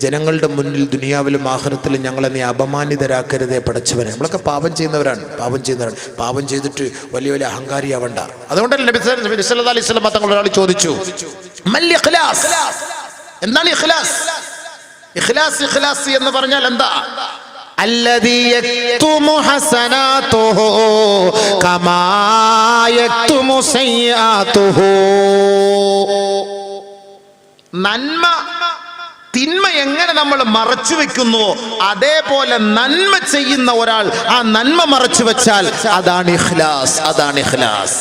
ജനങ്ങളുടെ മുന്നിൽ ദുനിയാവിലും ആഖിറത്തിലും ഞങ്ങളെ നീ അപമാനിതരാക്കരുതേ പടച്ചവനെ. നമ്മളൊക്കെ പാപം ചെയ്യുന്നവരാണ്. പാപം ചെയ്തിട്ട് വലിയ വലിയ അഹങ്കാരിയാവണ്ട. അതുകൊണ്ടല്ലേ നബി സല്ലല്ലാഹു അലൈഹി വസല്ലം തങ്ങൾ ഒരാൾ ചോദിച്ചു, മൽ ഇഖ്ലാസ്, എന്താണ് ഇഖ്ലാസ്? ഇഖ്ലാസ് എന്ന് പറഞ്ഞാൽ എന്താ? الذي يكتم حسناته كما يكتم سيئاته. നന്മ തിന്മ എങ്ങനെ നമ്മൾ മറച്ചു വെക്കുന്നുവോ അതേപോലെ നന്മ ചെയ്യുന്ന ഒരാൾ ആ നന്മ മറച്ചു വെച്ചാൽ അതാണ് ഇഖ്ലാസ്. അതാണ് ഇഖ്ലാസ്.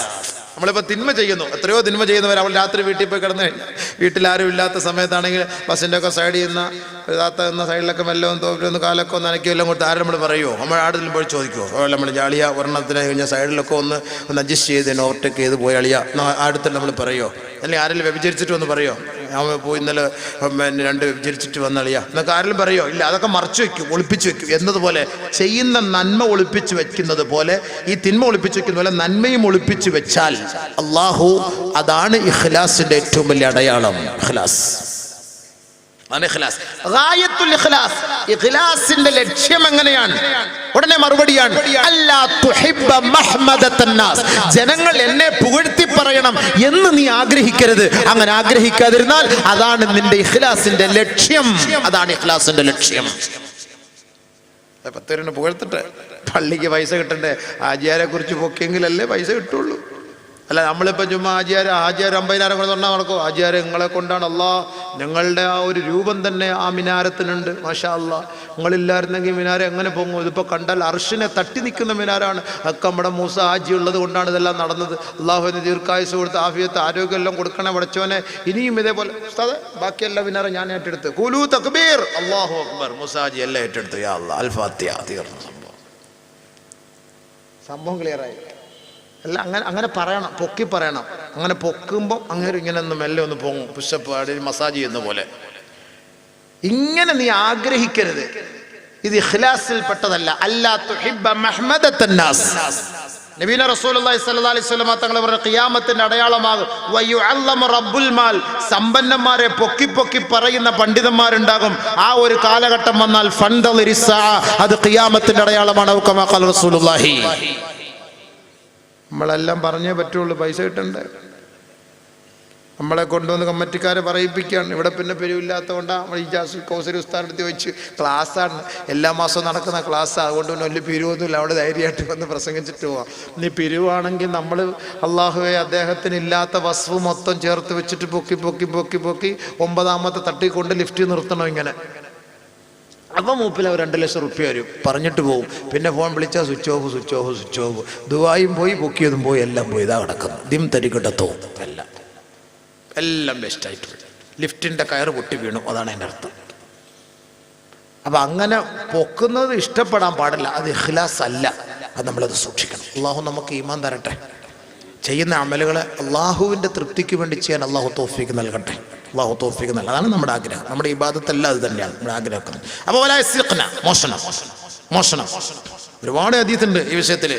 നമ്മളിപ്പോൾ തിന്മ ചെയ്യുന്നു, എത്രയോ തിന്മ ചെയ്യുന്നവർ. അവൾ രാത്രി വീട്ടിൽ പോയി കിടന്നു കഴിഞ്ഞാൽ, വീട്ടിലാരും ഇല്ലാത്ത സമയത്താണെങ്കിൽ ബസ്സിൻ്റെ ഒക്കെ സൈഡിൽ നിന്ന് എന്ന സൈഡിലൊക്കെ മെല്ലവും തോപ്പിലൊന്ന് കാലൊക്കെ ഒന്ന് അനക്കിയെല്ലാം കൊടുത്ത് ആരും നമ്മൾ പറയുമോ? നമ്മൾ ആടുതലും പോയി ചോദിക്കുമോ? നമ്മൾ ജാളിയ ഒരെണ്ണത്തിന് കഴിഞ്ഞാൽ സൈഡിലൊക്കെ ഒന്ന് അഡ്ജസ്റ്റ് ചെയ്ത് ഓവർടേക്ക് ചെയ്ത് പോയി അളിയ അടുത്തല്ല നമ്മൾ പറയുമോ? അല്ലെങ്കിൽ ആരെങ്കിലും വ്യഭിചരിച്ചിട്ട് ഒന്ന് പറയുമോ? അവൻ പോയി ഇന്നലെ 2 വ്യഭിചരിച്ചിട്ട് വന്നളിയ എന്നൊക്കെ ആരെങ്കിലും പറയുമോ? ഇല്ല. അതൊക്കെ മറച്ചു വെക്കും, ഒളിപ്പിച്ചു വെക്കും. എന്നതുപോലെ ചെയ്യുന്ന നന്മ ഒളിപ്പിച്ചു വെക്കുന്നത് പോലെ, ഈ തിന്മ ഒളിപ്പിച്ചു വെക്കുന്ന പോലെ നന്മയും ഒളിപ്പിച്ചു വെച്ചാൽ അല്ലാഹു, അതാണ് ഇഖ്ലാസിന്റെ ഏറ്റവും വലിയ അടയാളം. ഇഖ്ലാസിന്റെ ലക്ഷ്യം എങ്ങനെയാണ്? ഉടനെ മറുപടിയാണ്, അല്ലാ തുഹിബ്ബ മഹ്മദത്തൻ നാസ്. ജനങ്ങൾ എന്നെ പുകഴ്ത്തി പറയണം എന്ന് നീ ആഗ്രഹിക്കരുത്. അങ്ങനെ ആഗ്രഹിക്കാതിരുന്നാൽ അതാണ് നിന്റെ ഇഖ്ലാസിന്റെ ലക്ഷ്യം. അതാണ് ഇഖ്ലാസിന്റെ ലക്ഷ്യം. 10 പേരെ പുകഴ്ത്തിട്ട് പള്ളിക്ക് പൈസ കിട്ടണ്ടേ? ആചാര്യെ കുറിച്ച് പൊക്കിയെങ്കിലല്ലേ പൈസ കിട്ടുള്ളൂ. അല്ല, നമ്മളിപ്പോൾ ചുമ്മാ ആചാര്യ 50,000 കൊണ്ട് തൊണ്ടാൽ നടക്കും. ആചാര്യ നിങ്ങളെ കൊണ്ടാണ് അല്ലാഹ്, ഞങ്ങളുടെ ആ ഒരു രൂപം തന്നെ ആ മിനാരത്തിനുണ്ട്. മാഷാ അല്ലാഹ്, നിങ്ങളില്ലായിരുന്നെങ്കിൽ മിനാര എങ്ങനെ പോകും? ഇതിപ്പോൾ കണ്ടാൽ അർഷിനെ തട്ടി നിൽക്കുന്ന മിനാരാണ്. ഒക്കെ നമ്മുടെ മൂസ ഹാജി ഉള്ളത് കൊണ്ടാണ് ഇതെല്ലാം നടന്നത്. അല്ലാഹുവിന് ദീർഘായുസ് കൊടുത്ത് ആഫിയത്ത് ആരോഗ്യം എല്ലാം കൊടുക്കണേ പടച്ചവനെ. ഇനിയും ഇതേപോലെ ഉസ്താദേ, ബാക്കിയെല്ലാം മിനാര ഞാൻ ഏറ്റെടുത്ത്. ഖുലൂ തക്ബീർ, അല്ലാഹു അക്ബർ, മൂസ ഹാജി എല്ലാം ഏറ്റെടുത്തു. യാ അല്ലാഹ്, അൽ ഫാത്തിഹ, തീർന്നു സംഭവം ക്ലിയറായി. അല്ല, അങ്ങനെ പറയണം, പൊക്കി പറയണം. അങ്ങനെ പൊക്കുമ്പോൾ അങ്ങനെ ഇങ്ങനെ ഒന്ന് മെല്ലെ ഒന്ന് പൊങ്ങും, പുഷപ്പ് മസാജ് ചെയ്യുന്ന പോലെ. ഇങ്ങനെ നീ ആഗ്രഹിക്കരുത്. ഇത് ഇഖ്ലാസിൽ പെട്ടതല്ല. അല്ലാ തുഹിബ്ബ മഹ്മദത്തൻ നാസ്. നബീന റസൂലുള്ളാഹി സ്വല്ലല്ലാഹി അലൈഹി വസല്ലം തങ്ങൾ പറഞ്ഞ ഖിയാമത്തിന്റെ അടയാളമാകും വയുഅല്ലമു റബ്ബുൽ മാൽ, സമ്പന്നന്മാരെ പൊക്കി പൊക്കി പറയുന്ന പണ്ഡിതന്മാരുണ്ടാകും. ആ ഒരു കാലഘട്ടം വന്നാൽ ഫൻദളിരിസ്സാ, അത് ഖിയാമത്തിന്റെ അടയാളമാണ്. കമാ ഖാല റസൂലുള്ളാഹി. നമ്മളെല്ലാം പറഞ്ഞേ പറ്റുള്ളൂ, പൈസ കിട്ടണ്ടേ? നമ്മളെ കൊണ്ടുവന്ന് കമ്മിറ്റിക്കാരെ പറയിപ്പിക്കുകയാണ്. ഇവിടെ പിന്നെ പിരിവില്ലാത്തതുകൊണ്ടാണ് നമ്മൾ ഇജാസ് കൗസരി ഉസ്താദിനടുത്ത് ചോദിച്ച്, ക്ലാസ്സാണ് എല്ലാ മാസവും നടക്കുന്ന ക്ലാസ്സാണ്, അതുകൊണ്ട് പിന്നെ വലിയ പിരിവൊന്നുമില്ല, അവിടെ ധൈര്യമായിട്ട് വന്ന് പ്രസംഗിച്ചിട്ട് പോവാം. ഇനി പിരിവാണെങ്കിൽ നമ്മൾ അള്ളാഹുവെ അദ്ദേഹത്തിന് ഇല്ലാത്ത വസ്തു മൊത്തം ചേർത്ത് വെച്ചിട്ട് പൊക്കി പൊക്കി പൊക്കി പൊക്കി 9ാമത്തെ തട്ടിക്കൊണ്ട് ലിഫ്റ്റ് നിർത്തണം ഇങ്ങനെ. അപ്പം മൂപ്പിൽ അവർ 2 ലക്ഷം റുപ്യ വരും, പറഞ്ഞിട്ട് പോകും. പിന്നെ ഫോൺ വിളിച്ചാൽ switch off switch off switch off. ദുബായും പോയി, പൊക്കിയതും പോയി, എല്ലാം പോയി. ഇതാ കിടക്കുന്നു. ദിം തരികിടത്തോ എല്ലാം ബെസ്റ്റായിട്ട് ലിഫ്റ്റിൻ്റെ കയറ് പൊട്ടി വീണു, അതാണ് എൻ്റെ അർത്ഥം. അപ്പം അങ്ങനെ പൊക്കുന്നത് ഇഷ്ടപ്പെടാൻ പാടില്ല, അത് ഇഖ്ലാസ് അല്ല. അത് നമ്മളത് സൂക്ഷിക്കണം. അള്ളാഹു നമുക്ക് ഈമാൻ തരട്ടെ. ചെയ്യുന്ന അമലുകളെ അള്ളാഹുവിൻ്റെ തൃപ്തിക്ക് വേണ്ടി ചെയ്യാൻ അള്ളാഹു തൗഫീഖ് നൽകട്ടെ. അള്ളാഹു തൗഫീഖ് നൽകണം. അതാണ് നമ്മുടെ ആഗ്രഹം. നമ്മുടെ ഇബാദത്തെല്ലാം അത് തന്നെയാണ് നമ്മുടെ ആഗ്രഹം. അപ്പോൾ മോഷണം ഒരുപാട് ഹദീസുണ്ട് ഈ വിഷയത്തിൽ.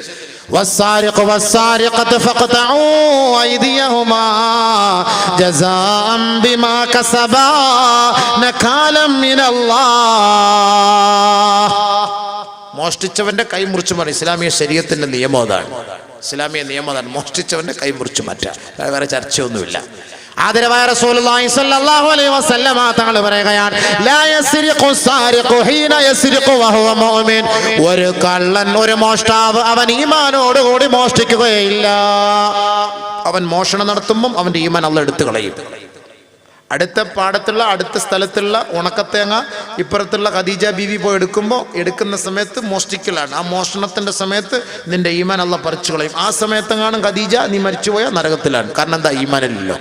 والسارق والسارقة فاقطعوا أيديهما جزاء بما كسبا نكالا من الله. മോഷ്ടിച്ചവന്റെ കൈ മുറിച്ചു മാറി. ഇസ്ലാമിക ശരീഅത്തിന്റെ നിയമം അതാണ്. ഇസ്ലാമിക നിയമം അതാണ്. മോഷ്ടിച്ചവന്റെ കൈ മുറിച്ചു മാറ്റാം. വേറെ ചർച്ചയൊന്നുമില്ല. ആദരവായ റസൂലുള്ളാഹി സ്വല്ലല്ലാഹു അലൈഹി വസല്ലമ തങ്ങൾ പറയുകയാണ്, ലാ യസ്രിഖു സാരിഖു ഹീന യസ്രിഖു വഹുവ മുഅ്മിൻ. ഒരു കള്ളൻ, ഒരു മോഷ്ടാവ് അവൻ ഈമാനോട് കൂടി മോഷ്ടിക്കുകയില്ല. അവൻ മോഷണം നടത്തുമ്പോൾ അവന്റെ ഈമാൻ അല്ലാഹു എടുത്തു കളയും. അടുത്ത പാടത്തുള്ള അടുത്ത സ്ഥലത്തുള്ള ഉണക്കത്തേങ്ങ ഇപ്പുറത്തുള്ള ഖദീജ ബീവി പോയി എടുക്കുന്ന സമയത്ത് മോഷ്ടിക്കലാണ്. ആ മോഷണത്തിന്റെ സമയത്ത് നിന്റെ ഈമാൻ അല്ലാഹു പറിച്ചു കളയും. ആ സമയത്തെങ്ങാനും ഖദീജ നീ മരിച്ചുപോയാൽ നരകത്തിലാണ്. കാരണം എന്താ? ഈമാനില്ലല്ലോ.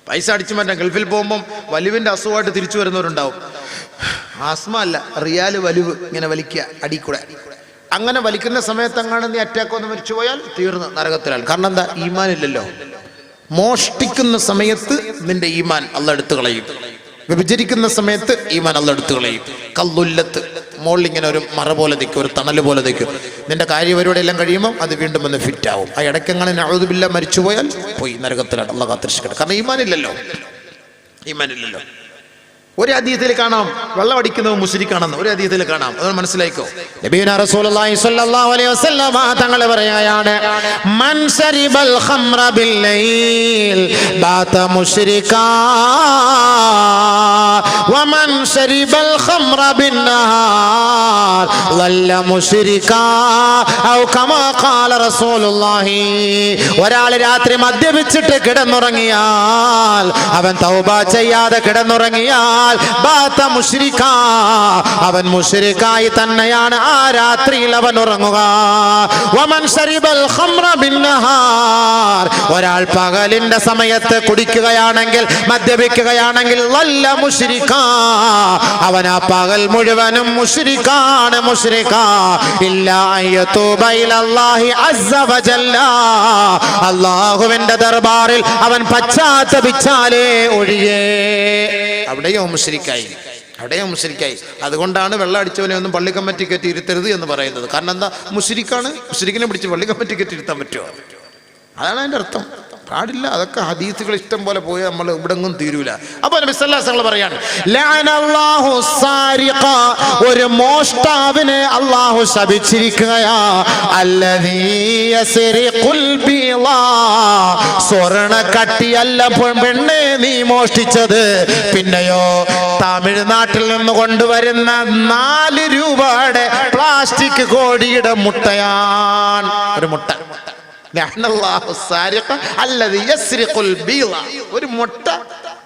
പൈസ അടിച്ചു മാറ്റാൻ ഗൾഫിൽ പോകുമ്പം വലിവിൻ്റെ അസുഖമായിട്ട് തിരിച്ചു വരുന്നവരുണ്ടാവും. ആസ്മ അല്ല, റിയാല് വലിവ് ഇങ്ങനെ വലിക്കുക അടിക്കൂടെ. അങ്ങനെ വലിക്കുന്ന സമയത്തെങ്ങാണ് നീ അറ്റാക്ക് വന്ന് മരിച്ചു പോയാൽ തീർന്ന് നരകത്തിലാണ്. കാരണം എന്താ? ഈമാൻ ഇല്ലല്ലോ. മോഷ്ടിക്കുന്ന സമയത്ത് നിന്റെ ഈമാൻ അല്ലാഹു എടുത്തു കളയും. വിഭജിക്കുന്ന സമയത്ത് ഈമാൻ അല്ലാഹു എടുത്തു കളയും. കല്ലുല്ലത്ത്, മോളിങ്ങനെ ഒരു മറ പോലെ നിൽക്കും, ഒരു തണൽ പോലെ നിൽക്കും. നിന്റെ കാര്യപരിപാടി എല്ലാം കഴിയുമ്പോൾ അത് വീണ്ടും ഒന്ന് ഫിറ്റ് ആവും. ആ ഇടയ്ക്കെങ്ങനെ നഊദു ബില്ലാഹ് മരിച്ചുപോയാൽ പോയി നരകത്തിലാണ്. അല്ലാഹു കാത്തിരക്ഷിക്കട്ടെ. കാരണം ഈമാനില്ലല്ലോ. ഒരു ഹദീസിൽ കാണാം വെള്ളം അടിക്കുന്നത് മുശ്രിക്കാണെന്ന്. ഒരു ഹദീസിൽ കാണാം, അത് മനസ്സിലായിക്കോ. നബിയുനാ റസൂലുള്ളാഹി സ്വല്ലല്ലാഹു അലൈഹി വസല്ലം തങ്ങൾ പറയുകയാണ്, മൻ ശരിബൽ ഖംറ ബിൽ ലൈൽ ബാത മുശ്രികാ വമൻ ശരിബൽ ഖംറ ബിൻ നഹാർ ളല്ല മുശ്രികാ ഔ കമാ ഖാല റസൂലുള്ളാഹി. ഒരാൾ രാത്രി മദ്യപിച്ചിട്ട് കിടന്നുറങ്ങിയാൽ, അവൻ തൗബ ചെയ്യാതെ കിടന്നുറങ്ങിയാൽ അവൻ മുശ്രിക്കായി തന്നെയാണ്. ആ രാത്രിയിൽ അവൻ ഉറങ്ങുക. ഒരാൾ പകലിന്റെ സമയത്ത് കുടിക്കുകയാണെങ്കിൽ, മദ്യപിക്കുകയാണെങ്കിൽ അവൻ ആ പകൽ മുഴുവനും മുശ്രിക്കാണ്. അല്ലാഹുവിന്റെ ദർബാറിൽ അവൻ പശ്ചാത്തപിച്ചാലേ ഒഴിയേ അവിടെയോ മുശ്രിക്കായി. അതുകൊണ്ടാണ് വെള്ളം അടിച്ചവനെ ഒന്നും പള്ളി കമ്മിറ്റി കയറ്റി ഇരുത്തരുത് എന്ന് പറയുന്നത്. കാരണം എന്താ? മുശ്രിക്കാണ്. മുശ്രിക്കിനെ പിടിച്ച് പള്ളി കമ്മിറ്റി കയറ്റി ഇരുത്താൻ പറ്റുമോ? അതാണ് അതിൻ്റെ അർത്ഥം. പാടില്ല. അതൊക്കെ ഹദീസുകൾ ഇഷ്ടം പോലെ പോയി നമ്മൾ ഇവിടെങ്ങും തീരൂല. അപ്പൊ നബി സല്ലല്ലാഹു അലൈഹി വസല്ലം പറയാണ്, ലഅനല്ലാഹു സാരിഖ, ഒരു മോഷ്ടാവിനെ അല്ലാഹു ശപിച്ചിരിക്കുകയാ. അല്ലദീ യസ്രിഖുൽ ബീളാ, സ്വർണ്ണ കട്ടിയല്ല പെണ്ണെ നീ മോഷ്ടിച്ചത്, പിന്നെയോ തമിഴ്നാട്ടിൽ നിന്ന് കൊണ്ടുവരുന്ന 4 രൂപയുടെ പ്ലാസ്റ്റിക് കോഴിയുടെ മുട്ടയാണ്. ഒരു മുട്ട. ഒരു മുട്ട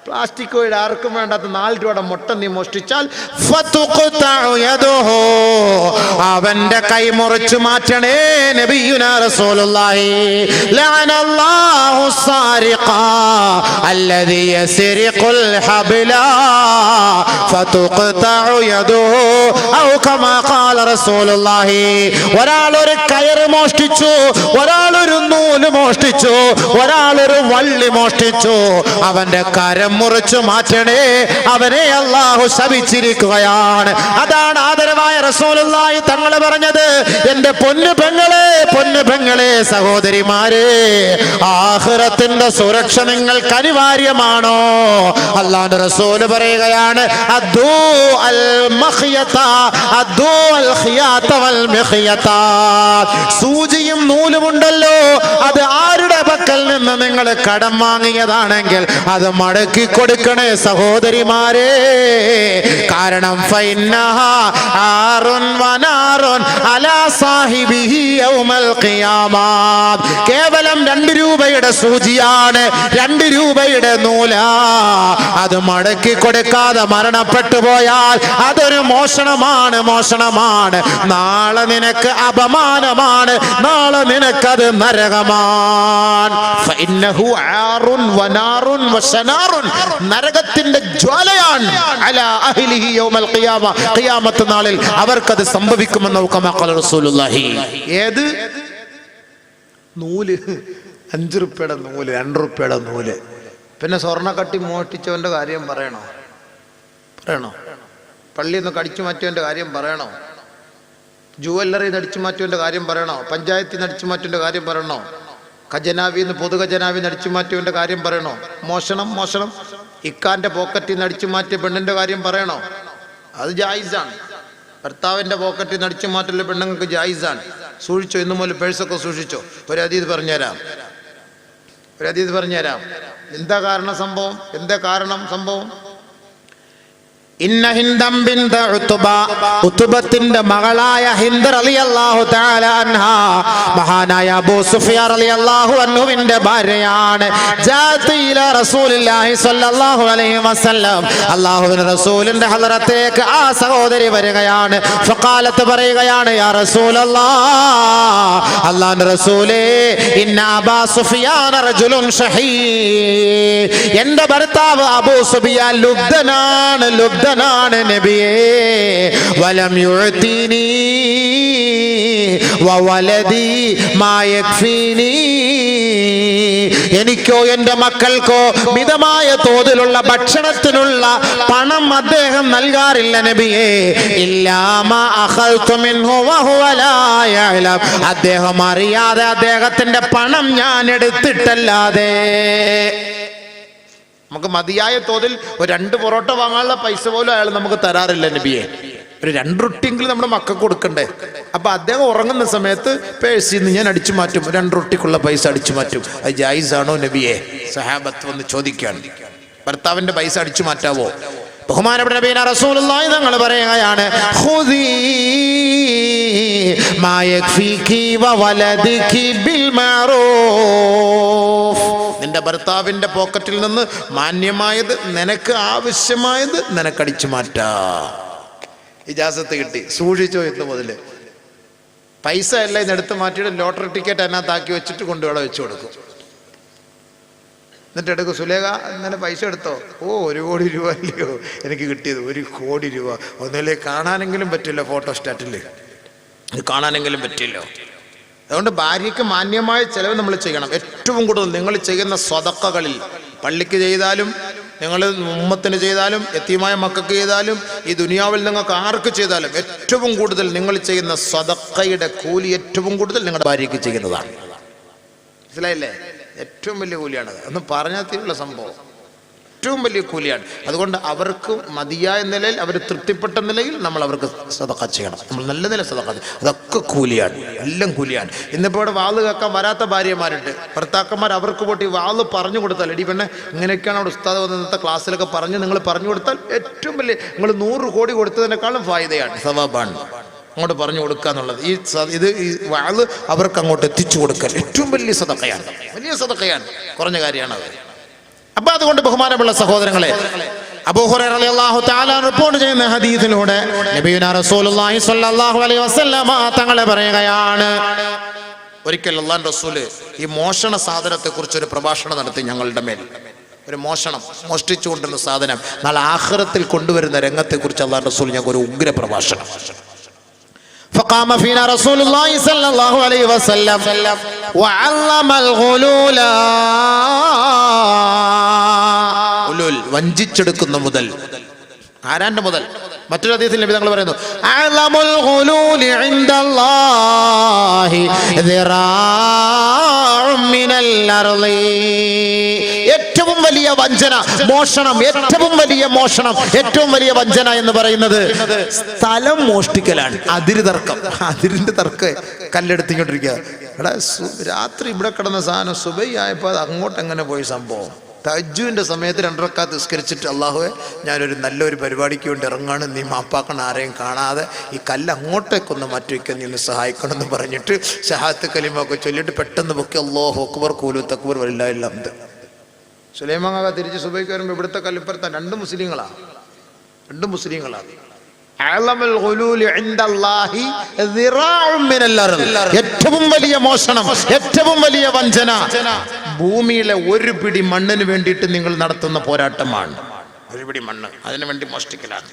പ്ലാസ്റ്റിക് കോഴിയുടെ ആർക്കും വേണ്ടാത്ത 4 രൂപയുടെ മുട്ട നീ മോഷ്ടിച്ചാൽ അവന്റെ കൈ മുറിച്ചു മാറ്റണേ. നബിയുനാ റസൂലുള്ളാഹി ലഅനല്ലാഹു الصارقا الذي يسرق الحبل فتقطع يده أو كما قال رسول الله. ഒരാൾ ഒരു കയറ് മോഷ്ടിച്ചു, ഒരാൾ ഒരു നൂല് മോഷ്ടിച്ചു, ഒരാൾ ഒരു വള്ളി മോഷ്ടിച്ചു, അവന്റെ കരം മുറിച്ചു മാറ്റണേ, അവനെ അല്ലാഹു ശപിച്ചിരിക്കുകയാണ്. അതാണ് ആദരവായ റസൂലുള്ളാഹി തങ്ങൾ പറഞ്ഞത്. എന്റെ പൊന്നു പെങ്ങളെ സഹോദരിമാരെ, ആഖിറത്തിന്റെ സുരക്ഷ നിങ്ങൾക്ക് അനിവാര്യമാണോ? അല്ലാഹുവിന്റെ റസൂൽ പറയുകയാണ്, അദ്ദൂ അൽ മഖ്യത അദ്ദൂ അൽ ഖിയാത വൽ മിഖ്യത. സൂചിയും നൂലുമുണ്ടല്ലോ, അത് ആരുടെ പക്കൽ നിന്ന് നിങ്ങൾ കടം വാങ്ങിയതാണെങ്കിൽ അത് മടക്കി കൊടുക്കണേ സഹോദരിമാരെ. കാരണം ഫൈന്നഹാ ആറുൻ വനാറുൻ അലാ സാഹിബിഹി യൗമൽ ഖിയാമ. കേവലം 2 രൂപയുടെ സൂചിയാണ്, 2 രൂപയുടെ നൂലാ. അത് മടക്കി കൊടുക്കാതെ മരണപ്പെട്ടു പോയാൽ അതൊരു മോഷണമാണ്. നാളെ നിനക്ക് അപമാനമാണ്, നാളെ നിനക്കത് നരകമാണ്. ഫഇന്നഹു ആറുൻ വനാറുൻ വശനാറുൻ, നരകത്തിന്റെ ജ്വാലയാണ്. അലാ അഹ്ലിഹി യൗമൽ ഖിയാമ, ഖിയാമത്ത് നാളിൽ അവർക്കത് സംഭവിക്കുമെന്ന് റസൂലുള്ളാഹി. ഏത് നൂല്? 5 രൂപയുടെ നൂല്, 2 രൂപയുടെ നൂല്. പിന്നെ സ്വർണ്ണക്കട്ടി മോഷ്ടിച്ചവന്റെ കാര്യം പറയണോ? പള്ളിയിൽ നിന്ന് കടിച്ചു മാറ്റിയവന്റെ കാര്യം പറയണോ? ജുവല്ലറി നടിച്ചു മാറ്റിയവന്റെ കാര്യം പറയണോ? പഞ്ചായത്തിൽ നടിച്ചു മാറ്റിയവന്റെ കാര്യം പറയണോ? ഖജനാവിന്ന് പൊതു ഖജനാവിന്ന് അടിച്ചു മാറ്റിയവന്റെ കാര്യം പറയണോ? മോഷണം ഇക്കാന്റെ പോക്കറ്റിൽ നിന്ന് അടിച്ചു മാറ്റിയ പെണ്ണിന്റെ കാര്യം പറയണോ? അത് ജായിസാണ്. ഭർത്താവിന്റെ പോക്കറ്റിൽ നിന്ന് അടിച്ചു മാറ്റല് പെണ്ണുങ്ങൾക്ക് ജായിസാണ്. സൂക്ഷിച്ചോ, ഇന്നു മുതൽ പേഴ്സൊക്കെ സൂക്ഷിച്ചോ. ഒരു ഹദീസ് പറഞ്ഞുതരാം. എന്താ കാരണം സംഭവം? ഇന്ന ഹിന്ദം ബിൻത ഉത്ബത്തിന്റെ മകളായ ഹിന്ദ് റളിയല്ലാഹു തആല അൻഹാ, മഹാനായ അബൂ സുഫിയാൻ റളിയല്ലാഹു അൻഹുവിന്റെ ഭാര്യയാണ്. ജാഅത്ത് ഇലാ റസൂലില്ലാഹി സ്വല്ലല്ലാഹു അലൈഹി വസല്ലം, അല്ലാഹുവിന്റെ റസൂലിന്റെ ഹളറത്തേക്ക് ആ സഹോദരി വരികയാണ്. ഫഖാലത്ത് പറയുകയാണ്, യാ റസൂലല്ലാഹ്, അല്ലാഹുവിന്റെ റസൂലേ, ഇന്ന അബൂ സുഫിയാൻ റജുലുൻ ഷഹീ, എന്റെ ഭർത്താവ് അബൂ സുഫിയാൻ ലുബ്ധനാണ് നബിയേ. വലം യുഅ്തീനി വവലദി മാ യക്ഫീനി, എനിക്കോ എന്റെ മക്കൾക്കോ മിതമായ തോതിലുള്ള ഭക്ഷണത്തിനുള്ള പണം അദ്ദേഹം നൽകാറില്ല നബിയേ. ഇല്ലാ മാ അഖൽതു മിൻഹു വഹുവ ലാ യഅലം, അദ്ദേഹം അറിയാതെ അദ്ദേഹത്തിന്റെ പണം ഞാൻ എടുത്തിട്ടല്ലാതെ. നമുക്ക് മതിയായ തോതിൽ ഒരു 2 പൊറോട്ട വാങ്ങാനുള്ള പൈസ പോലും അയാൾ നമുക്ക് തരാറില്ല നബിയെ. ഒരു 2 റൊട്ടിയെങ്കിലും നമ്മുടെ മക്കൾക്ക് കൊടുക്കണ്ടേ? അപ്പൊ അദ്ദേഹം ഉറങ്ങുന്ന സമയത്ത് പേഴ്സിൽ നിന്ന് ഞാൻ അടിച്ചു മാറ്റും, 2 റൊട്ടിക്കുള്ള പൈസ അടിച്ചു മാറ്റും. അത് ജായിസാണോ നബിയെ? സഹാബത്ത് വന്ന് ചോദിക്കുകയാണ്, ഭർത്താവിന്റെ പൈസ അടിച്ചു മാറ്റാവോ? ബഹുമാനപ്പെട്ട നബിയന റസൂലുള്ളാഹി തങ്ങൾ പറയുകയാണ്, ഖുദീ മാ യക്ഫീകി വവലദികി ബിൽ മഅറൂഫ്, നിന്റെ ഭർത്താവിന്റെ പോക്കറ്റിൽ നിന്ന് മാന്യമായത്, നിനക്ക് ആവശ്യമായത് നിനക്കടിച്ചു മാറ്റാം. ഇജാസത്ത് കിട്ടി. സൂക്ഷിച്ചോ, ഇന്ന് മുതല് പൈസ എല്ലാം ഇന്നെടുത്ത് മാറ്റിയിട്ട് ലോട്ടറി ടിക്കറ്റ് അതിനകത്താക്കി വെച്ചിട്ട് കൊണ്ടുവിടെ വെച്ചു കൊടുക്കും. എന്നിട്ട് എടുക്കും, സുലേഖ ഇന്നലെ പൈസ എടുത്തോ? ഓ, 1 കോടി രൂപ അല്ലയോ എനിക്ക് കിട്ടിയത്? 1 കോടി രൂപ. ഒന്നില്ലേ കാണാനെങ്കിലും പറ്റില്ല, ഫോട്ടോ സ്റ്റാറ്റിൽ കാണാനെങ്കിലും പറ്റില്ലോ. അതുകൊണ്ട് ഭാര്യയ്ക്ക് മാന്യമായ ചെലവ് നമ്മൾ ചെയ്യണം. ഏറ്റവും കൂടുതൽ നിങ്ങൾ ചെയ്യുന്ന സ്വതക്കകളിൽ, പള്ളിക്ക് ചെയ്താലും, നിങ്ങൾ ഉമ്മത്തിന് ചെയ്താലും, യതീമായ മക്കൾക്ക് ചെയ്താലും, ഈ ദുനിയാവിൽ നിങ്ങൾക്ക് ആർക്ക് ചെയ്താലും, ഏറ്റവും കൂടുതൽ നിങ്ങൾ ചെയ്യുന്ന സ്വതക്കയുടെ കൂലി ഏറ്റവും കൂടുതൽ നിങ്ങളുടെ ഭാര്യയ്ക്ക് ചെയ്യുന്നതാണ്. മനസ്സിലായില്ലേ? ഏറ്റവും വലിയ കൂലിയാണത്. അന്ന് പറഞ്ഞാൽ തീരുള്ള സംഭവം. ഏറ്റവും വലിയ കൂലിയാണ്. അതുകൊണ്ട് അവർക്ക് മതിയായ നിലയിൽ, അവർ തൃപ്തിപ്പെട്ട നിലയിൽ നമ്മൾ അവർക്ക് സദഖ ചെയ്യണം. നമ്മൾ നല്ല നില സദഖ, അതൊക്കെ കൂലിയാണ്, എല്ലാം കൂലിയാണ്. ഇന്നിപ്പോൾ ഇവിടെ വാള് കേൾക്കാൻ വരാത്ത ഭാര്യമാരുണ്ട്. ഭർത്താക്കന്മാർ അവർക്ക് പോയിട്ട് വാള് പറഞ്ഞു കൊടുത്താൽ, എടി പെണ്ണെ ഇങ്ങനെയൊക്കെയാണ് അവിടെ ഉസ്താദ് വന്നത്തെ ക്ലാസ്സിലൊക്കെ പറഞ്ഞ് നിങ്ങൾ പറഞ്ഞു കൊടുത്താൽ ഏറ്റവും വലിയ, നിങ്ങൾ 100 കോടി കൊടുത്തതിനേക്കാളും ഫായിദയാണ്, സവാബാണ് അങ്ങോട്ട് പറഞ്ഞു കൊടുക്കുക എന്നുള്ളത്. ഈ വാള് അവർക്ക് അങ്ങോട്ട് എത്തിച്ചു കൊടുക്കൽ ഏറ്റവും വലിയ സദഖയാണ്, വലിയ സദഖയാണ്, കുറഞ്ഞ കാര്യമാണ് അത്. അപ്പൊ അതുകൊണ്ട് ബഹുമാനമുള്ള സഹോദരങ്ങളെ, അബൂ ഹുറൈറ റളിയല്ലാഹു തആല റിപ്പോർട്ട് ചെയ്യുന്ന ഹദീസിലൂടെ നബിയുനാ റസൂലുള്ളാഹി സ്വല്ലല്ലാഹു അലൈഹി വസല്ലമ തങ്ങൾ പറയുകയാണ്, ഒരിക്കൽ അല്ലാഹുവിന്റെ റസൂല് ഈ മോഷണ സാധനത്തെ കുറിച്ച് ഒരു പ്രഭാഷണം നടത്തി. ഞങ്ങളുടെ മേൽ ഒരു മോഷ്ടിച്ചുകൊണ്ടിരുന്ന സാധനം നാളെ ആഖിറത്തിൽ കൊണ്ടുവരുന്ന രംഗത്തെ കുറിച്ച് അല്ലാഹുവിന്റെ റസൂൽ ഞങ്ങൾക്ക് ഒരു ഉഗ്ര പ്രഭാഷണം. فقام فينا رسول الله صلى الله عليه وسلم وعلم الغلول വഞ്ചിച്ചെടുക്കുന്ന മുതൽ. ആരാന്റെ മുതൽ? മറ്റൊരു ഹദീസിൽ നബി തങ്ങൾ പറയുന്നു, അഅലമുൽ ഗുലൂലി ഇൻദല്ലാഹി ദിറാഉം മിനൽ അർളി. ഏറ്റവും വലിയ വഞ്ചന മോഷണം, ഏറ്റവും വലിയ മോഷണം, ഏറ്റവും വലിയ വഞ്ചന എന്ന് പറയുന്നത് സ്ഥലം മോഷ്ടിക്കലാണ്. അതിരിന്റെ തർക്കം കല്ലെടുത്തിക്കൊണ്ടിരിക്കുക. എടാ, രാത്രി ഇവിടെ കിടന്ന സാധനം സുബൈ ആയപ്പോൾ അത് അങ്ങോട്ട് എങ്ങനെ പോയി സംഭവം? തഹജ്ജുദിന്റെ സമയത്ത് 2 റക്അത്ത് നിസ്കരിച്ചിട്ട്, അല്ലാഹുവേ ഞാനൊരു നല്ലൊരു പരിപാടിക്ക് വേണ്ടി ഇറങ്ങാണ്, നീ മാപ്പാക്കണം, ആരെയും കാണാതെ ഈ കല്ല് അങ്ങോട്ടേക്കൊന്ന് മാറ്റി വയ്ക്കാൻ നീ ഒന്ന് സഹായിക്കണം എന്ന് പറഞ്ഞിട്ട് ശഹാദത്ത് കലിമൊക്കെ ചൊല്ലിയിട്ട് പെട്ടെന്ന് പൊക്കി അല്ലാഹു അക്ബർ ഖൂലു തക്ബീർ വലില്ലാഹിൽ ഹംദ്. സുലൈമാൻ കാക്ക തിരിച്ച് സുബൈക്ക് വരുമ്പോൾ ഇവിടുത്തെ കല്ലിപ്പുറത്ത 2 മുസ്ലിങ്ങളാണ്. ഏറ്റവും വലിയ മോഷണം, ഏറ്റവും വലിയ വഞ്ചന ഭൂമിയിലെ ഒരു പിടി മണ്ണിന് വേണ്ടിയിട്ട് നിങ്ങൾ നടത്തുന്ന പോരാട്ടമാണ്. ഒരു പിടി മണ്ണ്, അതിനു വേണ്ടി മോഷ്ടിക്കലാണ്.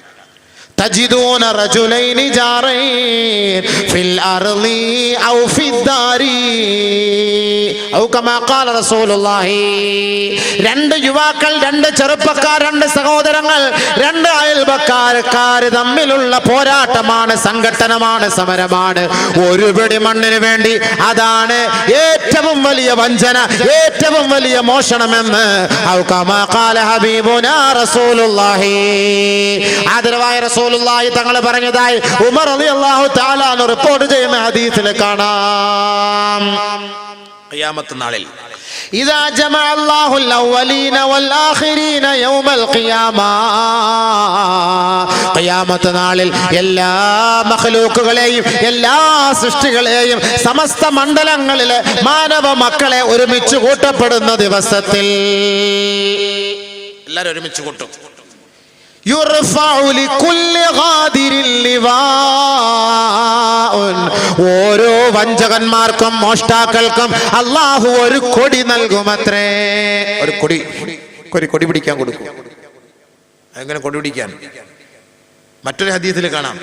تجدون رجلين جارين في الأرض أو في الدار أو كما قال رسول الله. 2 യുവാക്കൾ, 2 ചെറുപ്പക്കാർ, 2 സഹോദരങ്ങൾ, 2 അയൽപക്കാർ തമ്മിലുള്ള പോരാട്ടമാണ്, സംഘട്ടനമാണ്, സമരമാണ്. ഒരു പിടി മണ്ണിന് വേണ്ടി. അതാണ് ഏറ്റവും വലിയ വഞ്ചന, ഏറ്റവും വലിയ മോഷണമെന്ന് ഔ കമാ ഖാല ഹബീബുനാ റസൂലുള്ളാഹി. ആദരവായ റസൂലുള്ളാഹി തങ്ങൾ പറഞ്ഞതായി ഉമർ റളിയല്ലാഹു തആല റിപ്പോർട്ട് ചെയ്യുന്ന ഹദീസിൽ കാണാം. ഖിയാമത്ത് നാളിൽ ഇദാ ജമഅ അല്ലാഹുൽ അവ്വലീന വൽ ആഖിരീന യൗമൽ ഖിയാമ. ഖിയാമത്ത് നാളിൽ എല്ലാ മഖ്ലൂക്കുകളെയും, എല്ലാ സൃഷ്ടികളെയും, സമസ്ത മണ്ഡലങ്ങളിലെ മാനവ മക്കളെ ഒരുമിച്ച് കൂട്ടപ്പെടുന്ന ദിവസത്തിൽ എല്ലാവരും ഒരുമിച്ച് കൂട്ടും. ഓരോ വഞ്ചകന്മാർക്കും മോഷ്ടാക്കൾക്കും അല്ലാഹു ഒരു കൊടി നൽകുമത്രേ. ഒരു കൊടി പിടിക്കാൻ കൊടുക്കും. എങ്ങനെ കൊടി പിടിക്കാൻ? മറ്റൊരു ഹദീസിൽ കാണാം,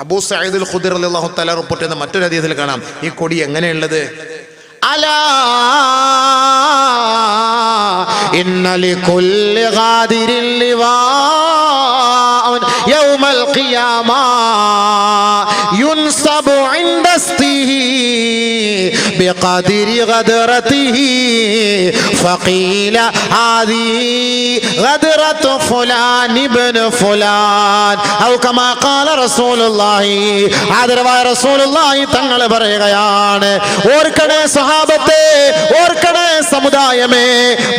അബൂ സഈദ് അൽ ഖുദരി റളിയല്ലാഹു തആല റിപ്പോർട്ട് ചെയ്യുന്ന മറ്റൊരു ഹദീസിൽ കാണാം ഈ കൊടി എങ്ങനെയുള്ളത്. അലാ ഇന്ന ലികുല്ലി ഗാദിരിൻ ലിവാഉൻ യൗമൽ ഖിയാമ യുൻസബു ഇൻദസ്തിഹി ബിഖദരി ഗദ്റതിഹി ഫഖീല ഹാദി ഗദ്റതു ഫുലാൻ ഇബ്നു ഫുലാൻ ഔ കമാ ഖാല റസൂലുള്ളാഹി. ആദരവായ റസൂലുള്ളാഹി തങ്ങൾ പറയുകയാണ്, ഓർക്കണേ സഹാബത്തെ, ഓർക്കണേ സമുദായമേ,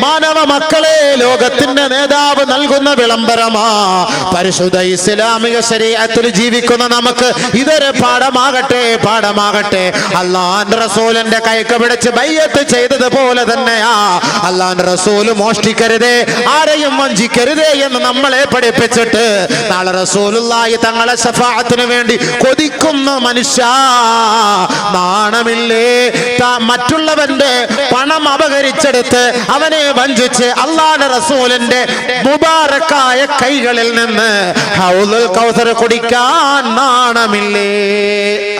മാനവ മക്കളെ, ലോകത്തിന്റെ നേതാവ് നൽകുന്ന വിളംബരമാ. പരിശുദ്ധ ഇസ്ലാമിക ശരീഅത്തിൽ ജീവിക്കുന്ന നമുക്ക് ഇതൊരു പാഠമാകട്ടെ. അല്ലാഹുവിന്റെ റസൂലിന്റെ കൈക്ക് പിടിച്ച് ബൈഅത്ത് ചെയ്തതുപോലെ തന്നെയാ അല്ലാഹുവിന്റെ റസൂൽ മോഷ്ടിക്കരുതേ, ആരെയും വഞ്ചിക്കരുതേ എന്ന് നമ്മളെ പഠിപ്പിച്ചിട്ട് നാളെ റസൂലുള്ളാഹി തങ്ങളെ ശഫാഅത്തിന് വേണ്ടി കൊതിക്കുന്ന മനുഷ്യ, നാണമില്ലേ? മറ്റുള്ളവന്റെ പണം അപഹരിച്ചെടുത്ത് അവനെ വഞ്ചിച്ച് അല്ലാഹുവിന്റെ റസൂലിന്റെ മുബാറക്കായ കൈകളിൽ നിന്ന് ഹൗദുൽ കൗസർ കുടിക്കാൻ നാണമില്ലേ?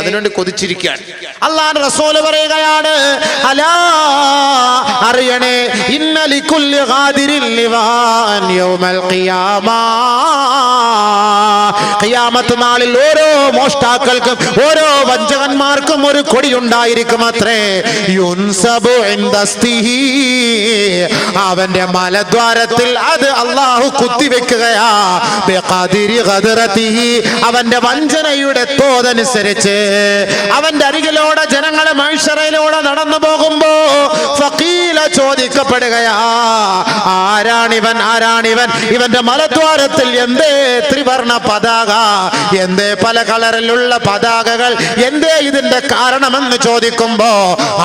അതിനുവേണ്ടി കൊതിച്ചിരിക്കാൻ അല്ലാഹുവിന്റെ റസൂൽ പറയുകയാണ്, അലാ അറിയണേ, ഇന്ന ലികുല്ലി ഗാദിരിൻ ലിവാൻ യൗമൽ ഖിയാമ. ഖിയാമത്ത് നാളിൽ ഓരോ മോഷ്ടാക്കൾക്കും, ഓരോ വഞ്ചകന്മാർക്കും ഒരു കൊടി ഉണ്ടായിരിക്കും അത്രേ. യുൻസബു ഇൻദസ്തിഹി, അവന്റെ മലദ്വാരത്തിൽ അത് അല്ലാഹു കുത്തിവെക്കുകയാ. ബിഖദരി ഗദ്റതിഹി, അവന്റെ വഞ്ചനയുടെ തോതനുസരിച്ച്. അവന്റെ അരികിലൂടെ ജനങ്ങളെ മഹ്ശറയിലൂടെ നടന്നു പോകുമ്പോ ഫഖീല ചോദിക്കപ്പെടുകയാ, ആരാണിവൻ? ഇവന്റെ മലദ്വാരത്തിൽ എന്തേ ത്രിവർണ പതാക, എന്തേ പല കളറിലുള്ള പതാകകൾ, എന്തേ ഇതിന്റെ കാരണമെന്ന് ചോദിക്കുമ്പോ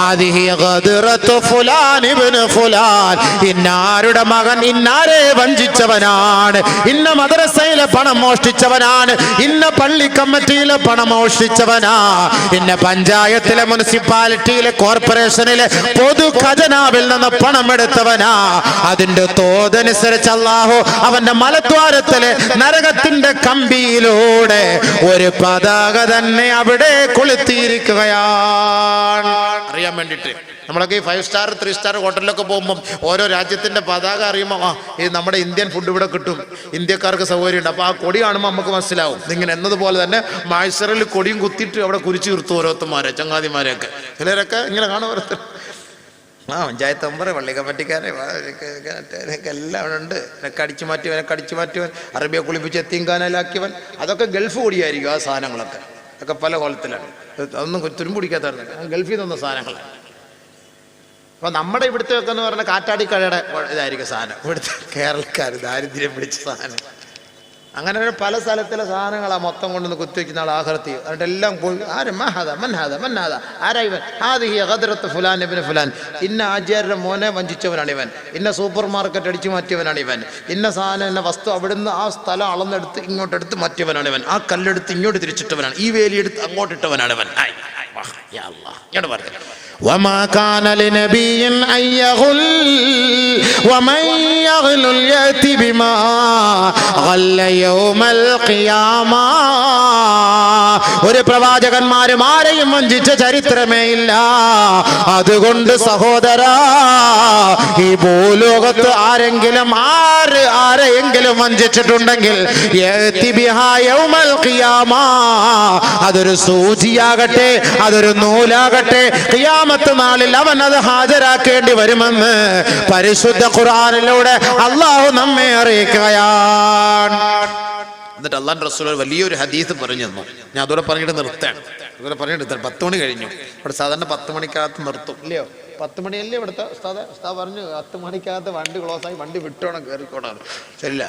ആദിഹി ഗദ്റത്തു ഫുലാൻ ഇബ്നു ഫുലാൻ, ഇന്നാരുടെ മകൻ ഇന്നാരെ വഞ്ചിച്ചവനാണ്, ഇന്ന മദ്രസയിലെ പണം മോഷ്ടിച്ചവനാണ്, ഇന്ന പള്ളി കമ്മിറ്റിയിലെ പണം മോഷ്ടിച്ചവനാ, ഇന്ന പഞ്ചായത്തിലെ മുനിസിപ്പാലിറ്റിയിലെ കോർപ്പറേഷനിലെ പൊതു ഖജനാവിൽ നിന്ന് പണം എടുത്തവനാ. അതിന്റെ തോതനുസരിച്ച് അല്ലാഹു അവന്റെ മലദ്വാരത്തിലെ നരകത്തിന്റെ കമ്പിയിലൂടെ ഒരു പതാക തന്നെ അവിടെ കൊളുത്തിയിരിക്കുകയാണ്. അറിയാൻ വേണ്ടിട്ട് നമ്മളൊക്കെ ഈ 5 സ്റ്റാർ 3 സ്റ്റാർ ഹോട്ടലിലൊക്കെ പോകുമ്പം ഓരോ രാജ്യത്തിന്റെ പതാക അറിയുമ്പോൾ ഈ നമ്മുടെ ഇന്ത്യൻ ഫുഡ് ഇവിടെ കിട്ടും, ഇന്ത്യക്കാർക്ക് സൗകര്യമുണ്ട്. അപ്പോൾ ആ കൊടി കാണുമ്പോൾ നമുക്ക് മനസ്സിലാവും. ഇങ്ങനെ എന്നതുപോലെ തന്നെ മാഴ്സറിൽ കൊടിയും കുത്തിയിട്ട് അവിടെ കുരിച്ചു നിർത്തും ഓരോരുത്തന്മാരെ, ചങ്ങാതിമാരെയൊക്കെ. ചിലരൊക്കെ ഇങ്ങനെ കാണും ഓരോരുത്തർ. പഞ്ചായത്ത് മെമ്പർ, പള്ളി കമ്മിറ്റിക്കാരെ എല്ലാം ഉണ്ട്. എനക്ക് അടിച്ചു മാറ്റിയവൻ, അറബിയെ കുളിപ്പിച്ച് എത്തിങ്കാനലാക്കിയവൻ, അതൊക്കെ ഗൾഫ് കൂടിയായിരിക്കും. ആ സാധനങ്ങളൊക്കെ ഒക്കെ പല കോലത്തിലാണ്. അതൊന്നും തുരുമ്പുടിക്കാത്തവരുണ്ട്. ഗൾഫിൽ നിന്ന സാധനങ്ങളാണ്. അപ്പോൾ നമ്മുടെ ഇവിടുത്തെ ഒക്കെ എന്ന് പറഞ്ഞാൽ കാറ്റാടിക്കഴയുടെ ഇതായിരിക്കും സാധനം. ഇവിടുത്തെ കേരളക്കാർ ദാരിദ്ര്യം പിടിച്ച സാധനം. അങ്ങനെ പല സ്ഥലത്തിലെ സാധനങ്ങളാണ് മൊത്തം കൊണ്ടുവന്ന് കുത്തിവെക്കുന്ന ആൾ ആഖിറത്തിൽ. എന്നിട്ട് എല്ലാം പോയി ആര് മന്നാഥ ആരാ ഇവൻ? ആദിഹി ഗദ്റത്തു ഫുലാൻ ഇബ്നു ഫുലാൻ, ഇന്ന ആചാര്യരുടെ മോനെ വഞ്ചിച്ചവനാണ് ഇവൻ, ഇന്ന സൂപ്പർ മാർക്കറ്റ് അടിച്ചു മാറ്റിയവനാണ് ഇവൻ, ഇന്ന സാധനം ഇന്ന വസ്തു അവിടുന്ന് ആ സ്ഥലം അളന്നെടുത്ത് ഇങ്ങോട്ടെടുത്ത് മാറ്റിയവനാണ് ഇവൻ, ആ കല്ലെടുത്ത് ഇങ്ങോട്ട് തിരിച്ചിട്ടവനാണ്, ഈ വേലിയെടുത്ത് അങ്ങോട്ടിട്ടവനാണ് ഇവൻ. ഇങ്ങോട്ട് പറഞ്ഞു وما كان لنبي أن يغل ومن يغل يأتي بما غل يوم القيامة. ഒരു പ്രവാചകന്മാരും ആരെയും വഞ്ചിച്ച ചരിത്രമേ ഇല്ല. അതുകൊണ്ട് സഹോദരാ, ഈ ഭൂലോകത്ത് ആരെയെങ്കിലും വഞ്ചിച്ചിട്ടുണ്ടെങ്കിൽ അതൊരു സൂചിയാകട്ടെ, അതൊരു നൂലാകട്ടെ, ഖിയാമത്ത് നാളിൽ അവൻ അത് ഹാജരാക്കേണ്ടി വരുമെന്ന് പരിശുദ്ധ ഖുർആനിലൂടെ അല്ലാഹു നമ്മെ അറിയിക്കുകയാണ്. എന്നിട്ട് അല്ലാഹുവിന്റെ റസൂൽ വലിയൊരു ഹദീസ് പറഞ്ഞു തന്നു. ഞാൻ അതോടെ പറഞ്ഞിട്ട് നിർത്താൻ. 10 മണി കഴിഞ്ഞു. ഇവിടെ സാധാരണ 10 മണിക്കകത്ത് നിർത്തും, ഇല്ലയോ? 10 മണിയല്ലേ ഇവിടുത്തെ ഉസ്താദ് പറഞ്ഞു 10 മണിക്കകത്ത് വണ്ടി ക്ലോസ് ആയി, വണ്ടി വിട്ടോണം, കയറിക്കോണം. ശരില്ല,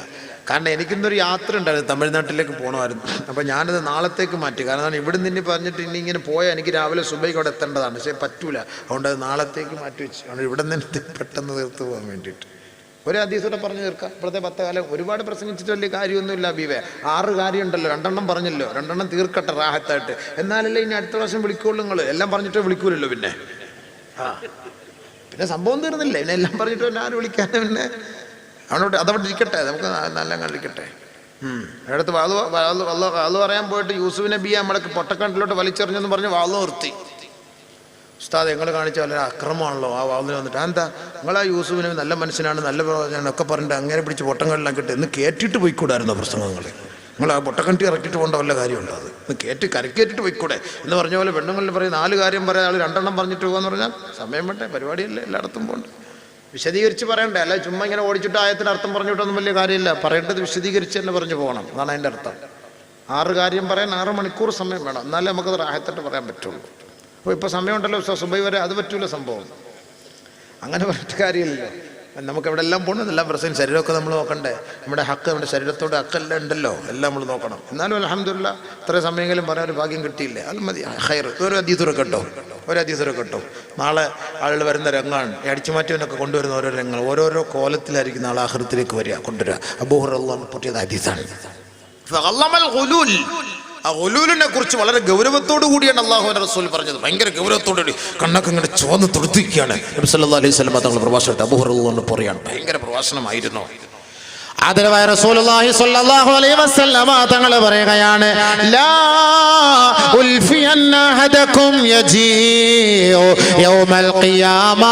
കാരണം എനിക്കിന്നൊരു യാത്ര ഉണ്ടായിരുന്നു, തമിഴ്നാട്ടിലേക്ക് പോകണമായിരുന്നു. അപ്പോൾ ഞാനത് നാളത്തേക്ക് മാറ്റി. കാരണം ഇവിടെ നിന്ന് പറഞ്ഞിട്ട് ഇനി ഇങ്ങനെ പോയാൽ എനിക്ക് രാവിലെ സുബൈക്ക് അവിടെ എത്തേണ്ടതാണ്. പക്ഷേ പറ്റൂല, അതുകൊണ്ട് അത് നാളത്തേക്ക് മാറ്റി വെച്ച്. അതുകൊണ്ട് ഇവിടെ നിന്ന് പെട്ടെന്ന് തീർത്ത് പോകാൻ വേണ്ടിയിട്ട് ഒരു ഹദീസൂടെ പറഞ്ഞു തീർക്കാം. ഇപ്പോഴത്തെ 10 കാലം ഒരുപാട് പ്രസംഗിച്ചിട്ട് വലിയ കാര്യമൊന്നുമില്ല. അബീവേ 6 കാര്യമുണ്ടല്ലോ, 2 പറഞ്ഞല്ലോ, 2 തീർക്കട്ടെ റാഹത്തായിട്ട്. എന്നാലല്ലേ ഇനി അടുത്ത പ്രാവശ്യം വിളിക്കുള്ളൂ. നിങ്ങൾ എല്ലാം പറഞ്ഞിട്ട് വിളിക്കൂലല്ലോ. പിന്നെ സംഭവം തീർന്നില്ല. പിന്നെ എല്ലാം പറഞ്ഞിട്ട് പിന്നെ ആര് വിളിക്കാനും. പിന്നെ അവനോട് അതവിടെ ഇരിക്കട്ടെ, നമുക്ക് നല്ല കണ്ടിരിക്കട്ടെ. അടുത്ത് വാള് പറയാൻ പോയിട്ട് യൂസുഫ് നബിയെ നമ്മളെ പൊട്ടക്കണ്ടിലോട്ട് വലിച്ചെറിഞ്ഞെന്ന് പറഞ്ഞ് വാള് നിർത്തി. ഉസ്താദ് ഞങ്ങൾ കാണിച്ച വളരെ അക്രമമാണല്ലോ ആ വാളിന് വന്നിട്ട്. എന്താ നിങ്ങൾ ആ യൂസുഫിന് നല്ല മനുഷ്യനാണ്, നല്ല ഒക്കെ പറഞ്ഞിട്ട് അങ്ങനെ പിടിച്ച് പൊട്ടങ്കണ്ടിലാക്കിയിട്ട് എന്ന് കേട്ടിട്ട് പോയിക്കൂടായിരുന്നോ പ്രസംഗങ്ങൾ? നിങ്ങൾ ആ പൊട്ടക്കണ്ടി ഇറക്കിയിട്ട് പോകേണ്ട വല്ല കാര്യമുണ്ടോ? അത് കരക്കേറ്റിട്ട് പോയിക്കൂടെ എന്ന് പറഞ്ഞ പോലെ പെണ്ണുങ്ങളിൽ പറയും 4 കാര്യം പറയാം, ആൾ 2 പറഞ്ഞിട്ട് പോകാന്ന് പറഞ്ഞാൽ സമയം വേണ്ടേ? പരിപാടിയല്ലേ, എല്ലായിടത്തും പോകണ്ട. വിശദീകരിച്ച് പറയണ്ടേ? അല്ല ചുമ്മാ ഇങ്ങനെ ഓടിച്ചിട്ട് ആയത്തിന് അർത്ഥം പറഞ്ഞിട്ടൊന്നും വലിയ കാര്യമില്ല. പറയേണ്ടത് വിശദീകരിച്ച് തന്നെ പറഞ്ഞു പോകണം. അതാണ് അതിൻ്റെ അർത്ഥം. 6 കാര്യം പറയാൻ 6 മണിക്കൂർ സമയം വേണം, എന്നാലേ നമുക്കത് റാഹത്തായിട്ട് പറയാൻ പറ്റുള്ളൂ. അപ്പോൾ ഇപ്പോൾ സമയമുണ്ടല്ലോ സുബൈ വരെ, അത് പറ്റൂല സംഭവം. അങ്ങനെ പറഞ്ഞിട്ട് കാര്യമില്ലല്ലോ. നമുക്ക് എവിടെ എല്ലാം പോകണം, എല്ലാം പ്രശ്നം. ശരീരമൊക്കെ നമ്മൾ നോക്കണ്ടേ? നമ്മുടെ ഹക്ക്, നമ്മുടെ ശരീരത്തോട് ഹക്കെല്ലാം ഉണ്ടല്ലോ, എല്ലാം നമ്മൾ നോക്കണം. എന്നാലും അൽഹംദുലില്ലാ ഇത്രയും സമയമെങ്കിലും പറയാൻ ഒരു ഭാഗ്യം കിട്ടിയില്ലേ, അത് മതി. ഖൈർ. ഒരു ഹദീസുറ കേട്ടോ. നാളെ ആളുകൾ വരുന്ന രംഗമാണ് ഈ അടിച്ചുമാറ്റിയവനൊക്കെ കൊണ്ടുവരുന്ന ഓരോ രംഗങ്ങൾ, ഓരോരോ കോലത്തിലായിരിക്കും നാളെ ആഖിറത്തിലേക്ക് കൊണ്ടുവരിക. അബൂ ഹുറൈറ പൊട്ടിയത് ഹദീസാണ്. ആ ഗുലൂലിനെ കുറിച്ച് വളരെ ഗൗരവത്തോടു കൂടിയാണ് അല്ലാഹുവിന്റെ റസൂൽ പറഞ്ഞത്. ഭയങ്കര ഗൗരവത്തോടുകൂടി കണ്ണൊക്കെ ഇങ്ങനെ ചുവന്ന് തുടുത്തിരിക്കുകയാണ്. നബി സല്ലല്ലാഹു അലൈഹി വസല്ലം തങ്ങൾ പ്രഭാഷണത്തിൽ അബൂ ഹുറൈറ പറയാണ്, ഭയങ്കര പ്രഭാഷണമായിരുന്നു. ആദരവായ റസൂലുള്ളാഹി സ്വല്ലല്ലാഹു അലൈഹി വസല്ലം തങ്ങൾ പറയുകയാണ്, ലാ ഉൽഫിയന്ന അഹദകും യജീഉ യൗമൽ ഖിയാമ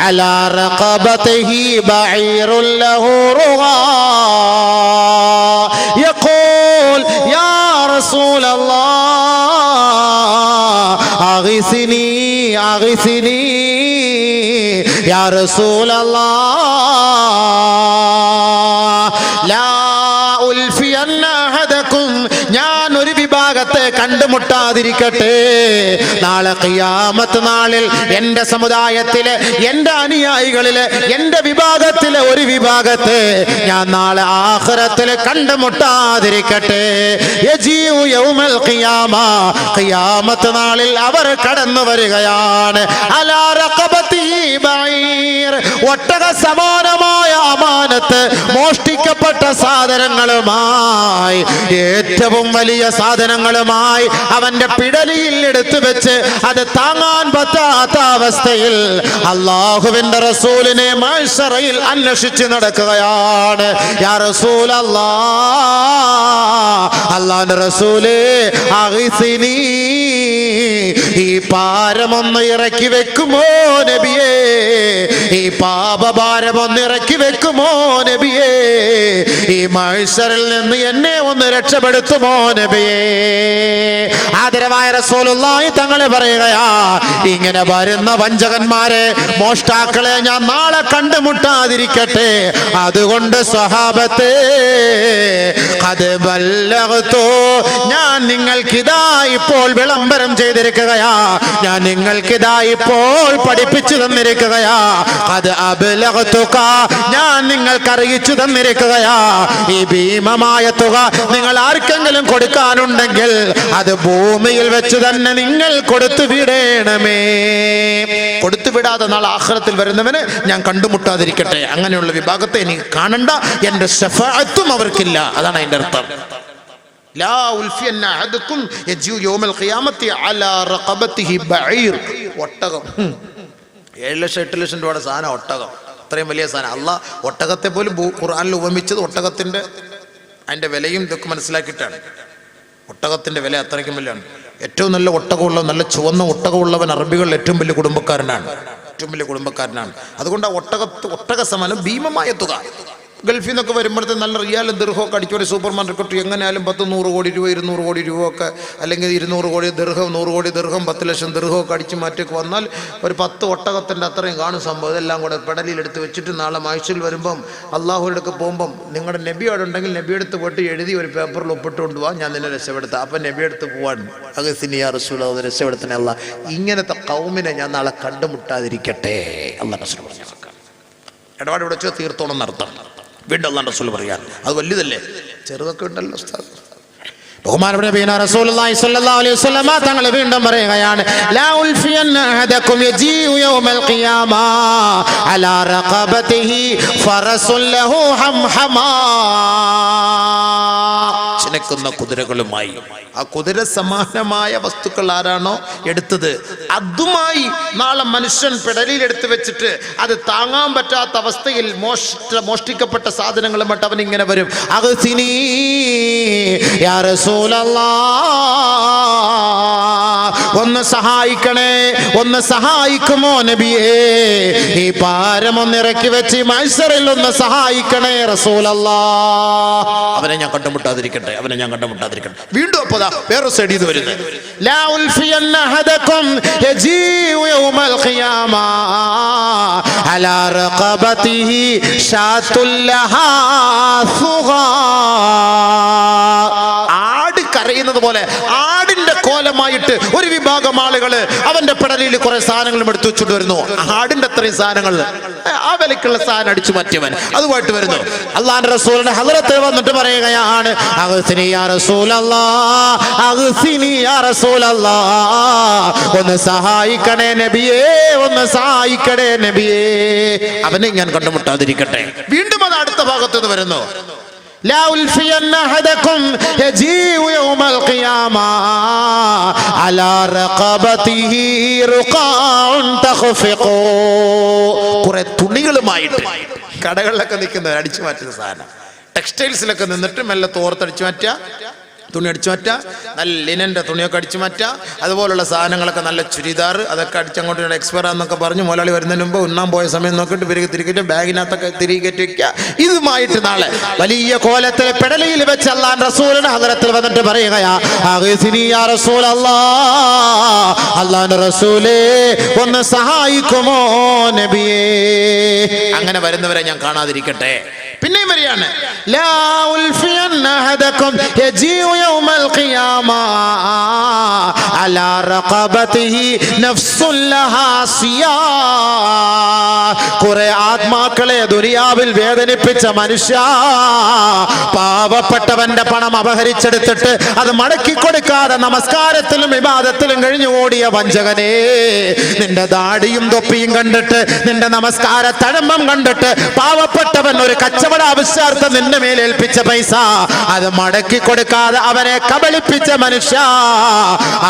അലാ റഖബതിഹി ബഈറുൻ ലഹു റുഗാ യഖൂൽ യാ റസൂലല്ലാഹ് അഗ്സിനി യാ റസൂലല്ലാഹ് ലാ ഉൽഫിയന്ന അഹദകും, ഞാൻ ഒരു വിഭാഗത്തെ കണ്ടുമുട്ടാതിരിക്കട്ടെ. നാളെ ഖിയാമത്ത് നാളിൽ എന്റെ സമുദായത്തിലെ, എന്റെ അനുയായികളിലെ, എന്റെ വിഭാഗത്തിലെ ഒരു വിഭാഗത്തെ ഞാൻ നാളെ ആഖിറത്തിൽ കണ്ടുമുട്ടാതിരിക്കട്ടെ. യജീഉ യൗമൽ ഖിയാമ, ഖിയാമത്ത് നാളിൽ അവർ കടന്നു വരികയാണ്. അലാ റഖബതിഹി ബഈർ, ഒട്ടക സമാനമായ അമാനത്ത്, മോഷ്ടിക്കപ്പെട്ട സാധനങ്ങളുമായി, ഏറ്റവും വലിയ സാധനങ്ങളുമായി അവന്റെ പിടലിയിൽ എടുത്തു വെച്ച് അത് താങ്ങാൻ പറ്റാത്ത അവസ്ഥയിൽ അല്ലാഹുവിന്റെ റസൂലിനെ മഹ്ശറയിൽ അന്വേഷിച്ച് നടക്കുകയാണ്. യാ റസൂലല്ലാഹ്, അല്ലാഹുവിന്റെ റസൂലേ, അഗ്സിനി, ഈ ഭാരമൊന്ന് ഇറക്കി വെക്കുമോ നബിയേ, ഈ പാപഭാരമൊന്ന് ഇറക്കി വെക്കുമോ നബിയേ, ഈ മഹ്ശറിൽ നിന്ന് എന്നെ ഒന്ന് രക്ഷപ്പെടുത്തുമോ നബിയേ. ആദരവായ റസൂലുള്ളാഹി തങ്ങളെ പറയുകയാ, ഇങ്ങനെ വരുന്ന വഞ്ചകന്മാരെ, മോഷ്ടാക്കളെ ഞാൻ നാളെ കണ്ടുമുട്ടാതിരിക്കട്ടെ. അതുകൊണ്ട് സ്വഹാബത്തെ, ഖദ് ബല്ലഗ്തു, ഞാൻ നിങ്ങൾക്കിതാ ഇപ്പോൾ വിളംബരം ചെയ്തിരിക്കുകയാ, ഞാൻ നിങ്ങൾക്കിതാ ഇപ്പോൾ പഠിപ്പിച്ചു തന്നിരിക്കുകയാ. ഖദ് അബ്ലഗ്തുക, ഞാൻ നിങ്ങൾക്ക് അറിയിച്ചു തന്നിരിക്കുകയാ. ഈ ഭീമമായ തുക നിങ്ങൾ ആർക്കെങ്കിലും കൊടുക്കാനുണ്ടെങ്കിൽ അത് ഭൂമിയിൽ വെച്ച് തന്നെ നിങ്ങൾ കൊടുത്തു വിടണമേ. കൊടുത്തു വിടാതെ നാളെ ആഖിറത്തിൽ വരുന്നവന് ഞാൻ കണ്ടുമുട്ടാതിരിക്കട്ടെ. അങ്ങനെയുള്ള വിഭാഗത്തെ എനിക്ക് കാണണ്ട, എന്റെ ശഫാഅത്തും അവർക്കില്ല. അതാണ് അതിന്റെ അർത്ഥം. ലാ ഉൽഫിയന്ന അഹദുക്കും യജൂ യൗമൽ ഖിയാമത്തി അലാ റഖബതിഹി ബഈർ. ഒട്ടകം 7 ലക്ഷം 8 ലക്ഷം രൂപയുടെ സാധനം ഒട്ടകം. അത്രയും വലിയ സാധനം. അള്ളാഹ് ഒട്ടകത്തെ പോലും ഖുർആനിൽ ഉപമിച്ചത് ഒട്ടകത്തിന്റെ അതിന്റെ വിലയും ഇതൊക്കെ മനസ്സിലാക്കിയിട്ടാണ്. ഒട്ടകത്തിന്റെ വില അത്രയ്ക്കും വലിയാണ്. ഏറ്റവും നല്ല ഒട്ടകമുള്ള, നല്ല ചുവന്ന ഒട്ടകമുള്ളവൻ അറബികളിൽ ഏറ്റവും വലിയ കുടുംബക്കാരനാണ്, ഏറ്റവും വലിയ കുടുംബക്കാരനാണ്. അതുകൊണ്ട് ആ ഒട്ടക സമാനം ഭീമമായ തുക. ഗൾഫിൽ നിന്നൊക്കെ വരുമ്പോഴത്തെ നല്ല റിയാലും ദിർഹമൊക്കെ അടിച്ചോടെ സൂപ്പർ മാർക്കറ്റ് എങ്ങനെയാലും 10-100 കോടി രൂപ 200 കോടി രൂപ ഒക്കെ, അല്ലെങ്കിൽ 200 കോടി ദിർഹം, 100 കോടി ദിർഹം, 10 ലക്ഷം ദിർഹമൊക്കെ അടിച്ച് മാറ്റിയൊക്കെ വന്നാൽ ഒരു 10 ഒട്ടകത്തിൻ്റെ അത്രയും കാണും സംഭവം. ഇതെല്ലാം കൂടെ പെടലിലെടുത്ത് വെച്ചിട്ട് നാളെ മഹ്ശറിൽ വരുമ്പം അള്ളാഹുവിലേക്ക് പോകുമ്പം നിങ്ങളുടെ നബിയോട് ഉണ്ടെങ്കിൽ നബിയെടുത്ത് പോയിട്ട് എഴുതി ഒരു പേപ്പറിൽ ഒപ്പിട്ട് കൊണ്ടുപോകാൻ, ഞാൻ നിന്നെ രക്ഷപ്പെടുത്താം. അപ്പം നബിയെടുത്ത് പോവാൻ അഗ്സിനി യാ റസൂലല്ലാഹ്, രക്ഷപ്പെടുത്തണേ അല്ലാഹ്. ഇങ്ങനത്തെ ഖൗമിനെ ഞാൻ നാളെ കണ്ടുമുട്ടാതിരിക്കട്ടെ. അല്ലാഹു റസൂൽ പറഞ്ഞു ഇടപാട് ഇവിടെ വെച്ചോ തീർത്തോണം നടത്താം. വീണ്ടും അല്ലാഹു റസൂൽ പറയാൻ അത് വലുതല്ലേ, ചെറുതൊക്കെ ഉണ്ടല്ലോ ഉസ്താദ്. ബഹുമാനപ്പെട്ട നബിയനാ റസൂലുള്ളാഹി സ്വല്ലല്ലാഹു അലൈഹി വസല്ലമ തങ്ങൾ വീണ്ടും പറയുകയാണ്, ലാ ഉൽഫിയന്ന അഹദകും യജീഉ യൗമൽ ഖിയാമ അലാ റഖബതിഹി ഫറസുൻ ലഹു ഹംഹമാ. ചിനക്കുന്ന കുതിരകളുമായി, ആ കുതിര സമാനമായ വസ്തുക്കൾ ആരാണോ എടുത്തത് അതുമായി നാളെ മനുഷ്യൻ പെടലിൽ എടുത്തു വെച്ചിട്ട് അത് താങ്ങാൻ പറ്റാത്ത അവസ്ഥയിൽ മോഷ്ടിക്കപ്പെട്ട സാധനങ്ങളുമായിട്ട് അവൻ ഇങ്ങനെ വരും. അഗ്സിനി യാ റസൂലല്ലാഹ്, ഒന്ന് സഹായിക്കണേ, ഒന്ന് സഹായിക്കുമോ നബിയേ, ഈ ഭാരം ഒന്ന് ഇറക്കി വെച്ച് മഹ്ശറിൽ ഒന്ന് സഹായിക്കണേ റസൂലല്ലാഹ്. അവനെ ഞാൻ കണ്ടുമുട്ടാതിരിക്കട്ടെ, അവനെ ഞാൻ കണ്ടുമുട്ടാതിരിക്കട്ടെ. വീണ്ടും അപ്പോ വേറെ സൈഡിൽ നിന്ന് വരുന്നത്, ലാ ഉൽഫിയന്ന അഹദകും യജീഉ യൗമൽ ഖിയാമ അലാ റഖബതിഹി ഷാത്തുൽ ലഹാ സുഗാ. ആട് കരയുന്നത് പോലെ ആടിന്റെ കോലമായിട്ട് ഒരു വിഭാഗം ആളുകള് അവന്റെ പെടലിൽ കുറെ സാധനങ്ങളും എടുത്തു വെച്ചിട്ട് വരുന്നു. ആടിന്റെ അത്രയും സാധനങ്ങൾ, ആ വിലക്കുള്ള സാധനം അടിച്ചു മാറ്റിയവൻ അതുമായിട്ട് വരുന്നു. അള്ളാഹുവിന്റെ റസൂലിന്റെ ഹദ്റത്തിൽ വന്നിട്ട് പറയുകയാണ്, അഗ്സിനി യാ റസൂലല്ലാഹ്, അഗ്സിനി യാ റസൂലല്ലാഹ്, ഒന്ന് സഹായിക്കണേ നബിയേ, ഒന്ന് സഹായിക്കണേ നബിയേ, അവനെ ഞാൻ കണ്ടുമുട്ടാതിരിക്കട്ടെ. വീണ്ടും അത് അടുത്ത ഭാഗത്ത് നിന്ന് വരുന്നു, ലാ ഉൽഫിയന്ന അഹദകും യജീഉ യൗമൽ ഖിയാമ അലാ റഖബതിഹി റുഖാഉൻ തഖ്ഫിഖു. കുറെ തുണികളുമായിട്ട് കടകളിലൊക്കെ നിൽക്കുന്നവർ അടിച്ചു മാറ്റുന്ന സാധനം, ടെക്സ്റ്റൈൽസിലൊക്കെ നിന്നിട്ട് മെല്ലെ തോർത്തടിച്ചു മാറ്റുക, തുണി അടിച്ചു മാറ്റുക, നല്ല ലിനൻ്റെ തുണിയൊക്കെ അടിച്ചു മാറ്റുക, അതുപോലുള്ള സാധനങ്ങളൊക്കെ, നല്ല ചുരിദാർ അതൊക്കെ അടിച്ചങ്ങോട്ട് എക്സ്പയർ ആണെന്നൊക്കെ പറഞ്ഞ് മുതലാളി വരുന്നതിന് മുമ്പ് ഉണ്ണാൻ പോയ സമയം നോക്കിയിട്ട് തിരികെ ബാഗിനകത്തൊക്കെ തിരികെ വയ്ക്കുക. ഇതുമായിട്ട് നാളെ വലിയ കോലത്തിലെ പെടലിയിൽ വെച്ച് അല്ലാഹുവിന്റെ റസൂലിന്റെ ഹദ്റത്തിൽ വന്നിട്ട് പറയുകയാ, അഗ്സിനി യാ റസൂലല്ലാഹ്, അല്ലാഹുവിന്റെ റസൂലേ ഒന്ന് സഹായിക്കുമോ നബിയേ. അങ്ങനെ വരുന്നവരെ ഞാൻ കാണാതിരിക്കട്ടെ. പിന്നെയും വരികയാണ്, ലാ ഉൽഫിയന്ന അഹദകും യജീഉ യൗമൽ ഖിയാമ അലാ റഖബതിഹി നഫ്സുൻ ലഹാ സിയാ. കുറെ ആത്മാക്കളെ ദുനിയാവിൽ വേദനിപ്പിച്ച മനുഷ്യ, പാവപ്പെട്ടവന്റെ പണം അപഹരിച്ചെടുത്തിട്ട് അത് മടക്കി കൊടുക്കാതെ നമസ്കാരത്തിലും ഇബാദത്തിലും കഴിഞ്ഞു ഓടിയ വഞ്ചകനെ, നിന്റെ ദാടിയും തൊപ്പിയും കണ്ടിട്ട്, നിന്റെ നമസ്കാര തഴമ്പം കണ്ടിട്ട് പാവപ്പെട്ടവൻ ഒരു കച്ചവട ആവശ്യാർത്ഥം നിന്റെ മേൽ ഏൽപ്പിച്ച പൈസ അത് മടക്കി കൊടുക്കാതെ അവനെ കബളിപ്പിച്ച മനുഷ്യ,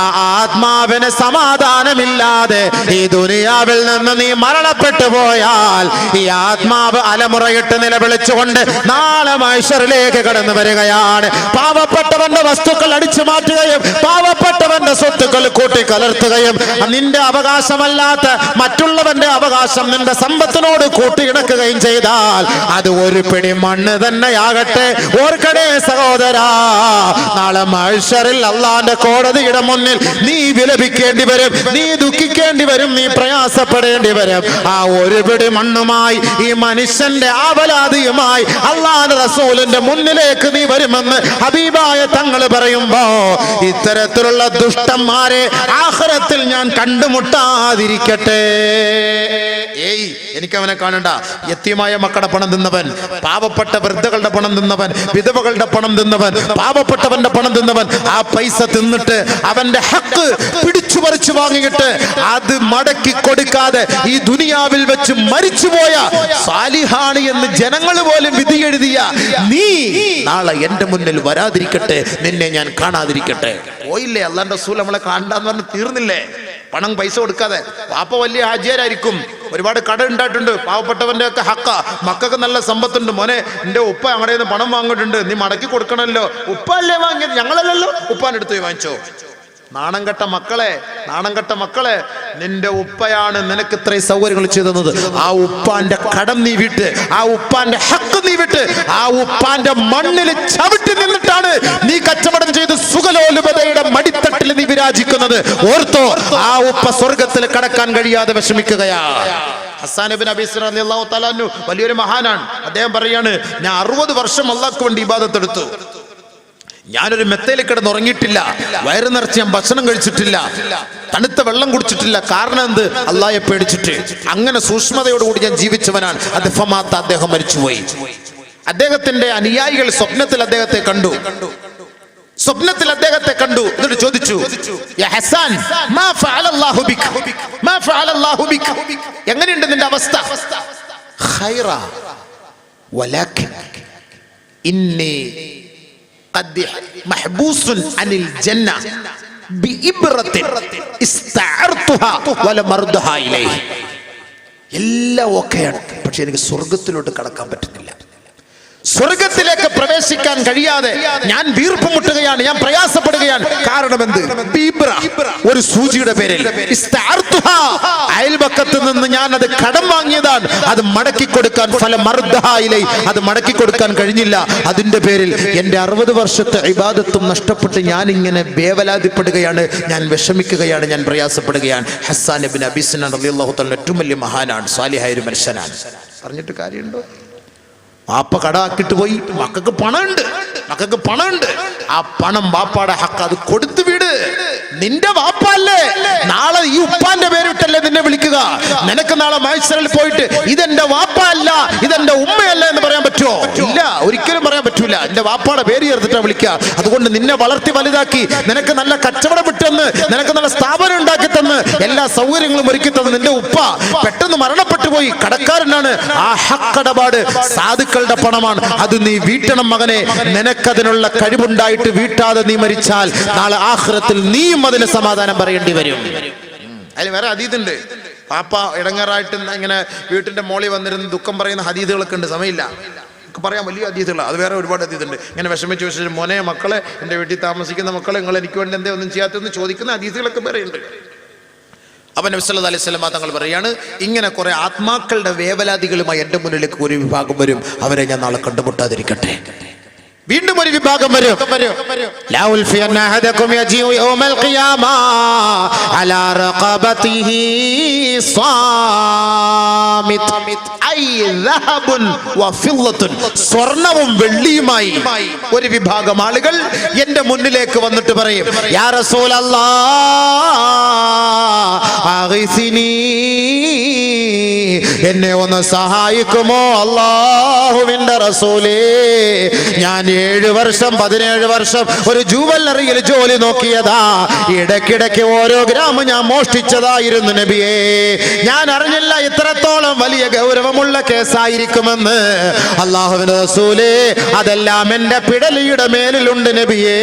ആ ആത്മാവിന് സമാധാനമില്ലാതെ ഈ ദുനിയാവിൽ നിന്ന് നീ മരണപ്പെട്ടു പോയാൽ ഈ ആത്മാവ് അലമുറയിട്ട് നിലവിളിച്ചുകൊണ്ട് നാളെ മഹ്ശറിലേക്ക് കടന്നു വരികയാണ്. പാവപ്പെട്ടവന്റെ വസ്തുക്കൾ അടിച്ചു മാറ്റുകയും പാവപ്പെട്ടവന്റെ സ്വത്തുക്കൾ കൂട്ടിക്കലർത്തുകയും നിന്റെ അവകാശമല്ലാത്ത മറ്റുള്ളവന്റെ അവകാശം നിന്റെ സമ്പത്തിനോട് കൂട്ടിയിണക്കുകയും ചെയ്താൽ അത് ഒരു പിടി മണ്ണ് തന്നെയാകട്ടെ. ഓർക്കണേ സഹോദരാ, നാളെ മഹ്ശറിൽ അള്ളാന്റെ കോടതിയുടെ മുന്നിൽ നീ വിലപിക്കേണ്ടി വരും, നീ ദുഃഖിക്കേണ്ടി വരും, നീ പ്രയാസപ്പെടേണ്ടി വരും. ആ ഒരു പിടി മണ്ണുമായി, ഈ മനുഷ്യന്റെ ആവലാതിയുമായി അള്ളാന്റെ റസൂലിന്റെ മുന്നിലേക്ക് നീ വരുമെന്ന് ഹബീബായ തങ്ങൾ പറയുമ്പോ ഇത്തരത്തിലുള്ള ദുഷ്ടന്മാരെ ആഖിറത്തിൽ ഞാൻ കണ്ടുമുട്ടാതിരിക്കട്ടെ. ഏയ്, എനിക്കവനെ കാണണ്ട. യത്തീമായ മക്കളുടെ പണം തിന്നവൻ, പാവപ്പെട്ട വൃദ്ധകളുടെ പണം തിന്നവൻ, വിധവകളുടെ പണം തിന്നവൻ, പാവപ്പെട്ടവന്റെ പണം തിന്നവൻ, ആ പൈസ തിന്നിട്ട് അവന്റെ ഹക്ക് പിടിച്ചു പറിച്ചു വാങ്ങിയിട്ട് അത് മടക്കി കൊടുക്കാതെ ഈ ദുനിയാവിൽ വെച്ച് മരിച്ചുപോയ സാലിഹാണ് എന്ന് ജനങ്ങൾ പോലും വിധി എഴുതിയ നീ നാളെ എന്റെ മുന്നിൽ വരാതിരിക്കട്ടെ, നിന്നെ ഞാൻ കാണാതിരിക്കട്ടെ. പോയില്ലേ അല്ലാഹുവിന്റെ റസൂൽ നമ്മളെ കാണാന്ന് പറഞ്ഞ് തീർന്നില്ലേ? പണം പൈസ കൊടുക്കാതെ. വാപ്പ വലിയ ഹാജിയാരായിരിക്കും, ഒരുപാട് കട ഉണ്ടായിട്ടുണ്ട്, പാവപ്പെട്ടവന്റെ ഒക്കെ ഹക്ക, മക്കൾക്ക് നല്ല സമ്പത്തുണ്ട്. മോനെ, എന്റെ ഉപ്പ ഞങ്ങളുടെ നിന്ന് പണം വാങ്ങിയിട്ടുണ്ട്, നീ മടക്കി കൊടുക്കണമല്ലോ. ഉപ്പ അല്ലേ വാങ്ങിയത്, ഞങ്ങളല്ലല്ലോ. ഉപ്പാന്റെ അടുത്ത് വാങ്ങിച്ചോ. നാണം കെട്ട മക്കളെ, നാണം കെട്ട മക്കളെ, നിന്റെ ഉപ്പയാണ് നിനക്ക് ഇത്രയും സൗകര്യങ്ങൾ ചെയ്തു തന്നത്. ആ ഉപ്പാന്റെ കടം നീ വിട്ട്, ആ ഉപ്പാന്റെ ഹക്ക് നീ വിട്ട്, ആ ഉപ്പാന്റെ മണ്ണിൽ ചവിട്ടി നിന്നിട്ടാണ് നീ കച്ചവടം ചെയ്ത് സുഖലോലുപതയുടെ മടിത്തട്ടിൽ നീ വിരാജിക്കുന്നത്. ഓർത്തോ, ആ ഉപ്പ സ്വർഗത്തിൽ കടക്കാൻ കഴിയാതെ വിഷമിക്കുകയാ. ഹസ്സാൻ ഇബ്നു അബീ സിർ റളിയല്ലാഹു തആല അൻഹു വലിയൊരു മഹാനാണ്. അദ്ദേഹം പറയാണ്, ഞാൻ 60 വർഷം അല്ലാഹുവിന് വേണ്ടി ഇബാദത്ത് എടുത്തു. ഞാനൊരു മെത്തയിൽ കിടന്ന് ഉറങ്ങിയിട്ടില്ല, വയറ് നിറച്ച് ഞാൻ ഭക്ഷണം കഴിച്ചിട്ടില്ല, തണുത്ത വെള്ളം കുടിച്ചിട്ടില്ല. കാരണം എന്ത്? അള്ളാഹയെ പേടിച്ചിട്ട്. അങ്ങനെ സൂക്ഷ്മതയോടുകൂടി ഞാൻ ജീവിച്ചവനാണ്. അദ്ദേഹം മരിച്ചുപോയി. അദ്ദേഹത്തിന്റെ അനുയായികൾ സ്വപ്നത്തിൽ അദ്ദേഹത്തെ കണ്ടു. എന്നിട്ട് ചോദിച്ചു, യാ ഹസ്സാൻ, മാ ഫഅലല്ലാഹു ബിക, മാ ഫഅലല്ലാഹു ബിക, എങ്ങനെയുണ്ട് നിന്റെ അവസ്ഥ? ഖൈറ വലാകിൻ ഇന്നി മഹ്ബൂസുൻ അനിൽ ജന്ന ബിഇബ്റത്തിൻ ഇസ്തഅർതുഹാ വലം അർദുഹാ ഇലൈഹി. എല്ലാം ഓക്കെയാണ്, പക്ഷെ എനിക്ക് സ്വർഗത്തിലോട്ട് കടക്കാൻ പറ്റുന്നില്ല. സ്വർഗത്തിലേക്ക് പ്രവേശിക്കാൻ കഴിയാതെ ഞാൻ വീർപ്പുമുട്ടുകയാണ്, ഞാൻ പ്രയാസപ്പെടുകയാണ്. കാരണം എന്ത്? ഒരു സൂചിയുടെ പേരിൽ അയൽപക്കത്ത് നിന്ന് ഞാൻ അത് കടം വാങ്ങിയതാണ്, അത് മടക്കി കൊടുക്കാൻ അത് മടക്കി കൊടുക്കാൻ കഴിഞ്ഞില്ല. അതിന്റെ പേരിൽ എന്റെ 60 വർഷത്തെ ഇബാദത്തും നഷ്ടപ്പെട്ട് ഞാൻ ഇങ്ങനെ വേവലാതിപ്പെടുകയാണ്, ഞാൻ വിഷമിക്കുകയാണ്, ഞാൻ പ്രയാസപ്പെടുകയാണ്. ഹസ്സാൻ ഇബ്നു അബീ സിനാൻ റളിയല്ലാഹു തആല ഏറ്റവും വലിയ മഹാനാണ്, സാലിഹായ ഒരു മനുഷ്യനാണ്. പറഞ്ഞിട്ട് കാര്യമുണ്ടോ? വാപ്പ കടാക്കിട്ട് പോയി, മക്കൾക്ക് പണമുണ്ട്, ആ പണം വാപ്പാടെ ഹക്ക്, അത് കൊടുത്തു വിട്. നിന്റെ വാപ്പ അല്ലേ, നാളെ ഈ ഉപ്പാന്റെ പേരിട്ടല്ലേ നിന്നെ വിളിക്കുക. നിനക്ക് നാളെ മഹ്ശറിൽ പോയിട്ട് ഇതെന്റെ വാപ്പ അല്ല, ഇതെന്റെ ഉമ്മയല്ല എന്ന് പറയാൻ പറ്റുമോ? ഇല്ല, ഒരിക്കലും പറയാൻ പറ്റൂല. എന്റെ വാപ്പാടെ പേര് ചേർത്തിട്ടാ വിളിക്കുക. അതുകൊണ്ട് നിന്നെ വളർത്തി വലുതാക്കി, നിനക്ക് നല്ല കച്ചവടം വിട്ടെന്ന്, നിനക്ക് നല്ല സ്ഥാപനം ഉണ്ടാക്കി തന്ന്, എല്ലാ സൗകര്യങ്ങളും ഒരുക്കി തന്ന് നിന്റെ ഉപ്പ പെട്ടെന്ന് മരണപ്പെട്ടു പോയി, കടക്കാരനാണ്. ആ ഹക്കടപാട് സാധുക്കളുടെ പണമാണ്, അത് നീ വീട്ടണം മകനെ. നിനക്കതിനുള്ള കഴിവുണ്ടായിട്ട് വീട്ടാതെ നീ മരിച്ചാൽ നാളെ ആഖിറത്തിൽ നീയും അതിന് സമാധാനം പറയേണ്ടി വരും. അതിൽ വേറെ ഹദീസുണ്ട്. പാപ്പ ഇടങ്ങാറായിട്ട് ഇങ്ങനെ വീട്ടിന്റെ മോളിൽ വന്നിരുന്ന് ദുഃഖം പറയുന്ന ഹദീസുകളൊക്കെ ഉണ്ട്. സമയമില്ല പറയാൻ, വലിയ ഹദീസുകൾ, അത് വേറെ ഒരുപാട് ഹദീസുണ്ട്. ഇങ്ങനെ വിഷമിച്ച് മോനെ, മക്കളെ, എൻ്റെ വീട്ടിൽ താമസിക്കുന്ന മക്കളെ, നിങ്ങൾ എനിക്ക് വേണ്ടി എന്തേ ഒന്നും ചെയ്യാത്തെന്ന് ചോദിക്കുന്ന ഹദീസുകളൊക്കെ വേറെ ഉണ്ട്. അവൻ നബി സല്ലല്ലാഹു അലൈഹി വസല്ലം തങ്ങൾ പറയാണ്, ഇങ്ങനെ കുറെ ആത്മാക്കളുടെ വേവലാതികളുമായി എൻ്റെ മുന്നിലേക്ക് ഒരു വിഭാഗം വരും, അവരെ ഞാൻ നാളെ കണ്ടുമുട്ടാതിരിക്കട്ടെ. വീണ്ടും ഒരു വിഭാഗം വരും. ലാ ഉൽഫിയന്ന അഹദകും യജീഉ യൗമൽ ഖിയാമ അലാ റഖബതിഹി സാമിത് ഐ സ്വർണവും വെള്ളിയുമായി ഒരു വിഭാഗം ആളുകൾ എന്റെ മുന്നിലേക്ക് വന്നിട്ട് പറയും, യാ റസൂലല്ലാഹ്, എന്നെ ഒന്ന് സഹായിക്കുമോ അല്ലാഹുവിന്റെ റസൂലേ? ഞാൻ 7 വർഷം 17 വർഷം ഒരു ജുവല്ലറിയിൽ ജോലി നോക്കിയതാ. ഇടയ്ക്കിടയ്ക്ക് ഓരോ ഗ്രാം ഞാൻ മോഷ്ടിച്ചതായിരുന്നു നബിയേ. ഞാൻ അറിഞ്ഞില്ല ഇത്രത്തോളം വലിയ ഗൗരവമുള്ള കേസായിരിക്കുമെന്ന്. അല്ലാഹുവിന്റെ റസൂലേ, അതെല്ലാം എന്റെ പിടലിയുടെ മേലിലുണ്ട് നബിയേ.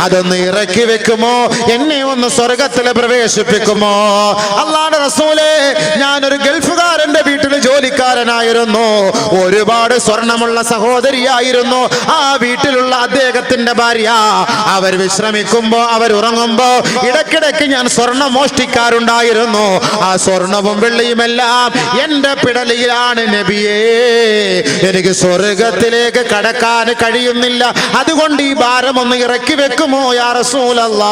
അതൊന്ന് ഇറക്കി വെക്കുമോ? എന്നെ ഒന്ന് സ്വർഗത്തിൽ പ്രവേശിപ്പിക്കുമോ? അല്ലാഹുവിന്റെ റസൂലേ, ഞാനൊരു ഗൾഫുകാരന്റെ വീട്ടിൽ ജോലിക്കാരനായിരുന്നു. ഒരുപാട് സ്വർണമുള്ള സഹോദരിയായിരുന്നു ആ വീട്ടിലുള്ള അദ്ദേഹത്തിന്റെ ഭാര്യ. അവർ വിശ്രമിക്കുമ്പോ, അവർ ഉറങ്ങുമ്പോ ഇടയ്ക്കിടയ്ക്ക് ഞാൻ സ്വർണം മോഷ്ടിക്കാറുണ്ടായിരുന്നു. ആ സ്വർണവും വെള്ളിയുമെല്ലാം എന്റെ പിടലിയിലാണ് നബിയേ. എനിക്ക് സ്വർഗത്തിലേക്ക് കടക്കാൻ കഴിയുന്നില്ല. അതുകൊണ്ട് ഈ ഭാരം ഒന്ന് ഇറക്കി വെക്കുമോ യാ റസൂലല്ലാഹ്?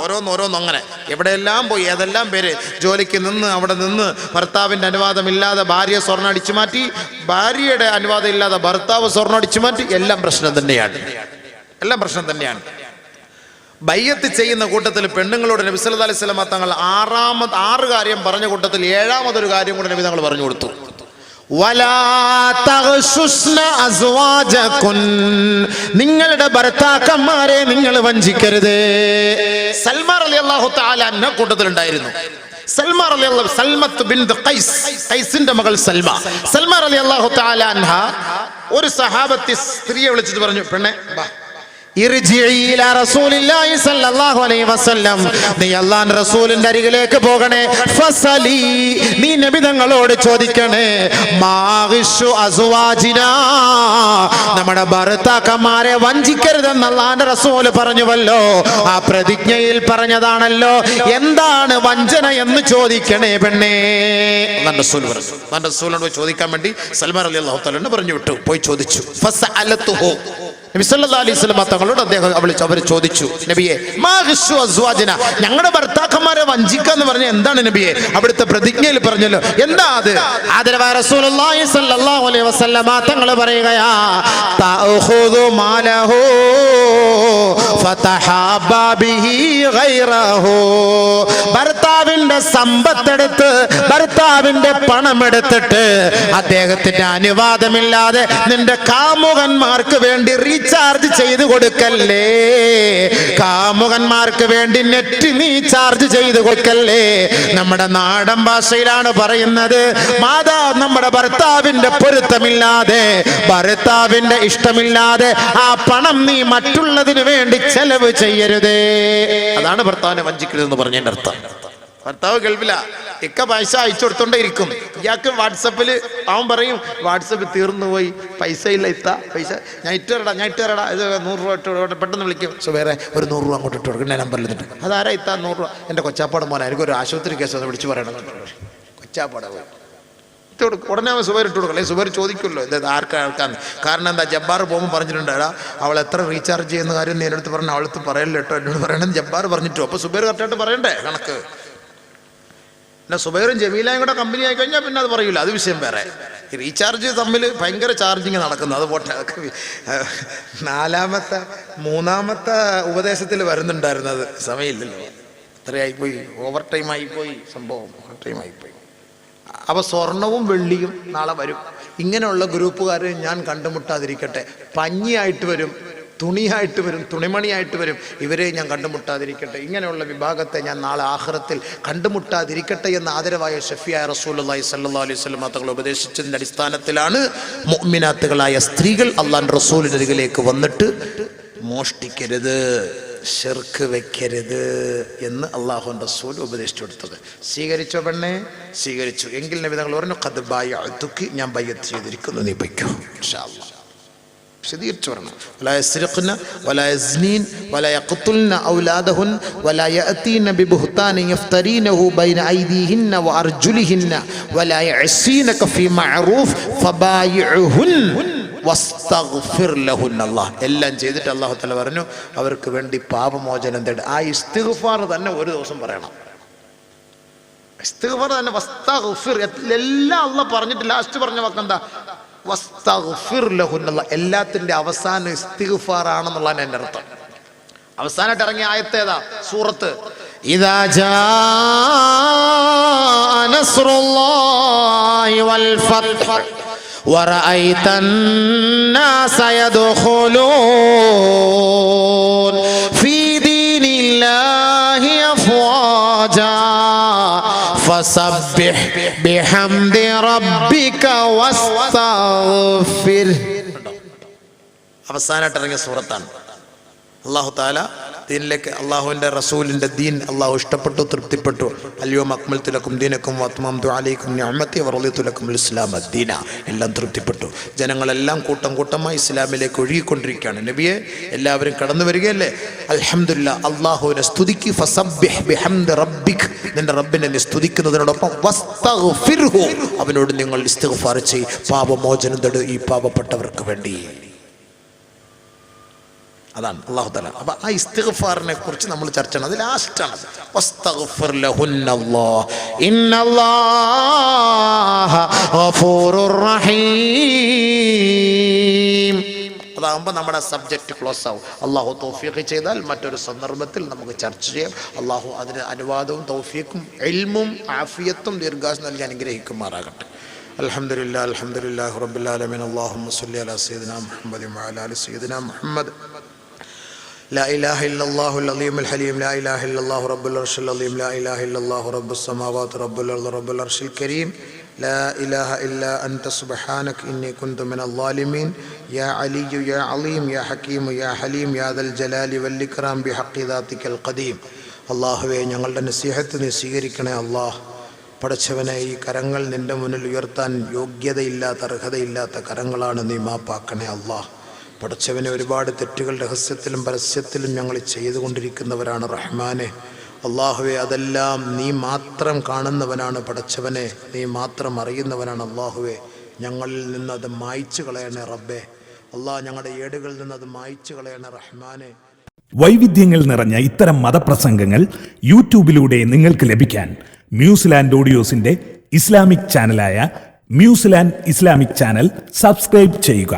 ഓരോന്നോരോന്നും അങ്ങനെ എവിടെയെല്ലാം പോയി ഏതെല്ലാം പേര് ജോലിക്ക് നിന്ന് അവിടെ നിന്ന് ഭർത്താവിന്റെ അനുവാദമില്ലാതെ ഭാര്യ സ്വർണ്ണം അടിച്ചു മാറ്റി, ഭാര്യയുടെ അനുവാദം ഇല്ലാതെ ഭർത്താവ് സ്വർണ്ണം അടിച്ചു മാറ്റി. എല്ലാം പ്രശ്നം തന്നെയാണ്, എല്ലാം പ്രശ്നം തന്നെയാണ്. ബയ്യത്ത് ചെയ്യുന്ന കൂട്ടത്തിൽ പെണ്ണുങ്ങളോട് നബി സല്ലല്ലാഹു അലൈഹി വസല്ലം തങ്ങൾ 6 കാര്യം പറഞ്ഞ കൂട്ടത്തിൽ 7ാമതൊരു കാര്യം കൂടെ നബി തങ്ങൾ പറഞ്ഞു കൊടുത്തു. നിങ്ങളുടെ ഭർത്താക്കന്മാരെ നിങ്ങൾ വഞ്ചിക്കരുത്. സൽമാൻ റളിയല്ലാഹു തആല അൻഹ കൂട്ടത്തിലുണ്ടായിരുന്നു. സൽമാ റളിയല്ലാഹു സൽമത്ത് ബിൻത് ഖൈസിന്റെ മകൾ സൽമാ റളിയല്ലാഹു തആല അൻഹ ഒരു സഹാബത്തി സ്ത്രീയെ വിളിച്ചിട്ട് പറഞ്ഞു, പെണ്ണെ വാ, നീ അല്ലാഹുവിന്റെ റസൂലിന്റെ അരികിലേക്ക് പോകണേ. ഫസലി, നീ നബി തങ്ങളോട് ചോദിക്കണേ, മാഗിഷു അസ്വാജിനാ, നമ്മുടെ ഭർത്താക്കന്മാരെ വഞ്ചിക്കരുതെന്ന് അല്ലാഹുവിന്റെ റസൂൽ പറഞ്ഞുവല്ലോ. ആ പ്രതിജ്ഞയിൽ പറഞ്ഞതാണല്ലോ. എന്താണ് വഞ്ചന എന്ന് ചോദിക്കണേ പെണ്ണേ. അല്ലാഹുവിന്റെ റസൂലിനോട് ചോദിക്കാൻ വേണ്ടി സൽമാൻ റളിയല്ലാഹു തആല പറഞ്ഞു വിട്ടു. പോയി ചോദിച്ചു. ഫസഅലതുഹു, നബി സല്ലല്ലാഹു അലൈഹി വസല്ലം തങ്ങളോട് അവർ ചോദിച്ചു, നബിയെ, മാഗിഷു അസ്വാജിന, ഞങ്ങളുടെ ഭർത്താക്കന്മാരെ വഞ്ചിക്കാന്ന് പറഞ്ഞ എന്താണ് നബിയെ? അവിടുത്തെ പ്രതിജ്ഞയിൽ പറഞ്ഞല്ലോ, എന്താ അത്? ആദരവായ റസൂലുള്ളാഹി സ്വല്ലല്ലാഹു അലൈഹി വസല്ലം തങ്ങൾ പറയുകയാ, തഅഖുദു മാലഹു ഫതഹബ ബിഹി ഗൈറഹു, ഭർത്താവിന്റെ സമ്പത്തെടുത്ത്, ഭർത്താവിന്റെ പണമെടുത്തിട്ട് അദ്ദേഹത്തിന്റെ അനുവാദമില്ലാതെ നിന്റെ കാമുകന്മാർക്ക് വേണ്ടി റീചാർജ് ചെയ്ത് കൊടുക്കല്ലേ. കാമുകന്മാർക്ക് വേണ്ടി നെറ്റ് നീ ചാർജ് ചെയ്ത് കൊടുക്കല്ലേ. നമ്മുടെ നാടൻ ഭാഷയിലാണ് പറയുന്നത്, നമ്മുടെ ഭർത്താവിന്റെ പൊരുത്തമില്ലാതെ, ഭർത്താവിന്റെ ഇഷ്ടമില്ലാതെ ആ പണം നീ മറ്റുള്ളതിന് വേണ്ടി ചെലവ് ചെയ്യരുതേ. അതാണ് ഭർത്താവിനെ വഞ്ചിക്കരുതെന്ന് പറഞ്ഞതിന്റെ അർത്ഥം. ഭർത്താവ് ഗൾഫില, ഇക്ക പൈസ അയച്ചു കൊടുത്തോണ്ടേ ഇരിക്കും. ഇയാൾക്ക് വാട്സപ്പിൽ അവൻ പറയും, വാട്സപ്പ് തീർന്നു പോയി, പൈസ ഇല്ല, ഇത്ത പൈസ ഞാൻ ഇട്ടുതരടാ ഇത് 100 രൂപ ഇട്ട് പെട്ടെന്ന് വിളിക്കും. സോ വേറെ ഒരു 100 രൂപ അങ്ങോട്ട് ഇട്ട് കൊടുക്കും നമ്പറിൽ നിന്നിട്ട്. അതാരാ ഇത്ത 100 രൂപ? എൻ്റെ കൊച്ചാപ്പാട് മോനെ, എനിക്കൊരു ആശുപത്രി കേസ് ഒന്ന് വിളിച്ച് പറയണം. കൊച്ചാപ്പാട് പോയി ഇട്ട് കൊടുക്കും. ഉടനെ അവൻ സുബൈർ ഇട്ട് കൊടുക്കും. അല്ലെങ്കിൽ സുബൈർ ചോദിക്കുമല്ലോ ഇത് ആർക്കാന്ന്. കാരണം എന്താ, ജബ്ബാർ പോകുമ്പോൾ പറഞ്ഞിട്ടുണ്ട്, എടാ അവൾ എത്ര റീചാർജ് ചെയ്യുന്ന കാര്യം നീ എന്നടുത്ത് പറഞ്ഞു, അവളടുത്ത് പറയല്ലോ കേട്ടോ, എന്നോട് പറയണമെന്ന് ജബ്ബാർ പറഞ്ഞിട്ടു. അപ്പോൾ സുബൈർ കറക്റ്റായിട്ട് പറയണ്ടേ കണക്ക്. പിന്നെ സുബൈറും ജമീലയും കൂടെ കമ്പനി ആയി കഴിഞ്ഞാൽ പിന്നെ അത് പറയൂല, അത് വിഷയം വേറെ. ഈ റീചാർജ് തമ്മിൽ ഭയങ്കര ചാർജിങ് നടക്കുന്നത്, അത് പോട്ടെ. അതൊക്കെ 3ാമത്തെ ഉപദേശത്തിൽ വരുന്നുണ്ടായിരുന്നത്. സമയമില്ലല്ലോ, ഇത്രയായിപ്പോയി, ഓവർ ടൈം ആയിപ്പോയി, സംഭവം ഓവർ ടൈം ആയിപ്പോയി. അപ്പോൾ സ്വർണവും വെള്ളിയും നാളെ വരും. ഇങ്ങനെയുള്ള ഗ്രൂപ്പുകാരെ ഞാൻ കണ്ടുമുട്ടാതിരിക്കട്ടെ. പഞ്ഞിയായിട്ട് വരും, തുണിയായിട്ട് വരും, തുണിമണിയായിട്ട് വരും. ഇവരെ ഞാൻ കണ്ടുമുട്ടാതിരിക്കട്ടെ. ഇങ്ങനെയുള്ള വിഭാഗത്തെ ഞാൻ നാളെ ആഖിറത്തിൽ കണ്ടുമുട്ടാതിരിക്കട്ടെ എന്ന് ആദരവായ ഷഫിയായ റസൂലുള്ളാഹി സ്വല്ലല്ലാഹു അലൈഹി വസല്ലം തങ്ങൾ ഉപദേശിച്ചതിൻ്റെ അടിസ്ഥാനത്തിലാണ് മുഅ്മിനാത്തുകളായ സ്ത്രീകൾ അല്ലാഹുവിൻ്റെ റസൂലിൻ്റെ അരികിലേക്ക് വന്നിട്ട് മോഷ്ടിക്കരുത്, ശിർക്ക് വെക്കരുത് എന്ന് അല്ലാഹുവിൻ്റെ റസൂൽ ഉപദേശിച്ചു കൊടുത്തത്. സ്വീകരിച്ചോ പെണ്ണെ? സ്വീകരിച്ചു. എങ്കിൽ നബി തങ്ങൾ പറഞ്ഞു, ഖദ് ബൈഅതുകി, ഞാൻ ബൈഅത്ത് ചെയ്തിരിക്കുന്നു, നീ പൊയ്ക്കോ ഇൻഷാ അല്ലാഹ്. വിശദീകരിച്ചു പറഞ്ഞു. വലാ യസ്രിഖ്ന വലാ യസ്നീൻ വലാ യഖ്തുൽന ഔലാദഹുൻ വലാ യഅതീന ബിബുഹ്താൻ യഫ്തരീനഹു ബൈന ഐദീഹിന്ന വഅർജുലിഹിന്ന വലാ യഅസീനക ഫീ മഅറൂഫ് ഫബായിഉഹുൻ വസ്തഗ്ഫിർ ലഹുൻ. അല്ലാഹ് എല്ലാം ചെയ്തിട്ട് അല്ലാഹു തആല പറഞ്ഞു, അവർക്ക് വേണ്ടി പാപമോചനം തേട്. ആ ഇസ്തിഗ്ഫാർ തന്നെ ഒരു ദിവസം പറയണം. ഇസ്തിഗ്ഫാർ തന്നെ വസ്തഗ്ഫിർ, എല്ലാം അള്ളാഹ് പറഞ്ഞിട്ട് ലാസ്റ്റ് പറഞ്ഞ വാക്കെന്താ? വസ്തഗ്ഫിർ ലഹുന്ന. എല്ലാത്തിന്റെ അവസാനം ഇസ്തിഗ്ഫാർ ആണെന്നുള്ളതാണ് എൻ്റെ അർത്ഥം. അവസാനമായിട്ട് ഇറങ്ങിയ ആയത്തേതാ? സൂറത്ത് ഇദാ ജാഅ നസ്റുല്ലാഹി വൽ ഫത്ഹ് വറഅയ്ത الناس يدخلون في دين الله أفواجا فسبح بحمد ربك واستغفره. അവസാനമായിട്ട് ഇറങ്ങിയ സൂറത്താണ്. അല്ലാഹു തആല ദീനിലേക്ക്, അള്ളാഹുവിൻ്റെ റസൂലിൻ്റെ ദീൻ അള്ളാഹു ഇഷ്ടപ്പെട്ടു, തൃപ്തിപ്പെട്ടു. അൽയൗമ അക്മൽതു ലക്കും ദീനക്കും വഅത്മംതു അലൈക്കും നിഅമതി വറളിതു ലക്കുമുൽ ഇസ്ലാമ ദീന. എല്ലാം തൃപ്തിപ്പെട്ടു. ജനങ്ങളെല്ലാം കൂട്ടം കൂട്ടമായി ഇസ്ലാമിലേക്ക് ഒഴുകിക്കൊണ്ടിരിക്കുകയാണ്. നബിയെ, എല്ലാവരും കടന്നു വരികയല്ലേ? അൽഹംദുലില്ലാഹ്, അള്ളാഹുവിനെ സ്തുതിക്ക്. ഫസബ്ബിഹ് ബിഹംദി റബ്ബിക്, നിന്റെ റബ്ബിനെ നീ സ്തുതിക്കുന്നതിനോടൊപ്പം വസ്തഗ്ഫിർഹു, അവനോട് നിങ്ങൾ ഇസ്തിഗ്ഫാർ ചെയ്യ്, പാപമോചനം തേട് ഈ പാപപ്പെട്ടവർക്ക് വേണ്ടി. അതാണ് അല്ലാഹു തആല. അപ്പൊ ആ ഇസ്തിഗ്ഫാറിനെ കുറിച്ച് നമ്മൾ ചർച്ച ചെയ്യണം. അത് ലാസ്റ്റാണ്. വസ്തഗ്ഫിർ ലഹുന്നല്ലാഹ് ഇന്നല്ലാഹ ഗഫൂറുർ റഹീം. അതാകുമ്പോൾ നമ്മുടെ സബ്ജക്റ്റ് ക്ലോസ് ആവും. അള്ളാഹു തൗഫീഖ് ചെയ്താൽ മറ്റൊരു സന്ദർഭത്തിൽ നമുക്ക് ചർച്ച ചെയ്യാം. അള്ളാഹു അതിന് അനുവാദവും തൗഫീഖും ഇൽമും ആഫിയത്തും ദീർഘായുസ്സും നൽകി അനുഗ്രഹിക്കുമാറാകട്ടെ. അൽഹംദുലില്ലാഹി അൽഹംദുലില്ലാഹി റബ്ബിൽ ആലമീൻ. അല്ലാഹുമ്മ സ്വല്ലി അലാ സയ്യിദിനാ മുഹമ്മദ് വഅലാ ആലി സയ്യിദിനാ മുഹമ്മദ്. لا إله إلا الله العظيم الحليم لا إله إلا الله رب العرش العظيم لا إله إلا الله رب السماوات رب الأرض رب العرش الكريم لا إله إلا أنت سبحانك إني كنت من الظالمين يا علي يا عليم يا حكيم يا حليم يا ذا الجلال والإكرام بحق ذاتك القديم. അള്ളാഹുവേ, ഞങ്ങളുടെ നസീഹത്ത് നീ സ്വീകരിക്കണേ. അള്ളാഹ് പടച്ചവനെ, ഈ കരങ്ങൾ നിന്റെ മുന്നിൽ ഉയർത്താൻ യോഗ്യതയില്ലാത്ത, അർഹതയില്ലാത്ത കരങ്ങളാണ്. നീ മാപ്പാക്കണേ. അള്ളാഹ് പടച്ചവനെ, ഒരുപാട് തെറ്റുകൾ രഹസ്യത്തിലും പരസ്യത്തിലും ഞങ്ങൾ ചെയ്തുകൊണ്ടിരിക്കുന്നവരാണ് റഹ്മാനെ. അള്ളാഹുവെ, അതെല്ലാം നീ മാത്രം കാണുന്നവനാണ്. പടച്ചവനെ, നീ മാത്രം അറിയുന്നവനാണ്. അള്ളാഹുവെ, ഞങ്ങളിൽ നിന്ന് അത് മായ്ച്ചു കളയണേ റബ്ബേ. അള്ളാഹ്, ഞങ്ങളുടെ ഏടുകളിൽ നിന്ന് അത് മായ്ച്ചു കളയണേ റഹ്മാനെ. വൈവിധ്യങ്ങൾ നിറഞ്ഞ ഇത്തരം മതപ്രസംഗങ്ങൾ യൂട്യൂബിലൂടെ നിങ്ങൾക്ക് ലഭിക്കാൻ മ്യൂസിലാൻഡ് ഓഡിയോസിന്റെ ഇസ്ലാമിക് ചാനലായ മ്യൂസിലാൻഡ് ഇസ്ലാമിക് ചാനൽ സബ്സ്ക്രൈബ് ചെയ്യുക.